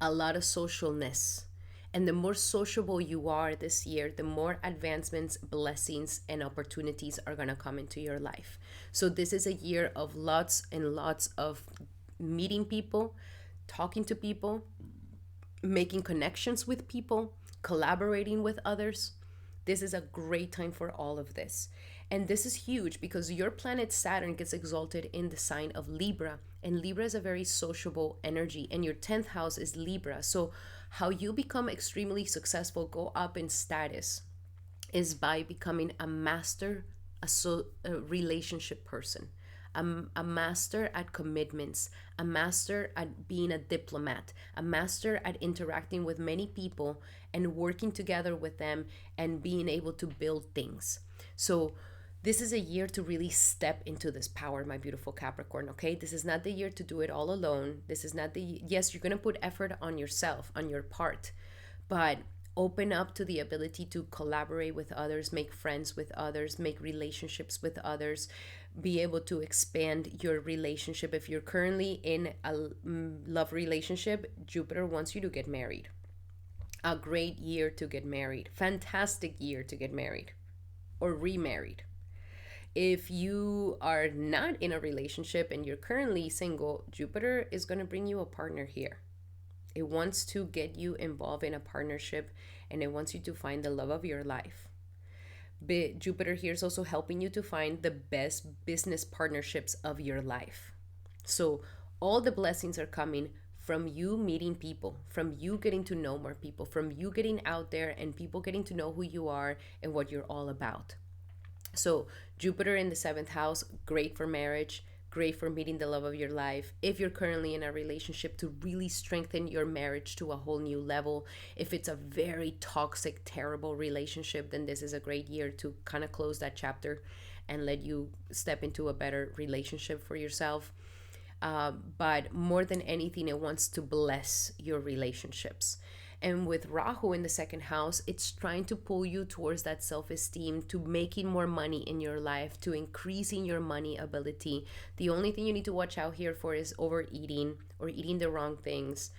a lot of socialness. And the more sociable you are this year, the more advancements, blessings, and opportunities are going to come into your life. So this is a year of lots and lots of meeting people, talking to people, making connections with people, collaborating with others. This is a great time for all of this. And this is huge because your planet Saturn gets exalted in the sign of Libra. And Libra is a very sociable energy. And your 10th house is Libra. So how you become extremely successful, go up in status, is by becoming a master, a relationship person. A master at commitments, a master at being a diplomat, a master at interacting with many people and working together with them and being able to build things. So this is a year to really step into this power, my beautiful Capricorn, okay? This is not the year to do it all alone. This is not yes, you're going to put effort on yourself, on your part, but open up to the ability to collaborate with others, make friends with others, make relationships with others, be able to expand your relationship. If you're currently in a love relationship, Jupiter wants you to get married. A great year to get married. Fantastic year to get married or remarried. If you are not in a relationship and you're currently single, Jupiter is going to bring you a partner here. It wants to get you involved in a partnership, and it wants you to find the love of your life. But Jupiter here is also helping you to find the best business partnerships of your life. So all the blessings are coming from you meeting people, from you getting to know more people, from you getting out there and people getting to know who you are and what you're all about. So Jupiter in the 7th house, great for marriage, great for meeting the love of your life. If you're currently in a relationship, to really strengthen your marriage to a whole new level. If it's a very toxic, terrible relationship, then this is a great year to kind of close that chapter and let you step into a better relationship for yourself. But more than anything, it wants to bless your relationships. And with Rahu in the 2nd house, it's trying to pull you towards that self-esteem, to making more money in your life, to increasing your money ability. The only thing you need to watch out here for is overeating or eating the wrong things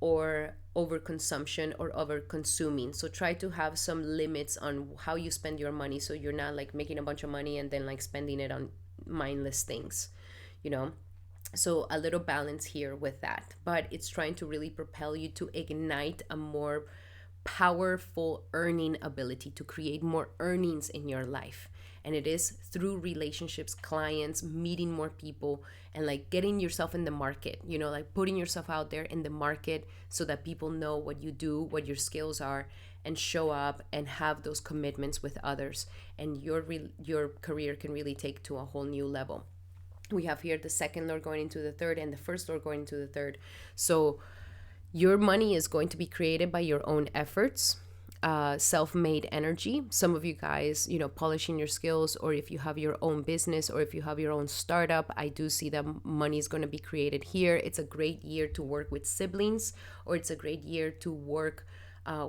or overconsumption or over-consuming. So try to have some limits on how you spend your money, so you're not like making a bunch of money and then like spending it on mindless things, you know? So a little balance here with that, but it's trying to really propel you to ignite a more powerful earning ability, to create more earnings in your life. And it is through relationships, clients, meeting more people, and like getting yourself in the market, you know, like putting yourself out there in the market so that people know what you do, what your skills are, and show up and have those commitments with others. And your career can really take to a whole new level. We have here the 2nd Lord going into the 3rd and the 1st Lord going into the 3rd. So your money is going to be created by your own efforts, self-made energy. Some of you guys, you know, polishing your skills, or if you have your own business or if you have your own startup, I do see that money is going to be created here. It's a great year to work with siblings, or it's a great year to work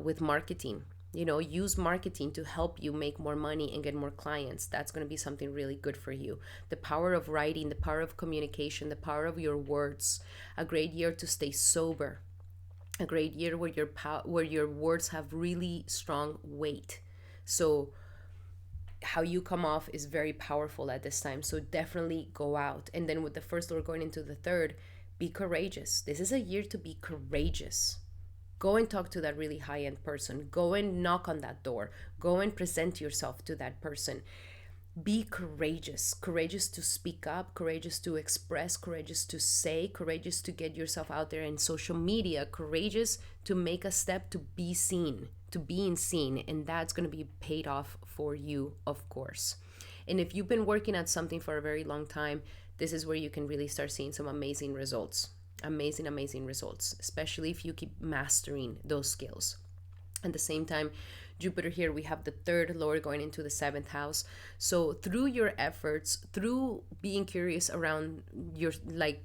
with marketing. You know, use marketing to help you make more money and get more clients. That's going to be something really good for you. The power of writing, the power of communication, the power of your words. A great year to stay sober. A great year where your words have really strong weight. So how you come off is very powerful at this time. So definitely go out. And then with the 1st Lord going into the 3rd, be courageous. This is a year to be courageous. Go and talk to that really high-end person. Go and knock on that door. Go and present yourself to that person. Be courageous. Courageous to speak up, courageous to express, courageous to say, courageous to get yourself out there in social media, courageous to make a step to be seen, to being seen. And that's going to be paid off for you, of course. And if you've been working at something for a very long time, this is where you can really start seeing some amazing results. Amazing results, especially if you keep mastering those skills. At the same time, Jupiter here, we have the 3rd Lord going into the 7th house. So through your efforts, through being curious around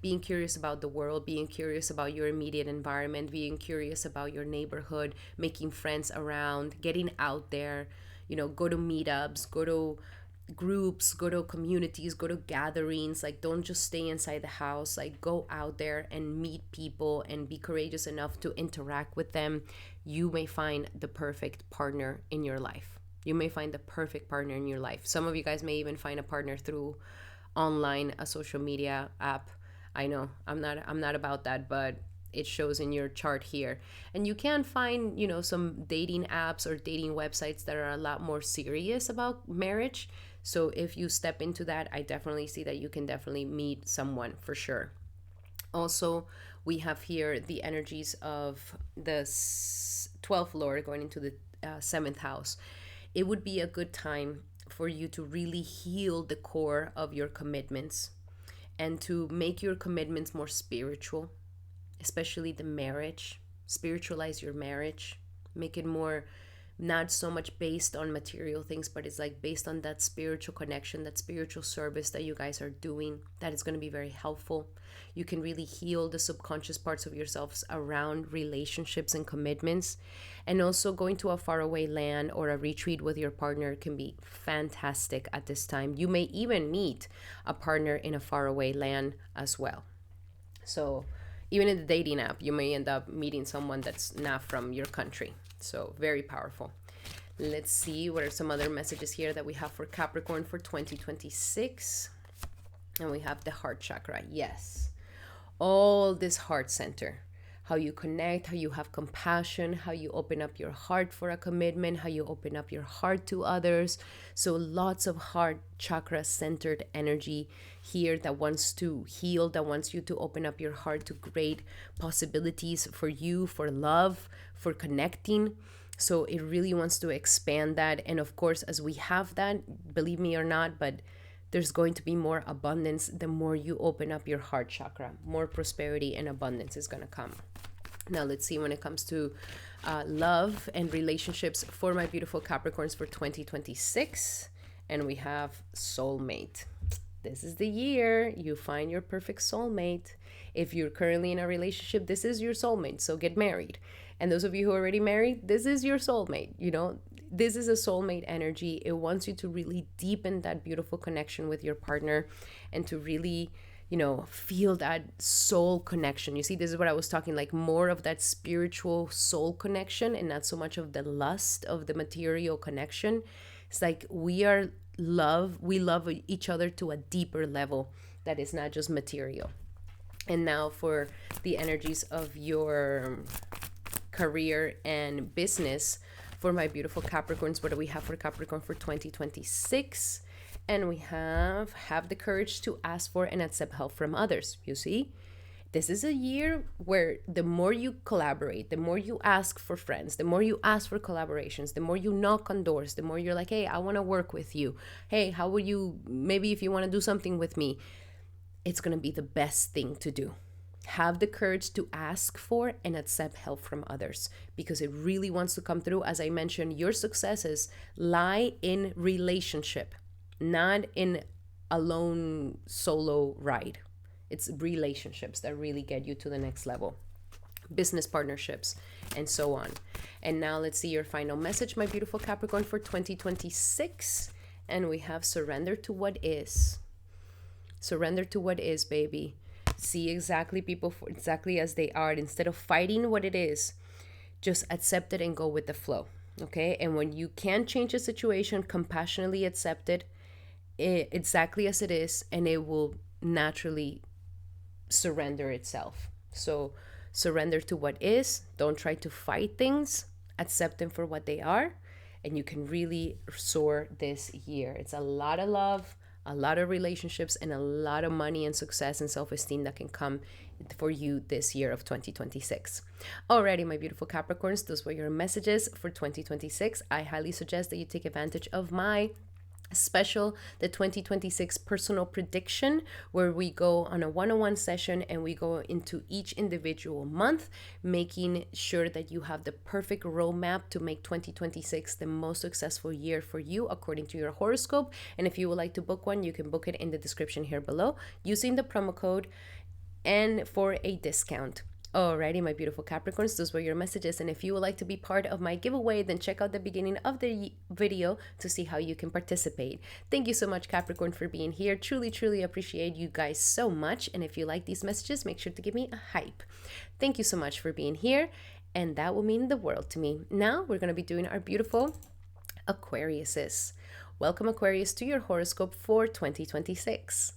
being curious about the world, being curious about your immediate environment, being curious about your neighborhood, making friends around, getting out there, you know, go to meetups, go to groups, go to communities, go to gatherings. Like, don't just stay inside the house. Like, go out there and meet people and be courageous enough to interact with them. You may find the perfect partner in your life. You may find the perfect partner in your life. Some of you guys may even find a partner through online, a social media app. I know I'm not about that, but it shows in your chart here. And you can find, you know, some dating apps or dating websites that are a lot more serious about marriage. So if you step into that, I definitely see that you can definitely meet someone for sure. Also, we have here the energies of the 12th Lord going into the 7th house. It would be a good time for you to really heal the core of your commitments and to make your commitments more spiritual, especially the marriage. Spiritualize your marriage, make it more not so much based on material things, but it's like based on that spiritual connection, that spiritual service that you guys are doing. That is going to be very helpful. You can really heal the subconscious parts of yourselves around relationships and commitments. And also going to a faraway land or a retreat with your partner can be fantastic at this time. You may even meet a partner in a faraway land as well. So even in the dating app, you may end up meeting someone that's not from your country. So very powerful. Let's see what are some other messages here that we have for Capricorn for 2026. And we have the heart chakra. Yes. All this heart center. How you connect, how you have compassion, how you open up your heart for a commitment, how you open up your heart to others. So lots of heart chakra centered energy here that wants to heal, that wants you to open up your heart to great possibilities for you, for love, for connecting. So it really wants to expand that. And of course, as we have that, believe me or not, but there's going to be more abundance the more you open up your heart chakra. More prosperity and abundance is going to come. Now let's see when it comes to love and relationships for my beautiful Capricorns for 2026. And we have soulmate. This is the year you find your perfect soulmate. If you're currently in a relationship, this is your soulmate. So get married. And those of you who are already married, this is your soulmate. You know, this is a soulmate energy. It wants you to really deepen that beautiful connection with your partner and to really, you know, feel that soul connection. You see, this is what I was talking, like more of that spiritual soul connection and not so much of the lust of the material connection. It's like we love each other to a deeper level that is not just material. And now for the energies of your career and business for my beautiful Capricorns. What do we have for Capricorn for 2026? And we have the courage to ask for and accept help from others. You see, this is a year where the more you collaborate, the more you ask for friends, the more you ask for collaborations, the more you knock on doors, the more you're like, hey, I want to work with you. Hey, how would you, maybe if you want to do something with me, it's going to be the best thing to do. Have the courage to ask for and accept help from others because it really wants to come through. As I mentioned, your successes lie in relationship, not in a lone solo ride. It's relationships that really get you to the next level. Business partnerships and so on. And now let's see your final message, my beautiful Capricorn, for 2026. And we have surrender to what is. Surrender to what is, baby. See exactly people for exactly as they are. Instead of fighting what it is, just accept it and go with the flow. Okay? And when you can't change a situation, compassionately accept it exactly as it is, and it will naturally surrender itself. So surrender to what is. Don't try to fight things. Accept them for what they are. And you can really soar this year. It's a lot of love, a lot of relationships, and a lot of money and success and self-esteem that can come for you this year of 2026. Alrighty, my beautiful Capricorns, those were your messages for 2026. I highly suggest that you take advantage of my special, the 2026 personal prediction, where we go on a one-on-one session and we go into each individual month, making sure that you have the perfect roadmap to make 2026 the most successful year for you according to your horoscope. And if you would like to book one, you can book it in the description here below using the promo code and for a discount. Alrighty, my beautiful Capricorns, those were your messages. And if you would like to be part of my giveaway, then check out the beginning of the video to see how you can participate. Thank you so much, Capricorn, for being here. Truly, truly appreciate you guys so much. And if you like these messages, make sure to give me a hype. Thank you so much for being here. And that will mean the world to me. Now we're going to be doing our beautiful Aquariuses. Welcome, Aquarius, to your horoscope for 2026.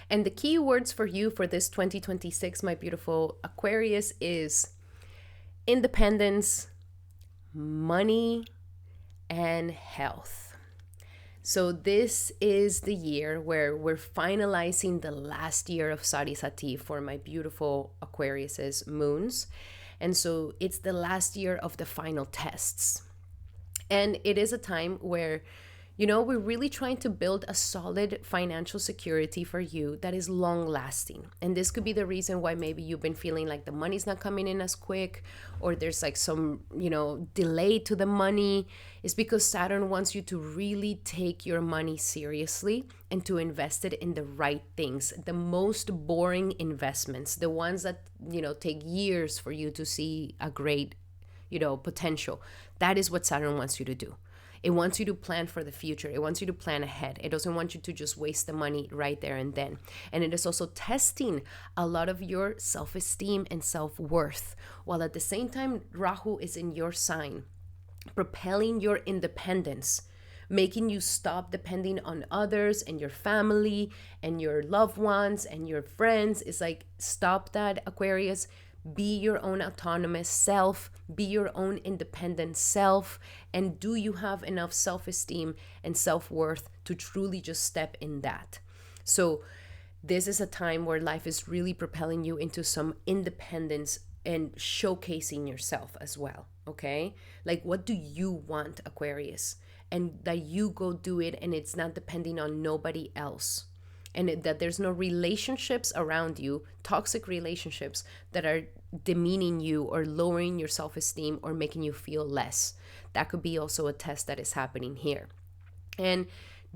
And the key words for you for this 2026, my beautiful Aquarius, is independence, money, and health. So this is the year where we're finalizing the last year of Sari Sati for my beautiful Aquarius's moons. And so it's the last year of the final tests. And it is a time where, We're really trying to build a solid financial security for you that is long lasting. And this could be the reason why maybe you've been feeling like the money's not coming in as quick, or there's like some, delay to the money. It's because Saturn wants you to really take your money seriously and to invest it in the right things, the most boring investments, the ones that, take years for you to see a great, potential. That is what Saturn wants you to do. It wants you to plan for the future. It wants you to plan ahead. It doesn't want you to just waste the money right there and then. And it is also testing a lot of your self-esteem and self-worth, while at the same time, Rahu is in your sign, propelling your independence, making you stop depending on others and your family and your loved ones and your friends. It's like, stop that, Aquarius. Be your own autonomous self, be your own independent self, and do you have enough self-esteem and self-worth to truly just step in that? So this is a time where life is really propelling you into some independence and showcasing yourself as well, okay? Like, what do you want, Aquarius? And that you go do it, and it's not depending on nobody else. And that there's no relationships around you, toxic relationships that are demeaning you or lowering your self-esteem or making you feel less. That could be also a test that is happening here. And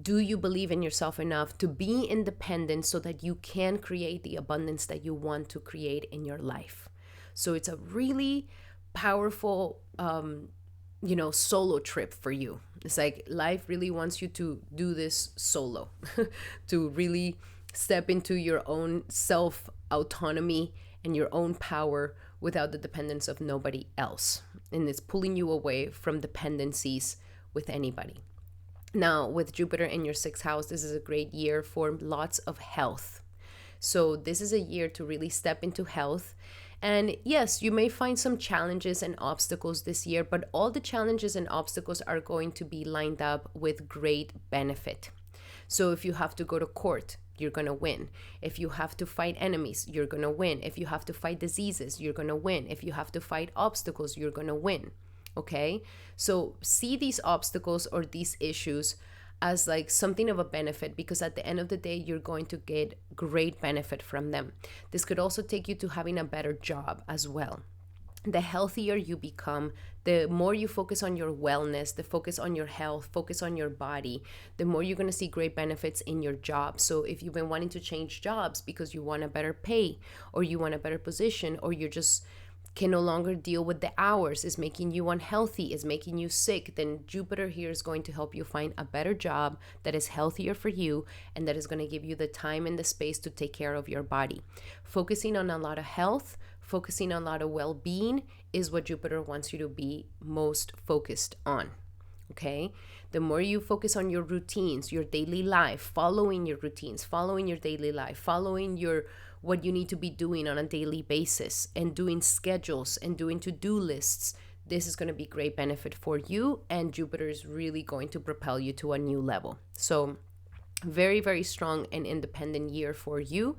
do you believe in yourself enough to be independent so that you can create the abundance that you want to create in your life? So it's a really powerful solo trip for you. It's like life really wants you to do this solo, to really step into your own self autonomy and your own power without the dependence of nobody else. And it's pulling you away from dependencies with anybody. Now, with Jupiter in your 6th house, this is a great year for lots of health. So this is a year to really step into health. And yes, you may find some challenges and obstacles this year, but all the challenges and obstacles are going to be lined up with great benefit. So if you have to go to court, you're going to win. If you have to fight enemies, you're going to win. If you have to fight diseases, you're going to win. If you have to fight obstacles, you're going to win. Okay? So see these obstacles or these issues as like something of a benefit, because at the end of the day, you're going to get great benefit from them. This could also take you to having a better job as well. The healthier you become, the more you focus on your wellness, the focus on your health, focus on your body, the more you're going to see great benefits in your job. So if you've been wanting to change jobs because you want a better pay, or you want a better position, or you're just can no longer deal with the hours, is making you unhealthy, is making you sick, then Jupiter here is going to help you find a better job that is healthier for you and that is going to give you the time and the space to take care of your body. Focusing on a lot of health, focusing on a lot of well-being is what Jupiter wants you to be most focused on. Okay? The more you focus on your routines, your daily life, following your routines, following your daily life, following what you need to be doing on a daily basis, and doing schedules and doing to-do lists, this is going to be great benefit for you, and Jupiter is really going to propel you to a new level. So very, very strong and independent year for you,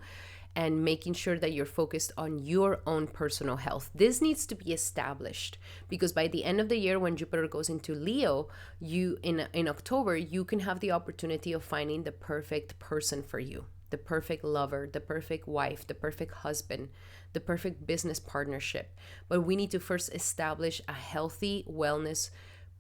and making sure that you're focused on your own personal health. This needs to be established, because by the end of the year, when Jupiter goes into Leo, you in October, you can have the opportunity of finding the perfect person for you, the perfect lover, the perfect wife, the perfect husband, the perfect business partnership. But we need to first establish a healthy wellness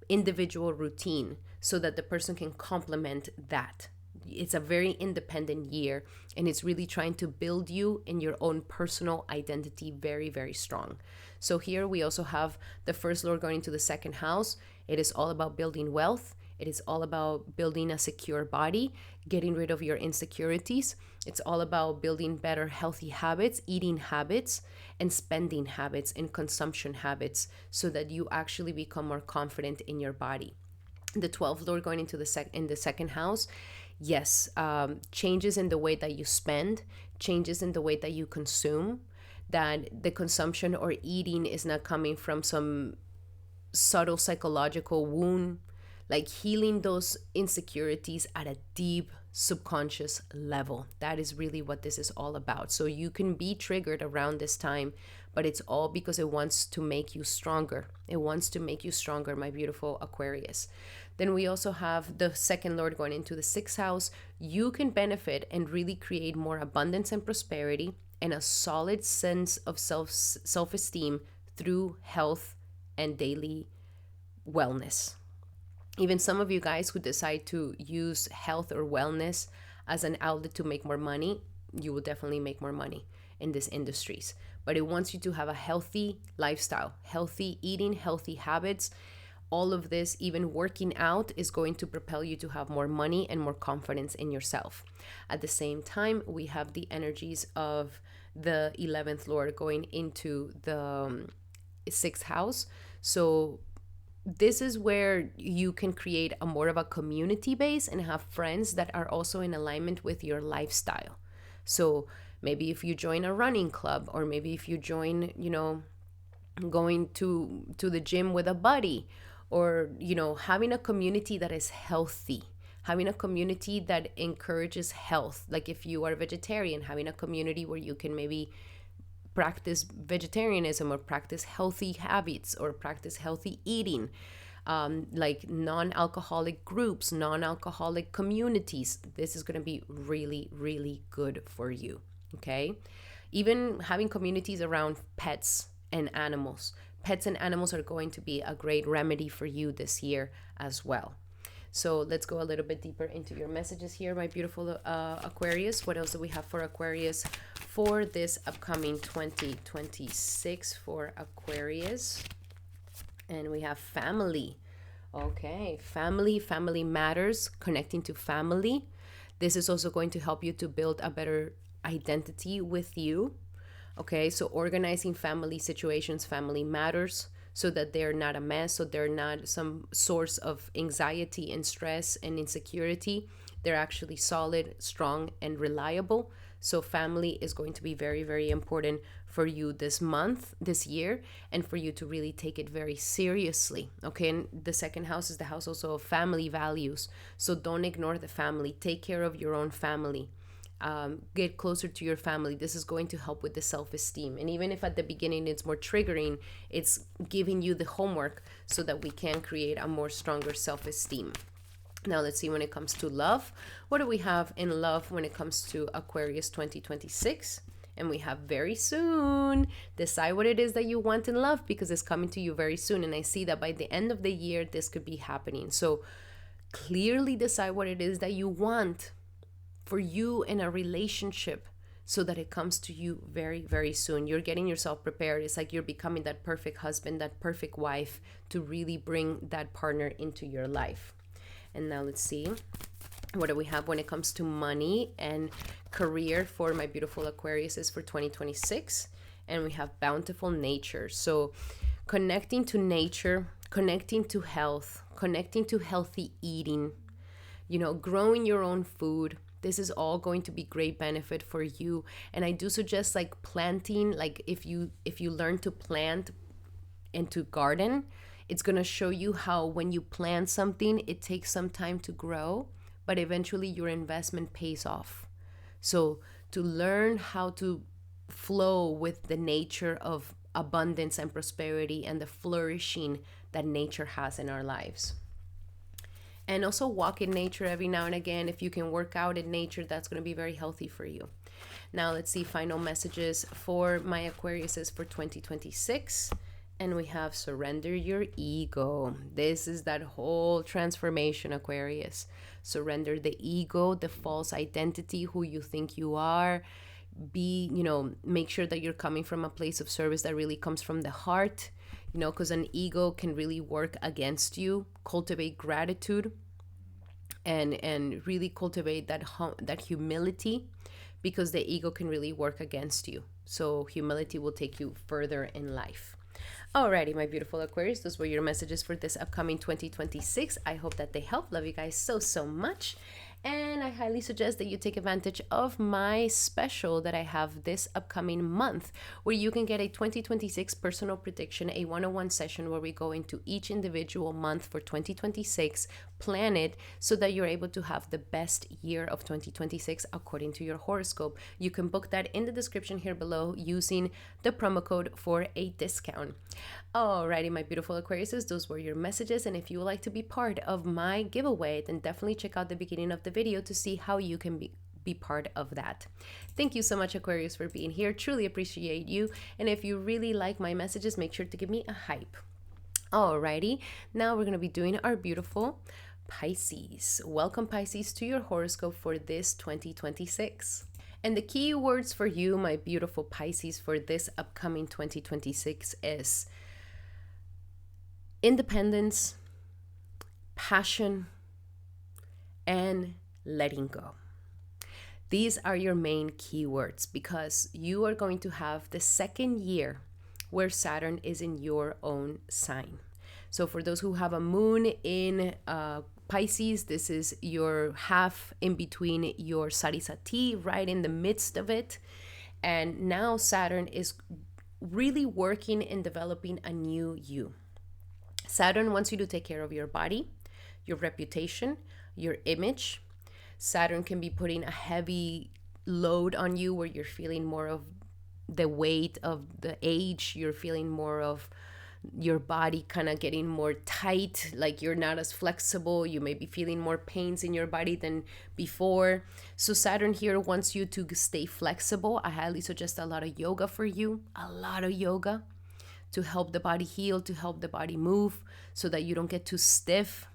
individual routine so that the person can complement that. It's a very independent year, and it's really trying to build you in your own personal identity very, very strong. So here we also have the first lord going into the 2nd house. It is all about building wealth. It is all about building a secure body, getting rid of your insecurities. It's all about building better healthy habits, eating habits, and spending habits and consumption habits, so that you actually become more confident in your body. The 12th lord going into the 2nd house. Yes, changes in the way that you spend, changes in the way that you consume, that the consumption or eating is not coming from some subtle psychological wound, like healing those insecurities at a deep subconscious level. That is really what this is all about. So you can be triggered around this time, but it's all because it wants to make you stronger. It wants to make you stronger, my beautiful Aquarius. Then we also have the second Lord going into the sixth house. You can benefit and really create more abundance and prosperity and a solid sense of self-esteem through health and daily wellness. Even some of you guys who decide to use health or wellness as an outlet to make more money, you will definitely make more money in these industries. But it wants you to have a healthy lifestyle, healthy eating, healthy habits. All of this, even working out, is going to propel you to have more money and more confidence in yourself. At the same time, we have the energies of the 11th Lord going into the sixth house. So this is where you can create a more of a community base and have friends that are also in alignment with your lifestyle. So maybe if you join a running club, or maybe if you join, going to the gym with a buddy, or, having a community that is healthy, having a community that encourages health. Like if you are a vegetarian, having a community where you can maybe practice vegetarianism or practice healthy habits or practice healthy eating, like non-alcoholic groups, non-alcoholic communities. This is going to be really, really good for you. Okay. Even having communities around pets and animals. Pets and animals are going to be a great remedy for you this year as well. So let's go a little bit deeper into your messages here, my beautiful Aquarius. What else do we have for Aquarius for this upcoming 2026 for Aquarius? And we have family. Okay, family matters, connecting to family. This is also going to help you to build a better identity with you. Okay, so organizing family situations, family matters, so that they're not a mess, so they're not some source of anxiety and stress and insecurity. They're actually solid, strong, and reliable. So family is going to be very, very important for you this month, this year, and for you to really take it very seriously. Okay, and the second house is the house also of family values. So don't ignore the family. Take care of your own family. Get closer to your family. This is going to help with the self-esteem. And even if at the beginning it's more triggering, it's giving you the homework so that we can create a more stronger self-esteem. Now let's see when it comes to love. What do we have in love when it comes to Aquarius 2026? And we have very soon. Decide what it is that you want in love, because it's coming to you very soon. And I see that by the end of the year, this could be happening. So clearly decide what it is that you want for you in a relationship, so that it comes to you very, very soon. You're getting yourself prepared. It's like you're becoming that perfect husband, that perfect wife, to really bring that partner into your life. And now let's see, what do we have when it comes to money and career for my beautiful Aquariuses for 2026? And we have bountiful nature. So connecting to nature, connecting to health, connecting to healthy eating, growing your own food. This is all going to be great benefit for you. And I do suggest like planting, like if you learn to plant and to garden, it's going to show you how when you plant something, it takes some time to grow, but eventually your investment pays off. So to learn how to flow with the nature of abundance and prosperity and the flourishing that nature has in our lives. And also walk in nature every now and again. If you can work out in nature, that's going to be very healthy for you. Now let's see final messages for my Aquariuses for 2026. And we have surrender your ego. This is that whole transformation, Aquarius. Surrender the ego, the false identity, who you think you are. Make sure that you're coming from a place of service that really comes from the heart. Because an ego can really work against you. Cultivate gratitude and really cultivate that humility, because the ego can really work against you. So humility will take you further in life. Alrighty, my beautiful Aquarius, those were your messages for this upcoming 2026. I hope that they help. Love you guys so, so much. And I highly suggest that you take advantage of my special that I have this upcoming month, where you can get a 2026 personal prediction, a one-on-one session where we go into each individual month for 2026, plan it so that you're able to have the best year of 2026 according to your horoscope. You can book that in the description here below using the promo code for a discount. Alrighty, my beautiful Aquariuses, those were your messages. And if you would like to be part of my giveaway, then definitely check out the beginning of the video to see how you can be part of that. Thank you so much, Aquarius, for being here. Truly appreciate you. And if you really like my messages, make sure to give me a hype. Alrighty, now we're going to be doing our beautiful Pisces. Welcome, Pisces, to your horoscope for this 2026. And the key words for you, my beautiful Pisces, for this upcoming 2026 is independence, passion, and letting go. These are your main keywords because you are going to have the second year where Saturn is in your own sign. So for those who have a moon in Pisces, this is your half in between your Sarisati, right in the midst of it. And now Saturn is really working in developing a new you. Saturn wants you to take care of your body, your reputation, your image. Saturn can be putting a heavy load on you where you're feeling more of the weight of the age. You're feeling more of your body kind of getting more tight, like you're not as flexible. You may be feeling more pains in your body than before. So Saturn here wants you to stay flexible. I highly suggest a lot of yoga for you, a lot of yoga to help the body heal, to help the body move so that you don't get too stiff,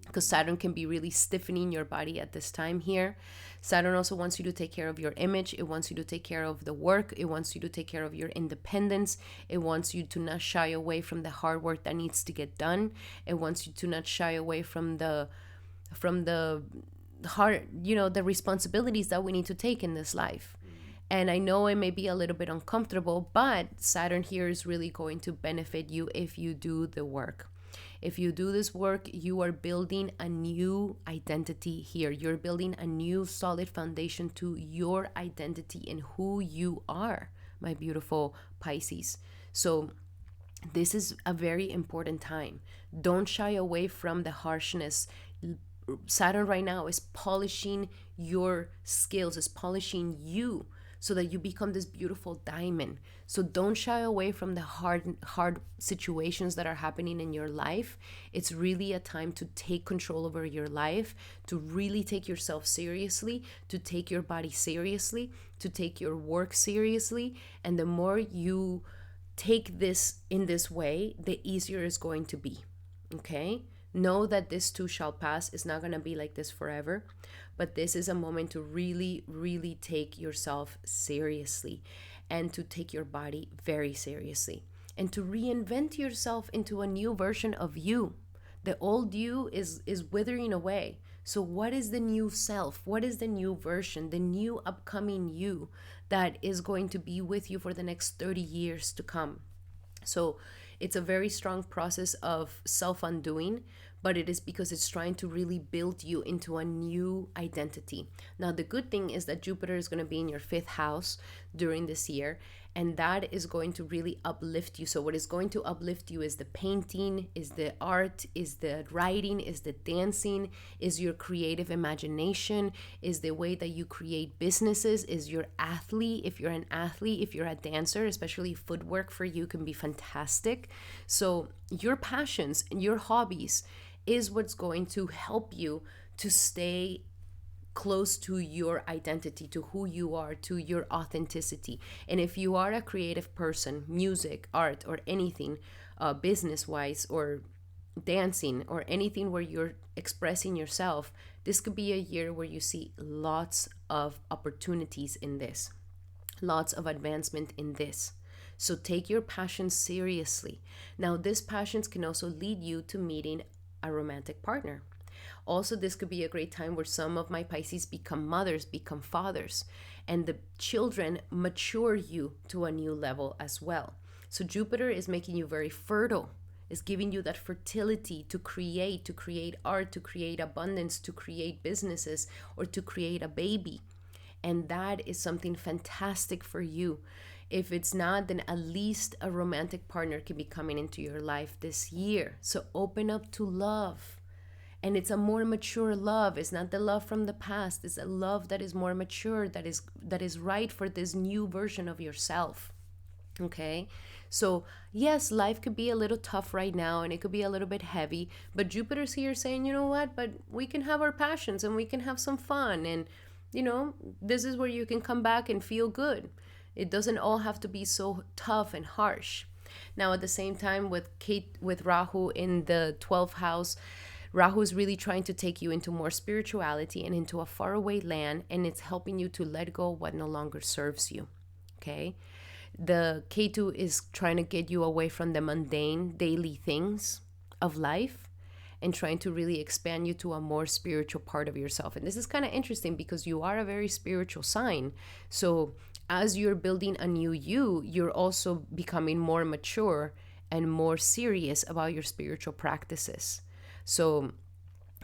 because Saturn can be really stiffening your body at this time here. Saturn also wants you to take care of your image. It wants you to take care of the work. It wants you to take care of your independence. It wants you to not shy away from the hard work that needs to get done. It wants you to not shy away from the hard, the responsibilities that we need to take in this life. And I know it may be a little bit uncomfortable, but Saturn here is really going to benefit you if you do the work. If you do this work, you are building a new identity here. You're building a new solid foundation to your identity and who you are, my beautiful Pisces. So this is a very important time. Don't shy away from the harshness. Saturn right now is polishing your skills, is polishing you so that you become this beautiful diamond. So don't shy away from the hard situations that are happening in your life. It's really a time to take control over your life, to really take yourself seriously, to take your body seriously, to take your work seriously. And the more you take this in this way, the easier it's going to be. Okay? Know that this too shall pass. It's not going to be like this forever. But this is a moment to really, really take yourself seriously and to take your body very seriously and to reinvent yourself into a new version of you. The old you is withering away. So what is the new self? What is the new version, the new upcoming you that is going to be with you for the next 30 years to come? So it's a very strong process of self-undoing, but it is because it's trying to really build you into a new identity. Now, the good thing is that Jupiter is going to be in your 5th house during this year, and that is going to really uplift you. So what is going to uplift you is the painting, is the art, is the writing, is the dancing, is your creative imagination, is the way that you create businesses, is your athlete. If you're an athlete, if you're a dancer, especially footwork for you can be fantastic. So your passions and your hobbies is what's going to help you to stay close to your identity, to who you are, to your authenticity. And if you are a creative person, music, art, or anything, business-wise, or dancing, or anything where you're expressing yourself, this could be a year where you see lots of opportunities in this, lots of advancement in this. So take your passions seriously. Now, these passions can also lead you to meeting a romantic partner. Also, this could be a great time where some of my Pisces become mothers, become fathers, and the children mature you to a new level as well. So Jupiter is making you very fertile. It's giving you that fertility to create art, to create abundance, to create businesses, or to create a baby. And that is something fantastic for you. If it's not, then at least a romantic partner can be coming into your life this year. So open up to love. And it's a more mature love. It's not the love from the past. It's a love that is more mature, that is right for this new version of yourself. Okay? So yes, life could be a little tough right now and it could be a little bit heavy, but Jupiter's here saying, you know what, but we can have our passions and we can have some fun, and this is where you can come back and feel good. It doesn't all have to be so tough and harsh. Now at the same time, with Rahu in the 12th house, Rahu is really trying to take you into more spirituality and into a faraway land, and it's helping you to let go what no longer serves you. Okay? The Ketu is trying to get you away from the mundane daily things of life and trying to really expand you to a more spiritual part of yourself. And this is kind of interesting because you are a very spiritual sign. So as you're building a new you, you're also becoming more mature and more serious about your spiritual practices. So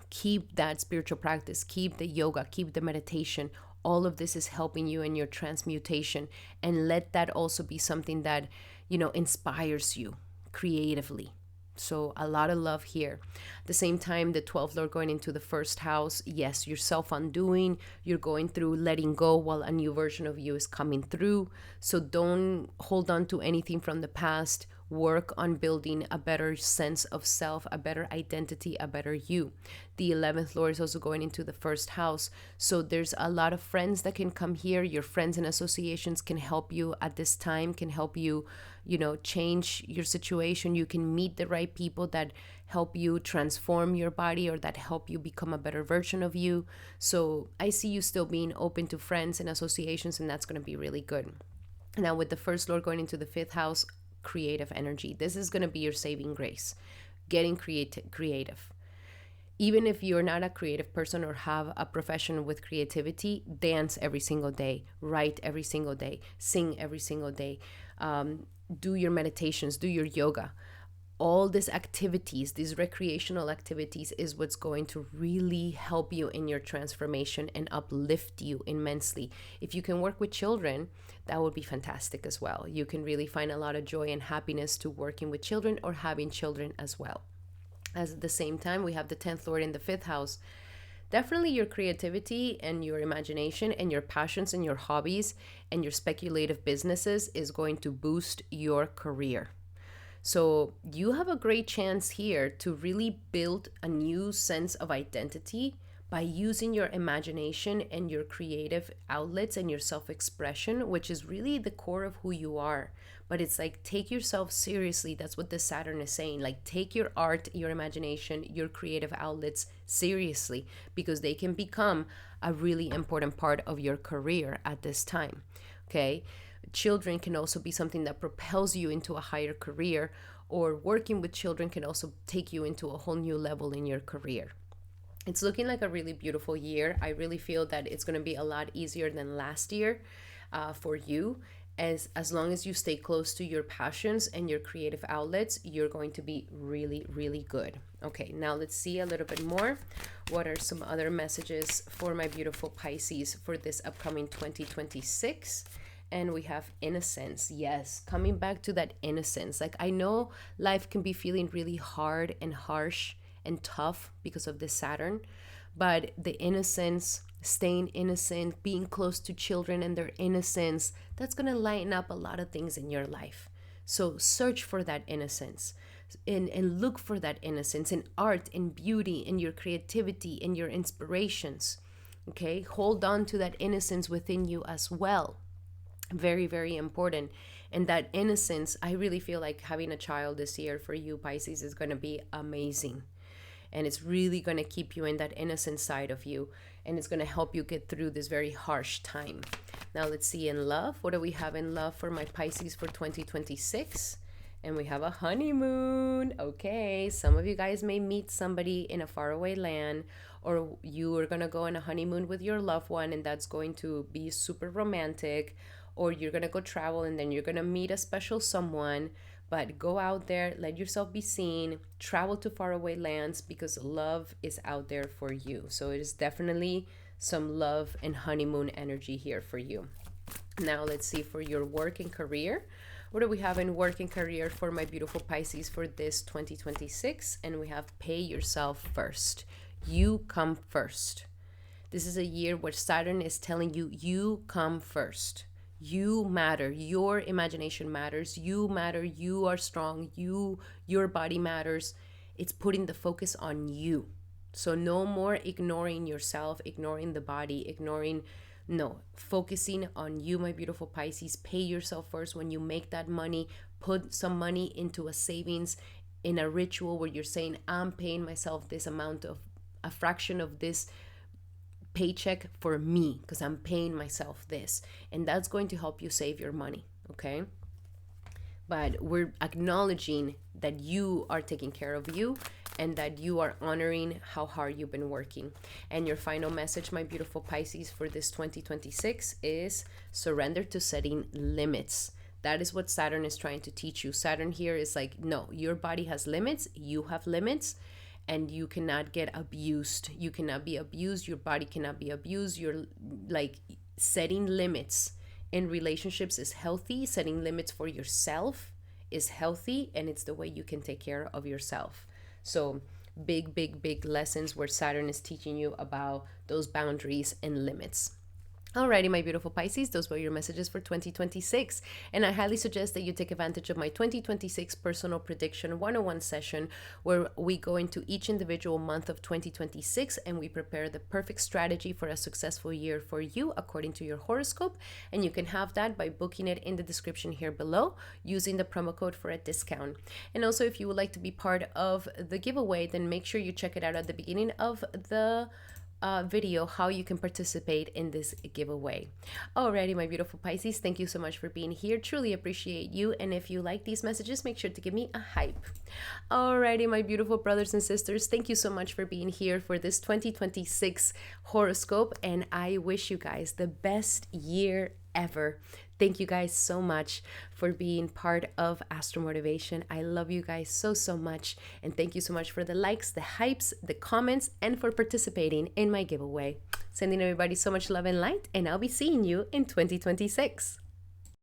keep that spiritual practice, keep the yoga, keep the meditation. All of this is helping you in your transmutation, and let that also be something that, inspires you creatively. So a lot of love here. At the same time, the 12th Lord going into the first house, yes, you're self-undoing, you're going through letting go while a new version of you is coming through. So don't hold on to anything from the past. Work on building a better sense of self, a better identity, a better you. The 11th Lord is also going into the first house. So there's a lot of friends that can come here. Your friends and associations can help you at this time, can help you, change your situation. You can meet the right people that help you transform your body or that help you become a better version of you. So I see you still being open to friends and associations, and that's going to be really good. Now with the first Lord going into the 5th house, creative energy. This is going to be your saving grace. Getting creative. Even if you're not a creative person or have a profession with creativity, dance every single day, write every single day, sing every single day, do your meditations, do your yoga. All these activities, these recreational activities, is what's going to really help you in your transformation and uplift you immensely. If you can work with children, that would be fantastic as well. You can really find a lot of joy and happiness to working with children or having children as well. At the same time, we have the 10th Lord in the 5th house. Definitely your creativity and your imagination and your passions and your hobbies and your speculative businesses is going to boost your career. So you have a great chance here to really build a new sense of identity by using your imagination and your creative outlets and your self-expression, which is really the core of who you are. But it's like, take yourself seriously. That's what the Saturn is saying. Like, take your art, your imagination, your creative outlets seriously, because they can become a really important part of your career at this time. Okay? Children can also be something that propels you into a higher career, or working with children can also take you into a whole new level in your career. It's looking like a really beautiful year. I really feel that it's going to be a lot easier than last year for you. As long as you stay close to your passions and your creative outlets, you're going to be really, really good. Okay, now let's see a little bit more. What are some other messages for my beautiful Pisces for this upcoming 2026? And we have innocence. Yes, coming back to that innocence. Like, I know life can be feeling really hard and harsh and tough because of this Saturn, but the innocence, staying innocent, being close to children and their innocence, that's going to lighten up a lot of things in your life. So search for that innocence and look for that innocence in art, in beauty, in your creativity, in your inspirations. Okay, hold on to that innocence within you as well. Very, very important. And that innocence, I really feel like having a child this year for you, Pisces, is going to be amazing. And it's really going to keep you in that innocent side of you. And it's going to help you get through this very harsh time. Now let's see in love. What do we have in love for my Pisces for 2026? And we have a honeymoon. Okay, some of you guys may meet somebody in a faraway land, or you are going to go on a honeymoon with your loved one, and that's going to be super romantic. Or you're going to go travel and then you're going to meet a special someone. But go out there, let yourself be seen, travel to faraway lands, because love is out there for you. So it is definitely some love and honeymoon energy here for you. Now let's see for your work and career. What do we have in work and career for my beautiful Pisces for this 2026? And we have pay yourself first. You come first. This is a year where Saturn is telling you, you come first. You matter. Your imagination matters. You matter. You are strong. Your body matters. It's putting the focus on you. So no more ignoring yourself, ignoring the body, focusing on you, my beautiful Pisces. Pay yourself first. When you make that money, put some money into a savings, in a ritual where you're saying, I'm paying myself this amount of, a fraction of this paycheck for me, because I'm paying myself this. And that's going to help you save your money, okay? But we're acknowledging that you are taking care of you and that you are honoring how hard you've been working. And your final message, my beautiful Pisces, for this 2026 is surrender to setting limits. That is what Saturn is trying to teach you. Saturn here is like, no, your body has limits, you have limits, and you cannot get abused. You cannot be abused. Your body cannot be abused. You're like, setting limits in relationships is healthy. Setting limits for yourself is healthy, and it's the way you can take care of yourself. So big lessons where Saturn is teaching you about those boundaries and limits. Alrighty, my beautiful Pisces, those were your messages for 2026. And I highly suggest that you take advantage of my 2026 personal prediction 101 session, where we go into each individual month of 2026 and we prepare the perfect strategy for a successful year for you according to your horoscope. And you can have that by booking it in the description here below using the promo code for a discount. And also, if you would like to be part of the giveaway, then make sure you check it out at the beginning of the video how you can participate in this giveaway. Alrighty, my beautiful Pisces, thank you so much for being here. Truly appreciate you. And if you like these messages, make sure to give me a hype. Alrighty, my beautiful brothers and sisters, thank you so much for being here for this 2026 horoscope, and I wish you guys the best year ever. Thank you guys so much for being part of Astral Motivation. I love you guys so much. And thank you so much for the likes, the hypes, the comments, and for participating in my giveaway. Sending everybody so much love and light, and I'll be seeing you in 2026.